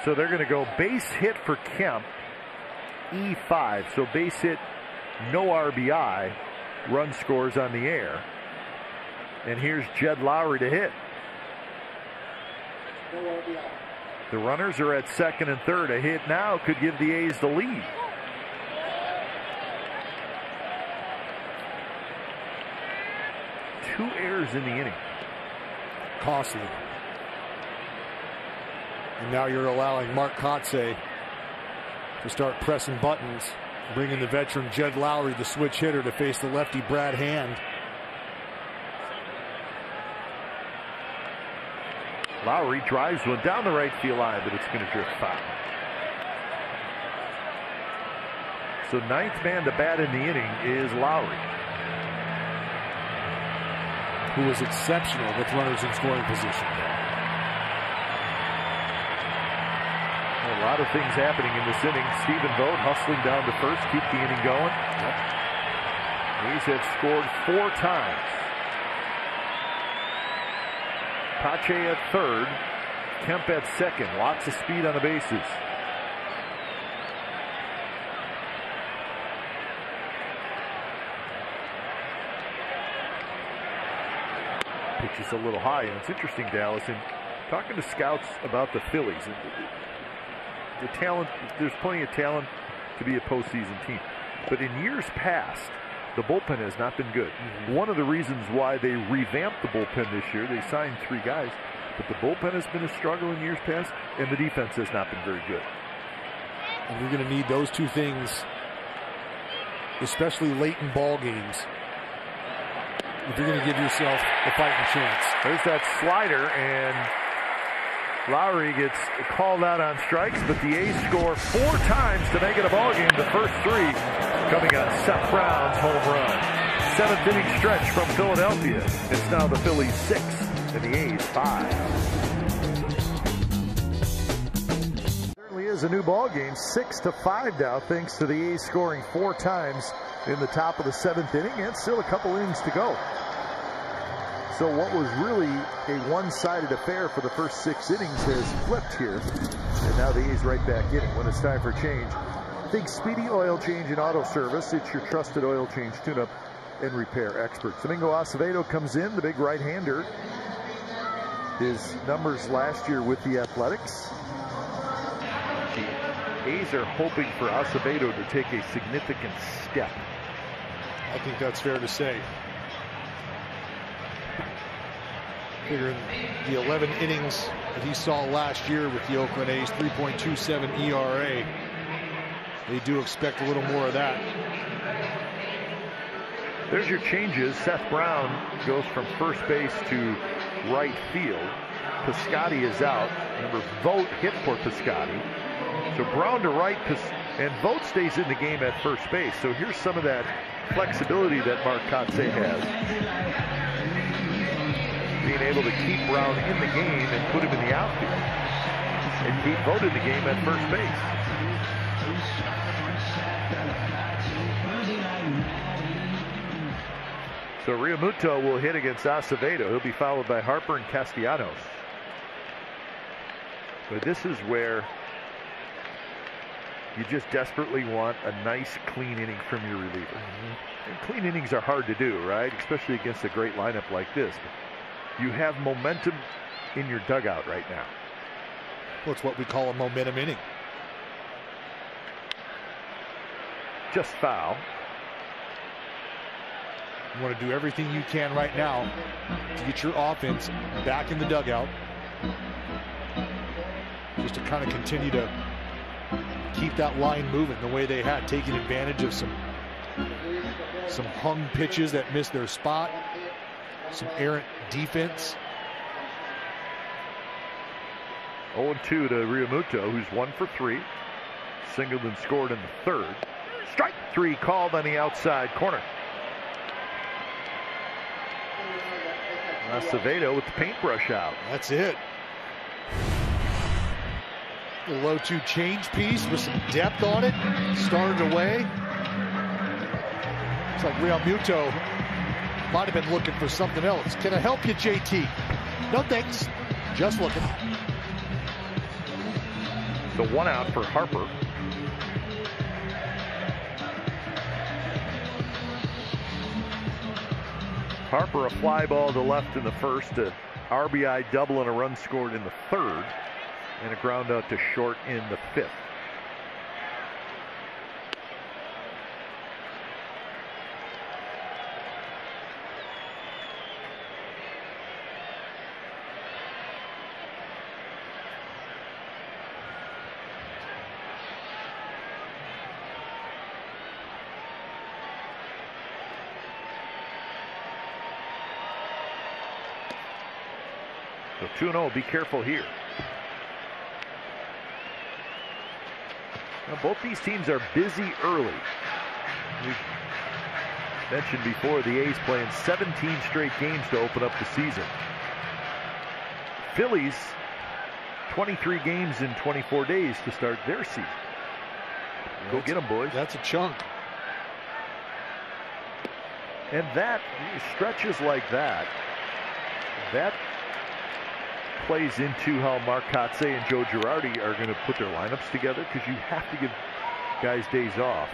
So they're going to go base hit for Kemp, E5. So base hit, no RBI, run scores on the air. And here's Jed Lowry to hit. The runners are at second and third. A hit now could give the A's the lead. Two errors in the inning. Costly. And now you're allowing Mark Kotsay to start pressing buttons, bringing the veteran Jed Lowry, the switch hitter, to face the lefty Brad Hand. Lowry drives one down the right field line, but it's going to drift foul. So ninth man to bat in the inning is Lowry, who was exceptional with runners in scoring position. A lot of things happening in this inning. Stephen Vogt hustling down to first, keep the inning going. A's have scored 4 times. Pache at third, Kemp at second. Lots of speed on the bases. Pitch is a little high, and it's interesting, Dallas, and talking to scouts about the Phillies. The talent, there's plenty of talent to be a postseason team. But in years past, the bullpen has not been good. One of the reasons why they revamped the bullpen this year, they signed 3 guys, but the bullpen has been a struggle in years past, and the defense has not been very good. And you're going to need those two things, especially late in ball games, if you're going to give yourself a fighting chance. There's that slider, and Lowry gets called out on strikes, but the A's score 4 times to make it a ball game. The first 3 coming on Seth Brown's home run. 7th inning stretch from Philadelphia. It's now the Phillies 6 and the A's 5. Certainly is a new ball game. 6-5 now, thanks to the A's scoring 4 times in the top of the 7th inning, and still a couple innings to go. So what was really a one-sided affair for the first 6 innings has flipped here. And now the A's right back in it when it's time for change. Think Speedy Oil Change and Auto Service. It's your trusted oil change tune-up and repair experts. Domingo Acevedo comes in, the big right-hander. His numbers last year with the Athletics. The A's are hoping for Acevedo to take a significant step. I think that's fair to say. Figuring the 11 innings that he saw last year with the Oakland A's, 3.27 ERA. They do expect a little more of that. There's your changes. Seth Brown goes from first base to right field. Piscotty is out. Remember, Vogt hit for Piscotty. So Brown to right, and Vogt stays in the game at first base. So here's some of that flexibility that Mark Kotsay has. Being able to keep Brown in the game and put him in the outfield. And keep Vogt in the game at first base. So Realmuto will hit against Acevedo. He'll be followed by Harper and Castellanos. But this is where You just desperately want a nice, clean inning from your reliever. And clean innings are hard to do, right? Especially against a great lineup like this. But you have momentum in your dugout right now. Well, it's what we call a momentum inning. Just foul. You want to do everything you can right now to get your offense back in the dugout. Just to kind of continue to keep that line moving the way they had, taking advantage of some hung pitches that missed their spot, some errant defense. 0-2 to Realmuto, who's 1 for 3. Singled and scored in the third. Strike 3 called on the outside corner. Acevedo with the paintbrush out. That's it. The low 2 change piece with some depth on it. Started away. Looks like Realmuto might have been looking for something else. Can I help you, JT? No thanks. Just looking. The 1 out for Harper. Harper, a fly ball to left in the first, a RBI double and a run scored in the third, and a ground out to short in the fifth. So 2-0, be careful here. Now, both these teams are busy early. We mentioned before the A's playing 17 straight games to open up the season. Phillies, 23 games in 24 days to start their season. Go get them, boys. That's a chunk. And that, stretches like that plays into how Mark Kotze and Joe Girardi are going to put their lineups together, because you have to give guys days off.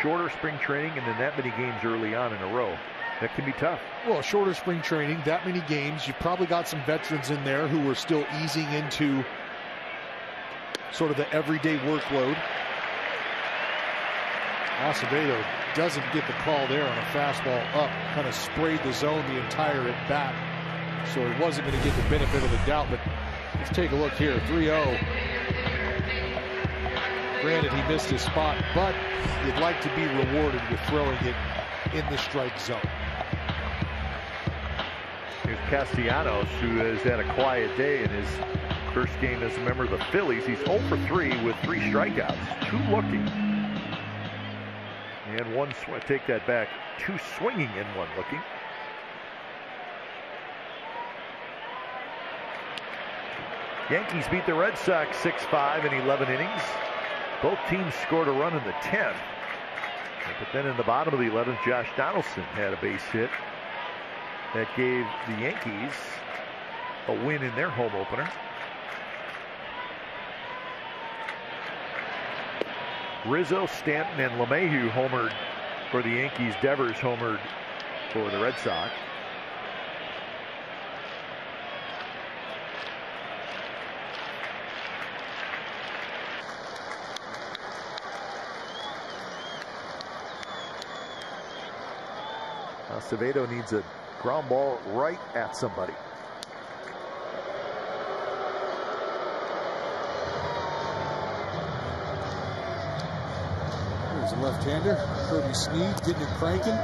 Shorter spring training and then that many games early on in a row. That can be tough. Well, shorter spring training, that many games. You've probably got some veterans in there who are still easing into sort of the everyday workload. Acevedo doesn't get the call there on a fastball up. Kind of sprayed the zone the entire at bat. So he wasn't going to get the benefit of the doubt, but let's take a look here. 3-0. Granted, he missed his spot, but you'd like to be rewarded with throwing it in the strike zone. Here's Castellanos, who has had a quiet day in his first game as a member of the Phillies. He's 0 for 3 with 3 strikeouts, 2 looking. And 1 take that back, 2 swinging and 1 looking. Yankees beat the Red Sox 6-5 in 11 innings. Both teams scored a run in the 10th. But then in the bottom of the 11th, Josh Donaldson had a base hit that gave the Yankees a win in their home opener. Rizzo, Stanton, and LeMahieu homered for the Yankees. Devers homered for the Red Sox. Acevedo needs a ground ball right at somebody. There's a left-hander, Kirby Snead, getting it cranking.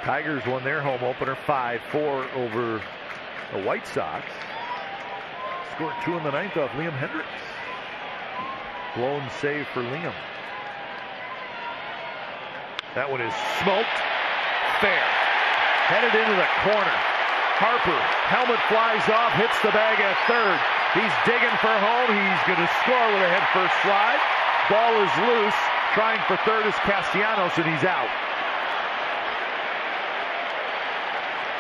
Tigers won their home opener 5-4 over the White Sox. Scored 2 in the 9th off Liam Hendricks. Blown save for Liam. That one is smoked. Fair. Headed into the corner. Harper, helmet flies off, hits the bag at third. He's digging for home. He's going to score with a head-first slide. Ball is loose. Trying for third is Castellanos, and he's out.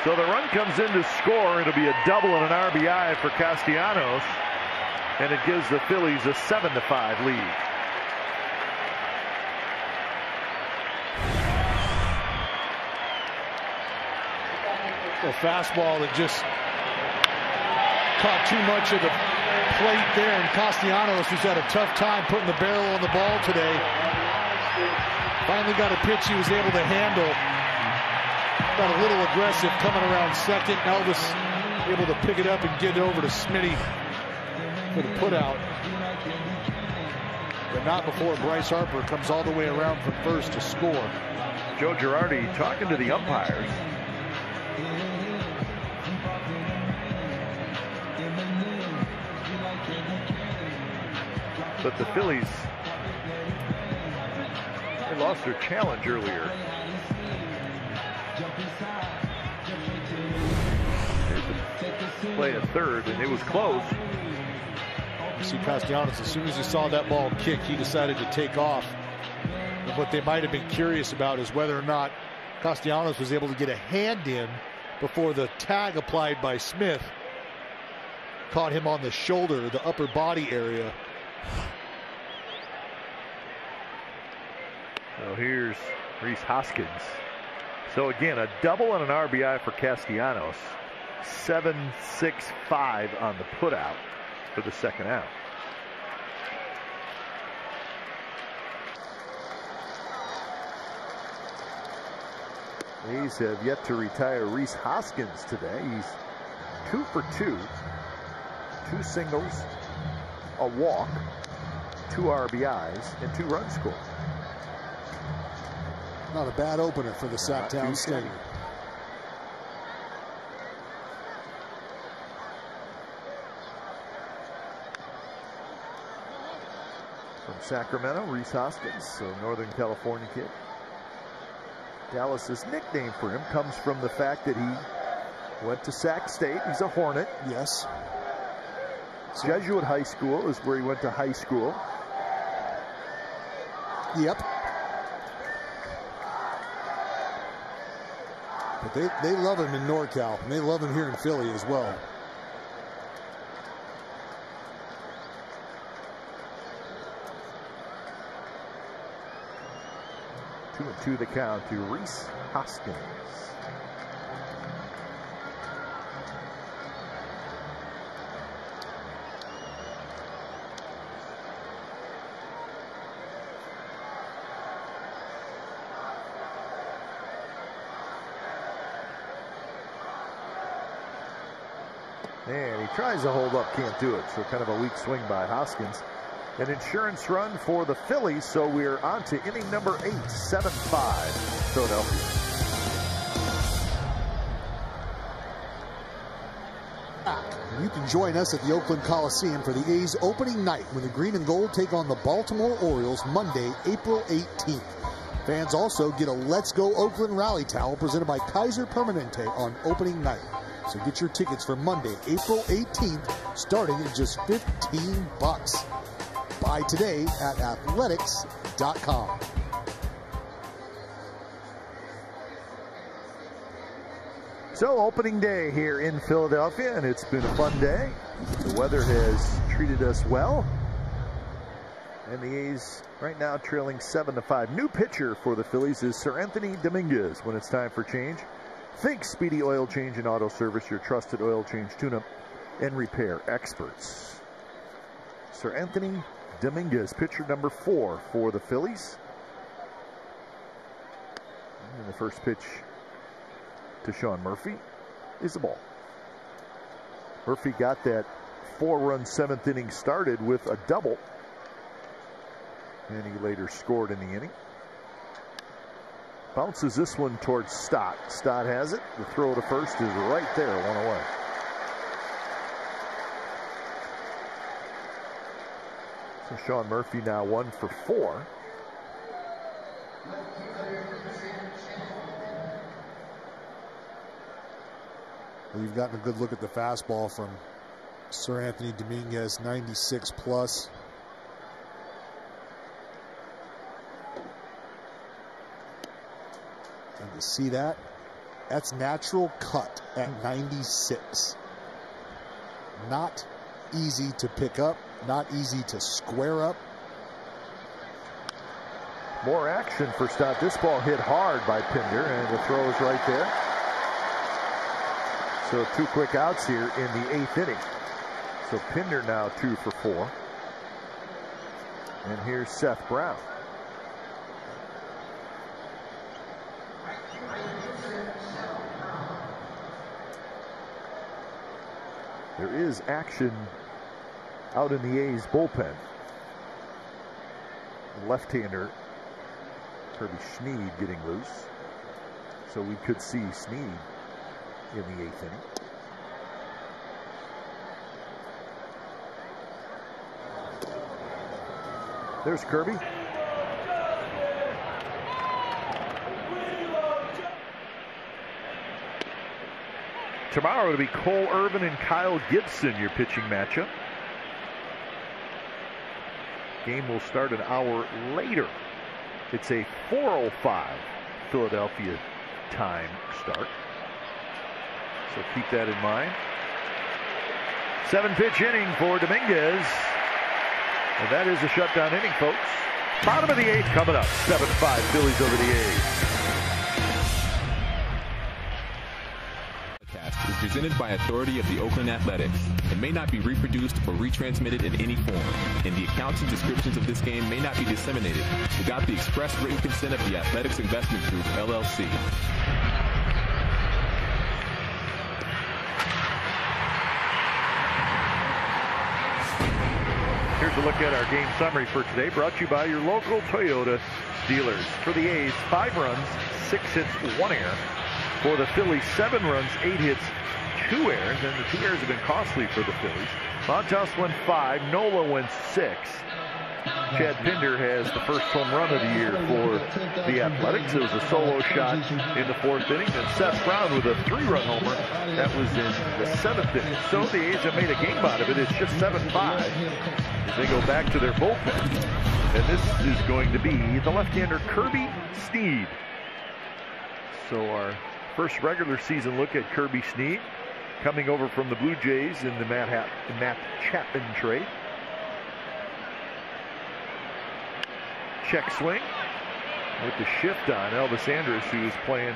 So the run comes in to score. It'll be a double and an RBI for Castellanos, and it gives the Phillies a 7-5 lead. A fastball that just caught too much of the plate there, and Castellanos, who's had a tough time putting the barrel on the ball today, finally got a pitch he was able to handle. Got a little aggressive coming around second. Elvis able to pick it up and get it over to Smitty for the putout, but not before Bryce Harper comes all the way around from first to score. Joe Girardi talking to the umpires. But the Phillies, they lost their challenge earlier. Play at third, and it was close. You see Castellanos, as soon as he saw that ball kick, he decided to take off. And what they might have been curious about is whether or not Castellanos was able to get a hand in before the tag applied by Smith caught him on the shoulder, the upper body area. So here's Rhys Hoskins. So again, a double and an RBI for Castellanos. 7-6-5 on the putout for the second out. A's have yet to retire Rhys Hoskins today. He's 2 for 2. 2 singles, a walk, 2 RBIs, and 2 runs scored. Not a bad opener for the Sacktown Stadium. From Sacramento, Rhys Hoskins, a Northern California kid. Dallas's nickname for him comes from the fact that he went to Sac State. He's a Hornet. Yes. Jesuit High School is where he went to high school. Yep. But they love him in NorCal, and they love him here in Philly as well. Two and two the count to Rhys Hoskins. And he tries to hold up, can't do it. So kind of a weak swing by Hoskins. An insurance run for the Phillies, so we're on to inning number 8, 7-5, Philadelphia. You can join us at the Oakland Coliseum for the A's opening night when the Green and Gold take on the Baltimore Orioles Monday, April 18th. Fans also get a Let's Go Oakland rally towel presented by Kaiser Permanente on opening night. So get your tickets for Monday, April 18th, starting at just $15. Buy today at athletics.com. So opening day here in Philadelphia, and it's been a fun day. The weather has treated us well. And the A's right now trailing 7-5. New pitcher for the Phillies is Sir Anthony Dominguez when it's time for change. Think Speedy Oil Change and Auto Service, your trusted oil change, tune-up, and repair experts. Sir Anthony Dominguez, pitcher number 4 for the Phillies. And the first pitch to Sean Murphy is the ball. Murphy got that 4-run 7th inning started with a double. And he later scored in the inning. Bounces this one towards Stott. Stott has it. The throw to first is right there, 1 away. So Sean Murphy now 1 for 4. We've gotten a good look at the fastball from Sir Anthony Dominguez, 96 plus. And you see that? That's natural cut at 96. Not easy to pick up, not easy to square up. More action for Stott. This ball hit hard by Pinder, and the throw is right there. So 2 quick outs here in the 8th inning. So Pinder now 2 for 4. And here's Seth Brown. There is action out in the A's bullpen. Left-hander Kirby Snead getting loose. So we could see Snead in the 8th inning. There's Kirby. Tomorrow it'll be Cole Irvin and Kyle Gibson, your pitching matchup. Game will start an hour later. It's a 4:05 Philadelphia time start. So keep that in mind. 7-pitch inning for Dominguez. And that is a shutdown inning, folks. Bottom of the 8th coming up. 7-5 Phillies over the A's. Is presented by authority of the Oakland Athletics and may not be reproduced or retransmitted in any form, and the accounts and descriptions of this game may not be disseminated without the express written consent of the Athletics Investment Group, LLC. Here's a look at our game summary for today, brought to you by your local Toyota dealers. For the A's, 5 runs, 6 hits, 1 error. For the Phillies, 7 runs, 8 hits, 2 errors, and the 2 errors have been costly for the Phillies. Montas went 5, Nola went 6. Chad Pinder has the first home run of the year for the Athletics. It was a solo shot in the 4th inning, and Seth Brown with a 3-run homer. That was in the 7th inning. So the A's have made a game out of it. It's just 7-5 as they go back to their bullpen. And this is going to be the left-hander Kirby Snead. So our first regular season look at Kirby Snead, coming over from the Blue Jays in the Matt Chapman trade. Check swing with the shift on Elvis Andrus, who is playing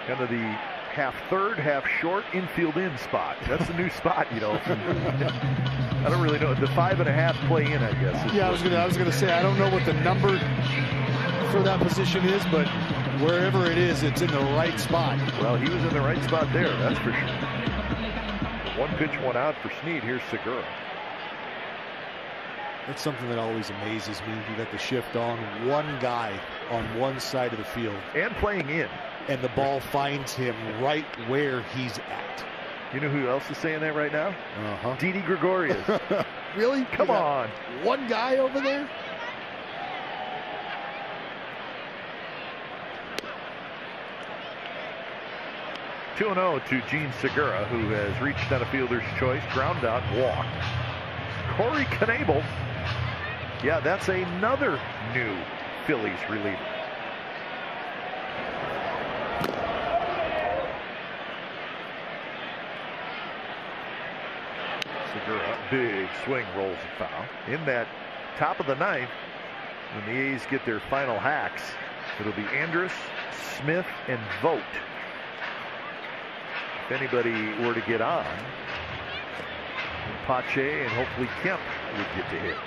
kind of the half third, half short infield in spot. That's a new spot, you know. I don't really know. The 5.5 play in, I guess. Yeah, I was gonna say I don't know what the number for that position is, but wherever it is, it's in the right spot. Well, he was in the right spot there, that's for sure. 1 pitch, 1 out for Snead. Here's Segura. That's something that always amazes me. You got the shift on, one guy on one side of the field. And playing in. And the ball finds him right where he's at. You know who else is saying that right now? Didi Gregorius. Really? Come on. One guy over there? (2-0) to Gene Segura, who has reached out a fielder's choice, ground out, walk. Corey Knebel. Yeah, that's another new Phillies reliever. Segura, big swing, rolls a foul. In that top of the 9th, when the A's get their final hacks, it'll be Andrus, Smith, and Vogt. If anybody were to get on, Pache and hopefully Kemp would get to hit.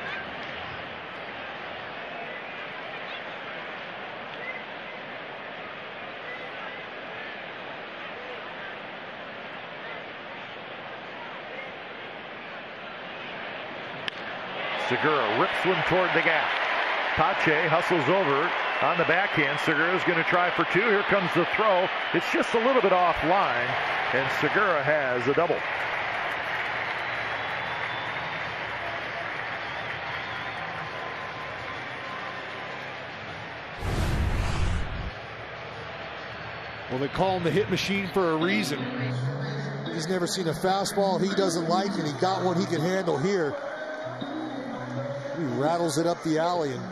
Segura rips one toward the gap. Pache hustles over on the backhand. Segura's going to try for 2. Here comes the throw. It's just a little bit offline, and Segura has a double. Well, they call him the hit machine for a reason. He's never seen a fastball he doesn't like, and he got one he can handle here. He rattles it up the alley, and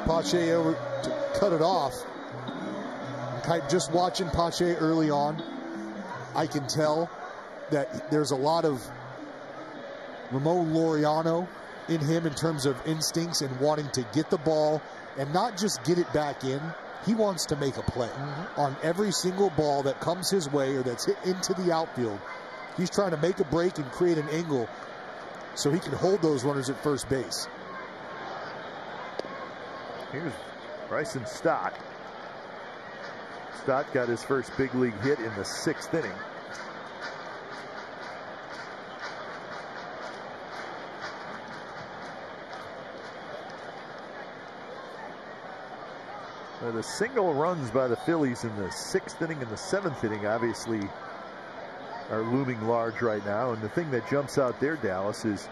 Pache over to cut it off. Just watching Pache early on, I can tell that there's a lot of Ramon Laureano in him in terms of instincts and wanting to get the ball and not just get it back in. He wants to make a play on every single ball that comes his way or that's hit into the outfield. He's trying to make a break and create an angle so he can hold those runners at first base. Here's Bryson Stott. Stott got his first big league hit in the 6th inning. The single runs by the Phillies in the 6th inning and the 7th inning obviously are looming large right now. And the thing that jumps out there, Dallas, is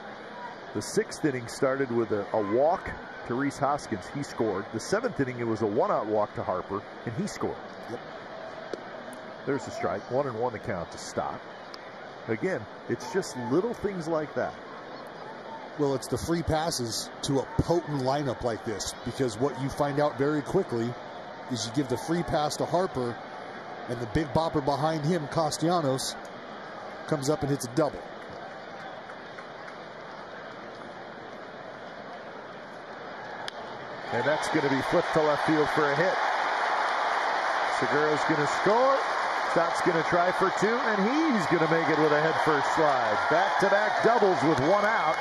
the 6th inning started with a walk to Rhys Hoskins. He scored. The 7th inning, it was a 1-out walk to Harper, and he scored. Yep. There's the strike. 1-1 the count to Stott. Again, it's just little things like that. Well, it's the free passes to a potent lineup like this, because what you find out very quickly is you give the free pass to Harper, and the big bopper behind him, Castellanos, comes up and hits a double. And that's going to be flipped to left field for a hit. Segura's going to score. Stott's going to try for 2, and he's going to make it with a head-first slide. Back-to-back doubles with 1 out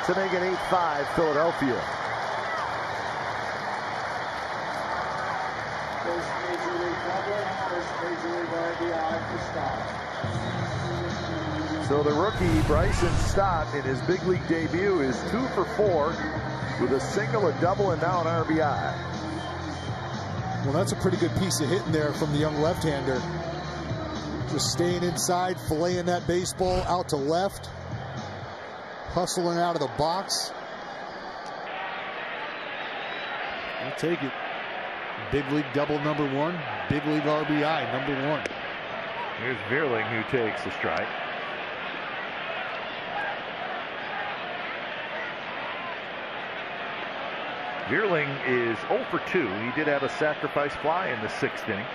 to make it 8-5 Philadelphia. First Major League double, first Major League RBI for Stott. So the rookie Bryson Stott in his big league debut is 2 for 4 with a single, a double, and now an RBI. Well, that's a pretty good piece of hitting there from the young left-hander. Just staying inside, filleting that baseball out to left, hustling out of the box. I'll take it. Big league double number 1, big league RBI number 1. Here's Vierling, who takes the strike. Vierling is 0 for 2. He did have a sacrifice fly in the 6th inning.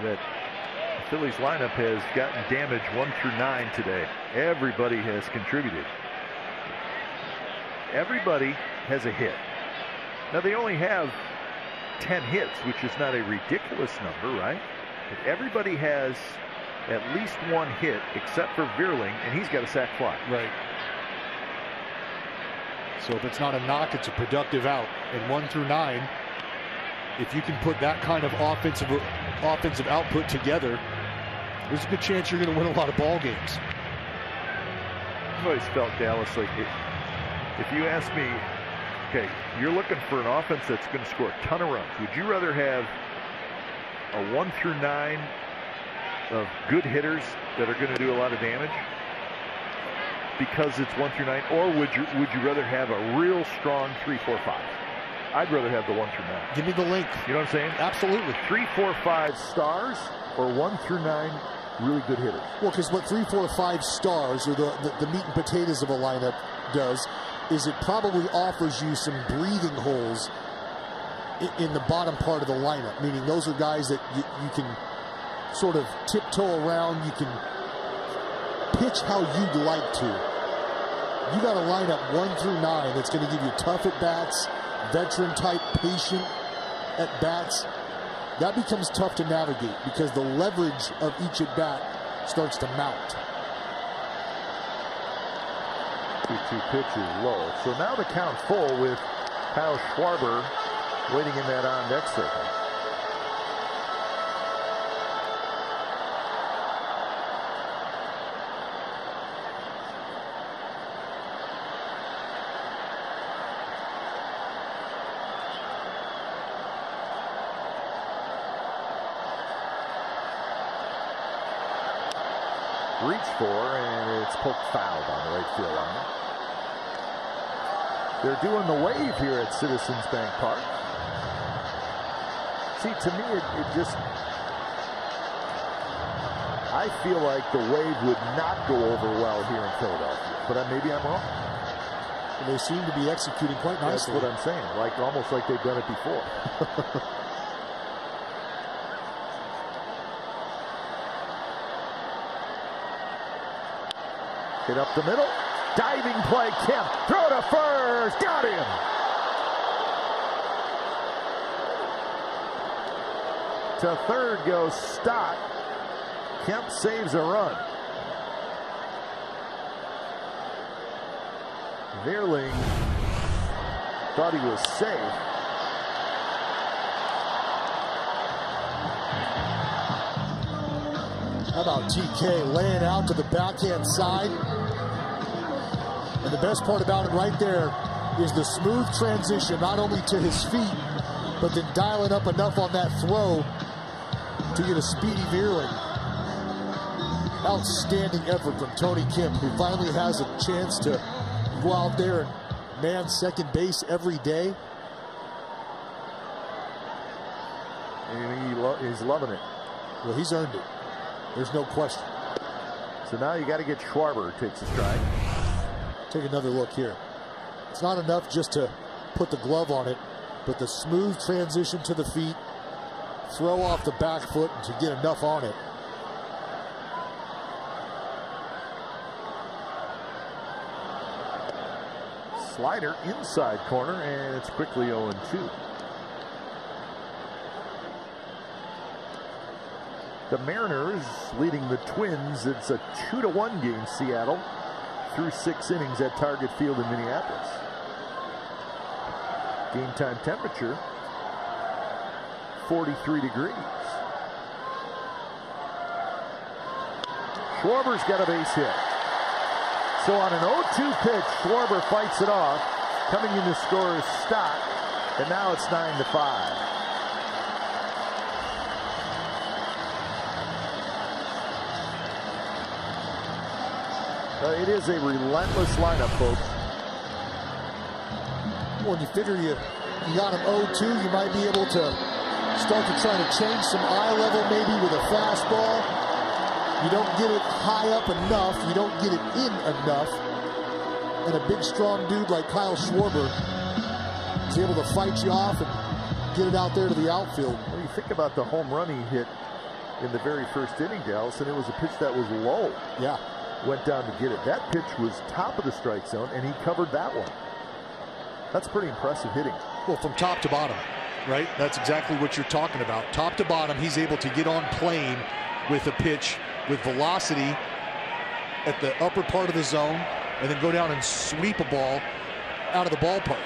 That the Phillies lineup has gotten damage 1 through 9 today. Everybody has contributed. Everybody has a hit. Now they only have 10 hits, which is not a ridiculous number, right? But everybody has at least 1 hit except for Vierling, and he's got a sac fly. Right. So if it's not a knock, it's a productive out. And 1 through 9, if you can put that kind of offensive output together, there's a good chance you're going to win a lot of ball games. I've always felt, Dallas, like if you ask me, okay, you're looking for an offense that's going to score a ton of runs, would you rather have a 1 through 9 of good hitters that are going to do a lot of damage because it's 1 through 9, or would you rather have a real strong 3, 4, 5? I'd rather have the 1 through 9. Give me the link. You know what I'm saying? Absolutely. 3, 4, 5 stars or 1 through 9 really good hitters. Well, because what 3, 4, 5 stars, or the meat and potatoes of a lineup does, is it probably offers you some breathing holes in the bottom part of the lineup, meaning those are guys that you can sort of tiptoe around, you can pitch how you'd like to. You got a lineup 1 through 9 that's going to give you tough at-bats, veteran-type, patient at-bats. That becomes tough to navigate because the leverage of each at-bat starts to mount. 2-2 pitch is low. So now the count full with Kyle Schwarber waiting in that on-deck circle. reach for, and it's poked foul on the right field line. They're doing the wave here at Citizens Bank Park. See, to me, it just, I feel like the wave would not go over well here in Philadelphia, but maybe I'm wrong. And they seem to be executing quite nicely. That's what I'm saying, like almost like they've done it before. Hit up the middle. Diving play. Kemp. Throw to first. Got him. To third goes Stott. Kemp saves a run. Vierling thought he was safe. How about TK laying out to the backhand side? And the best part about it right there is the smooth transition, not only to his feet, but then dialing up enough on that throw to get a speedy Vierling. Outstanding effort from Tony Kemp, who finally has a chance to go out there and man second base every day. And he's loving it. Well, he's earned it. There's no question. So now you got to get Schwarber takes a strike. Take another look here. It's not enough just to put the glove on it, but the smooth transition to the feet, throw off the back foot to get enough on it. Slider inside corner, and it's quickly 0-2. The Mariners leading the Twins. It's a 2-1 game, Seattle, through 6 innings at Target Field in Minneapolis. Game time temperature 43 degrees. Schwarber's got a base hit. So on an 0-2 pitch, Schwarber fights it off. Coming in to score is Stott, and now it's 9-5. It is a relentless lineup, folks. When you figure you got him 0-2, you might be able to start to try to change some eye level maybe with a fastball. You don't get it high up enough. You don't get it in enough. And a big, strong dude like Kyle Schwarber is able to fight you off and get it out there to the outfield. When you think about the home run he hit in the very first inning, Dallas, and it was a pitch that was low. Yeah. Went down to get it. That pitch was top of the strike zone, and he covered that one. That's pretty impressive hitting. Well, from top to bottom, right? That's exactly what you're talking about. Top to bottom, he's able to get on plane with a pitch with velocity at the upper part of the zone and then go down and sweep a ball out of the ballpark.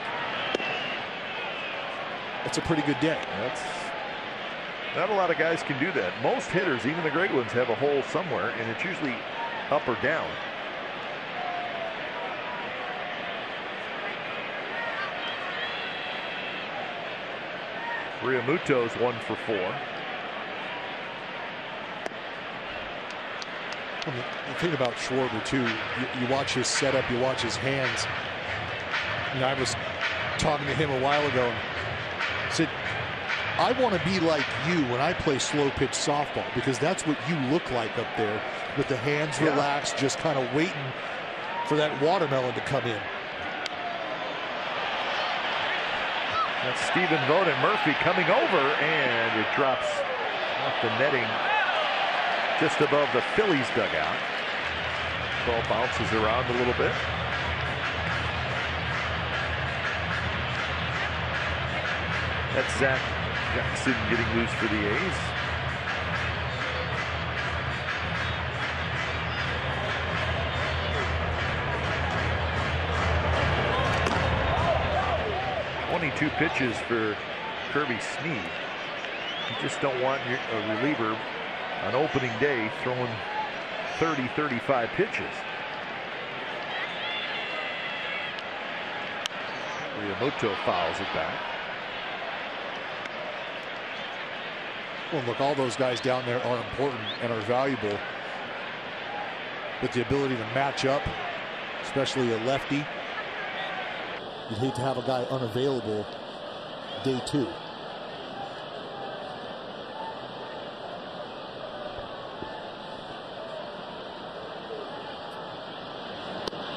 That's a pretty good day. Not a lot of guys can do that. Most hitters, even the great ones, have a hole somewhere, and it's usually up or down. Realmuto's 1 for 4. Well, the thing about Schwarber too, you watch his setup, you watch his hands. You know, I was talking to him a while ago and said, I want to be like you when I play slow pitch softball, because that's what you look like up there with the hands relaxed, just kind of waiting for that watermelon to come in. That's Stephen Vogt and Murphy coming over, and it drops off the netting just above the Phillies dugout. Ball bounces around a little bit. That's Zach Jackson getting loose for the A's. Two pitches for Kirby Snead. You just don't want a reliever on opening day throwing 30-35 pitches. Realmuto fouls it back. Well, look, all those guys down there are important and are valuable. with the ability to match up, especially a lefty. You'd hate to have a guy unavailable day 2.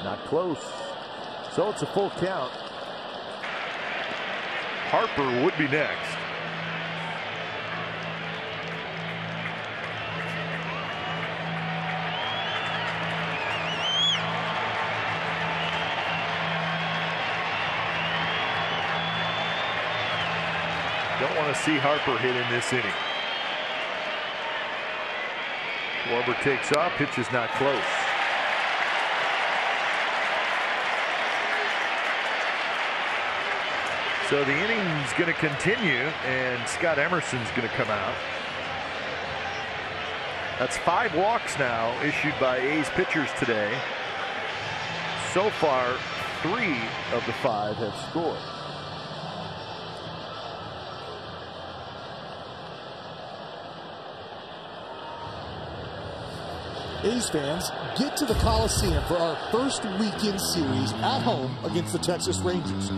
Not close. So it's a full count. Harper would be next. Don't want to see Harper hit in this inning. Schwarber takes off, pitch is not close. So the inning's going to continue, and Scott Emerson's going to come out. That's 5 walks now issued by A's pitchers today. So far, 3 of the 5 have scored. A's fans, get to the Coliseum for our first weekend series at home against the Texas Rangers.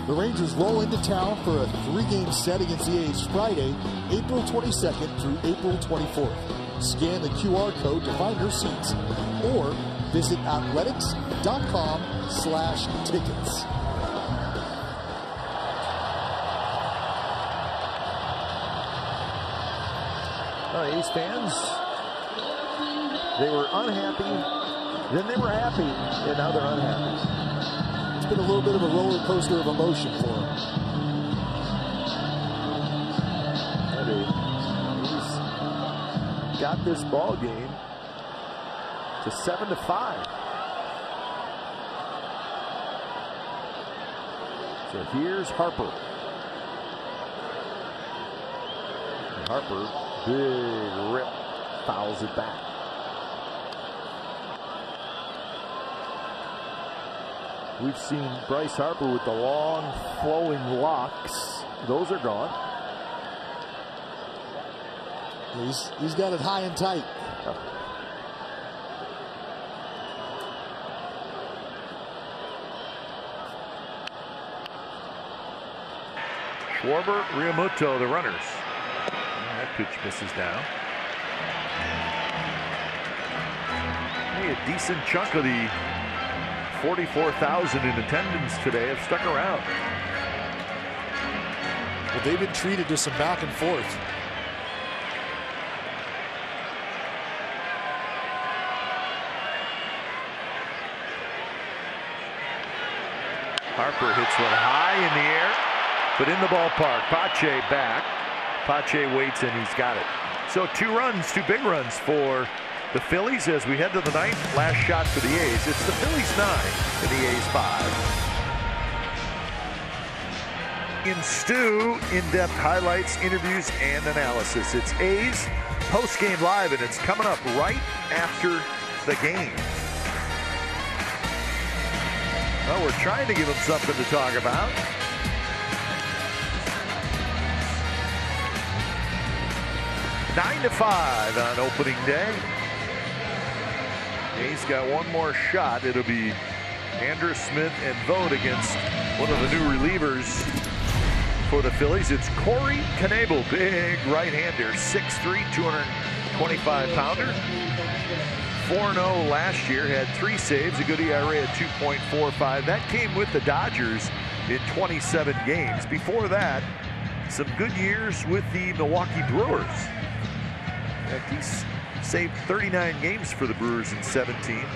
The Rangers roll into town for a 3-game set against the A's Friday, April 22nd through April 24th. Scan the QR code to find your seats or visit athletics.com/tickets. A's fans, they were unhappy, then they were happy, and now they're unhappy. It's been a little bit of a roller coaster of emotion for them. He's got this ball game to 7-5. So here's Harper. And Harper, big rip, fouls it back. We've seen Bryce Harper with the long, flowing locks. Those are gone. He's got it high and tight. Schwarber, Realmuto, the runners. And that pitch misses now. Hey, a decent chunk of the 44,000 in attendance today have stuck around. Well, they've been treated to some back and forth. Harper hits one high in the air, but in the ballpark. Pache back. Pache waits, and he's got it. So 2 runs, 2 big runs for the Phillies as we head to the 9th. Last shot for the A's. It's the Phillies 9 and the A's 5. In Stu, in-depth highlights, interviews, and analysis. It's A's post-game live, and it's coming up right after the game. Well, we're trying to give them something to talk about. Nine to 5 on opening day. He's got one more shot. It'll be Andrew Smith and Vogt against one of the new relievers for the Phillies. It's Corey Knebel, big right-hander, 6'3", 225-pounder. 4-0 last year, had 3 saves, a good ERA at 2.45. That came with the Dodgers in 27 games. Before that, some good years with the Milwaukee Brewers. In fact, he's saved 39 games for the Brewers in 17.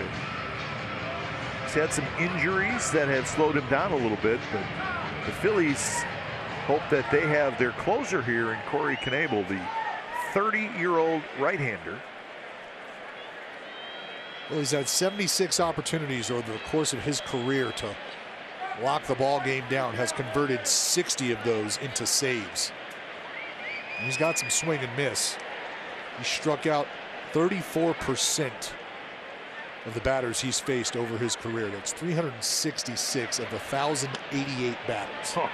He's had some injuries that have slowed him down a little bit, but the Phillies hope that they have their closer here in Corey Knebel, the 30-year-old right-hander. Well, he's had 76 opportunities over the course of his career to lock the ball game down, has converted 60 of those into saves. And he's got some swing and miss. He struck out 34% of the batters he's faced over his career. That's 366 of the 1,088 batters. Huh.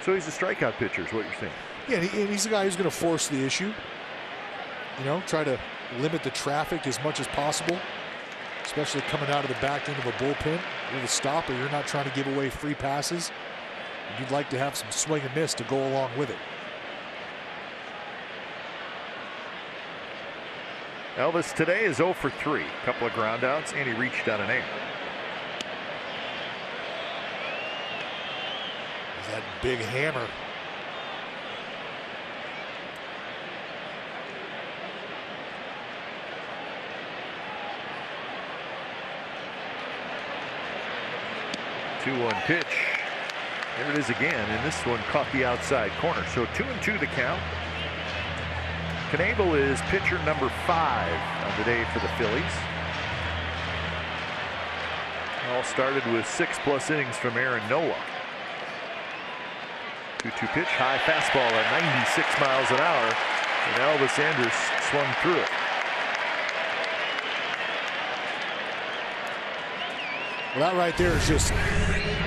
So he's a strikeout pitcher is what you're saying. Yeah, and he's the guy who's going to force the issue. You know, try to limit the traffic as much as possible, especially coming out of the back end of a bullpen. You're the stopper. You're not trying to give away free passes. You'd like to have some swing and miss to go along with it. Elvis today is 0 for 3. A couple of ground outs, and he reached on an error. That big hammer. Two-one pitch. There it is again, and this one caught the outside corner. So 2-2 the count. Knebel is pitcher number 5 of the day for the Phillies. All started with 6+ innings from Aaron Nola. 2-2 pitch, high fastball at 96 miles an hour, and Elvis Andrus swung through it. Well, that right there is just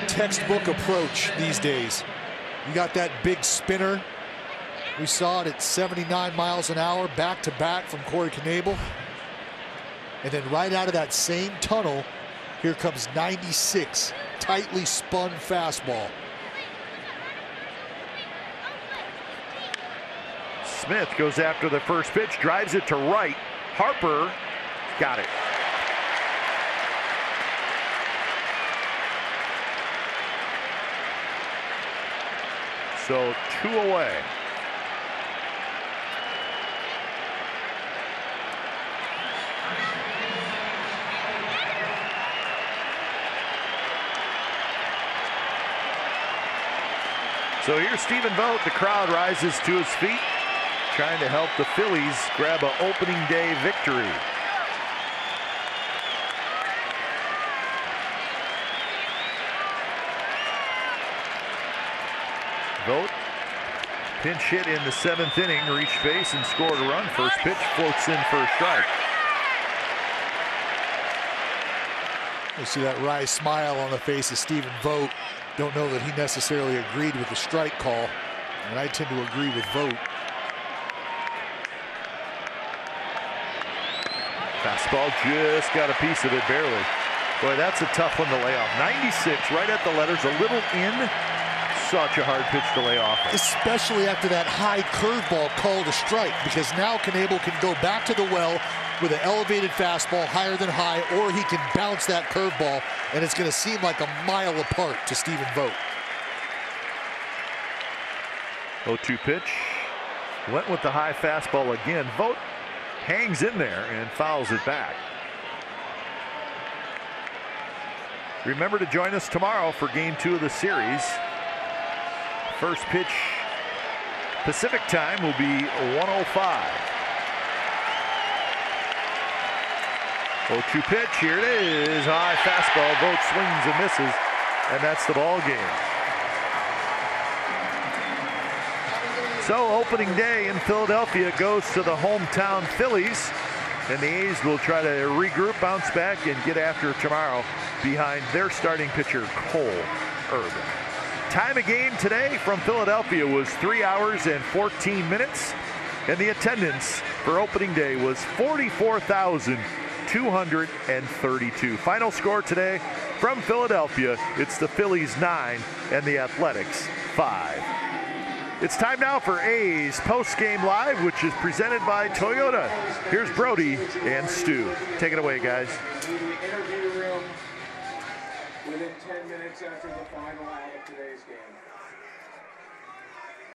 textbook approach these days. You got that big spinner. We saw it at 79 miles an hour, back-to-back from Corey Knebel. And then right out of that same tunnel, here comes 96, tightly spun fastball. Smith goes after the first pitch, drives it to right. Harper got it. So 2 away. So here's Stephen Vogt. The crowd rises to his feet, trying to help the Phillies grab an opening day victory. Vogt, pinch hit in the 7th inning, reached base and scored a run. First pitch floats in for a strike. You see that wry smile on the face of Stephen Vogt. Don't know that he necessarily agreed with the strike call, and I tend to agree with Vogt. Fastball just got a piece of it, barely. Boy, that's a tough one to lay off. 96 right at the letters, a little in. Such a hard pitch to lay off. Especially after that high curveball called a strike, because now Knebel can go back to the well with an elevated fastball higher than high, or he can bounce that curveball, and it's going to seem like a mile apart to Stephen Vogt. 0-2 pitch. Went with the high fastball again. Vogt hangs in there and fouls it back. Remember to join us tomorrow for Game 2 of the series. First pitch Pacific time will be 1:05. 0-2 pitch. Here it is. High fastball. Vogt swings and misses, and that's the ball game. So opening day in Philadelphia goes to the hometown Phillies, and the A's will try to regroup, bounce back, and get after tomorrow behind their starting pitcher Cole Irvin. Time of game today from Philadelphia was 3 hours and 14 minutes, and the attendance for opening day was 44,232. Final score today from Philadelphia, it's the Phillies 9 and the Athletics 5. It's time now for A's Post-Game Live, which is presented by Toyota. Here's Brody and Stu. Take it away, guys. To the interview room within 10 minutes after the final out of today's game.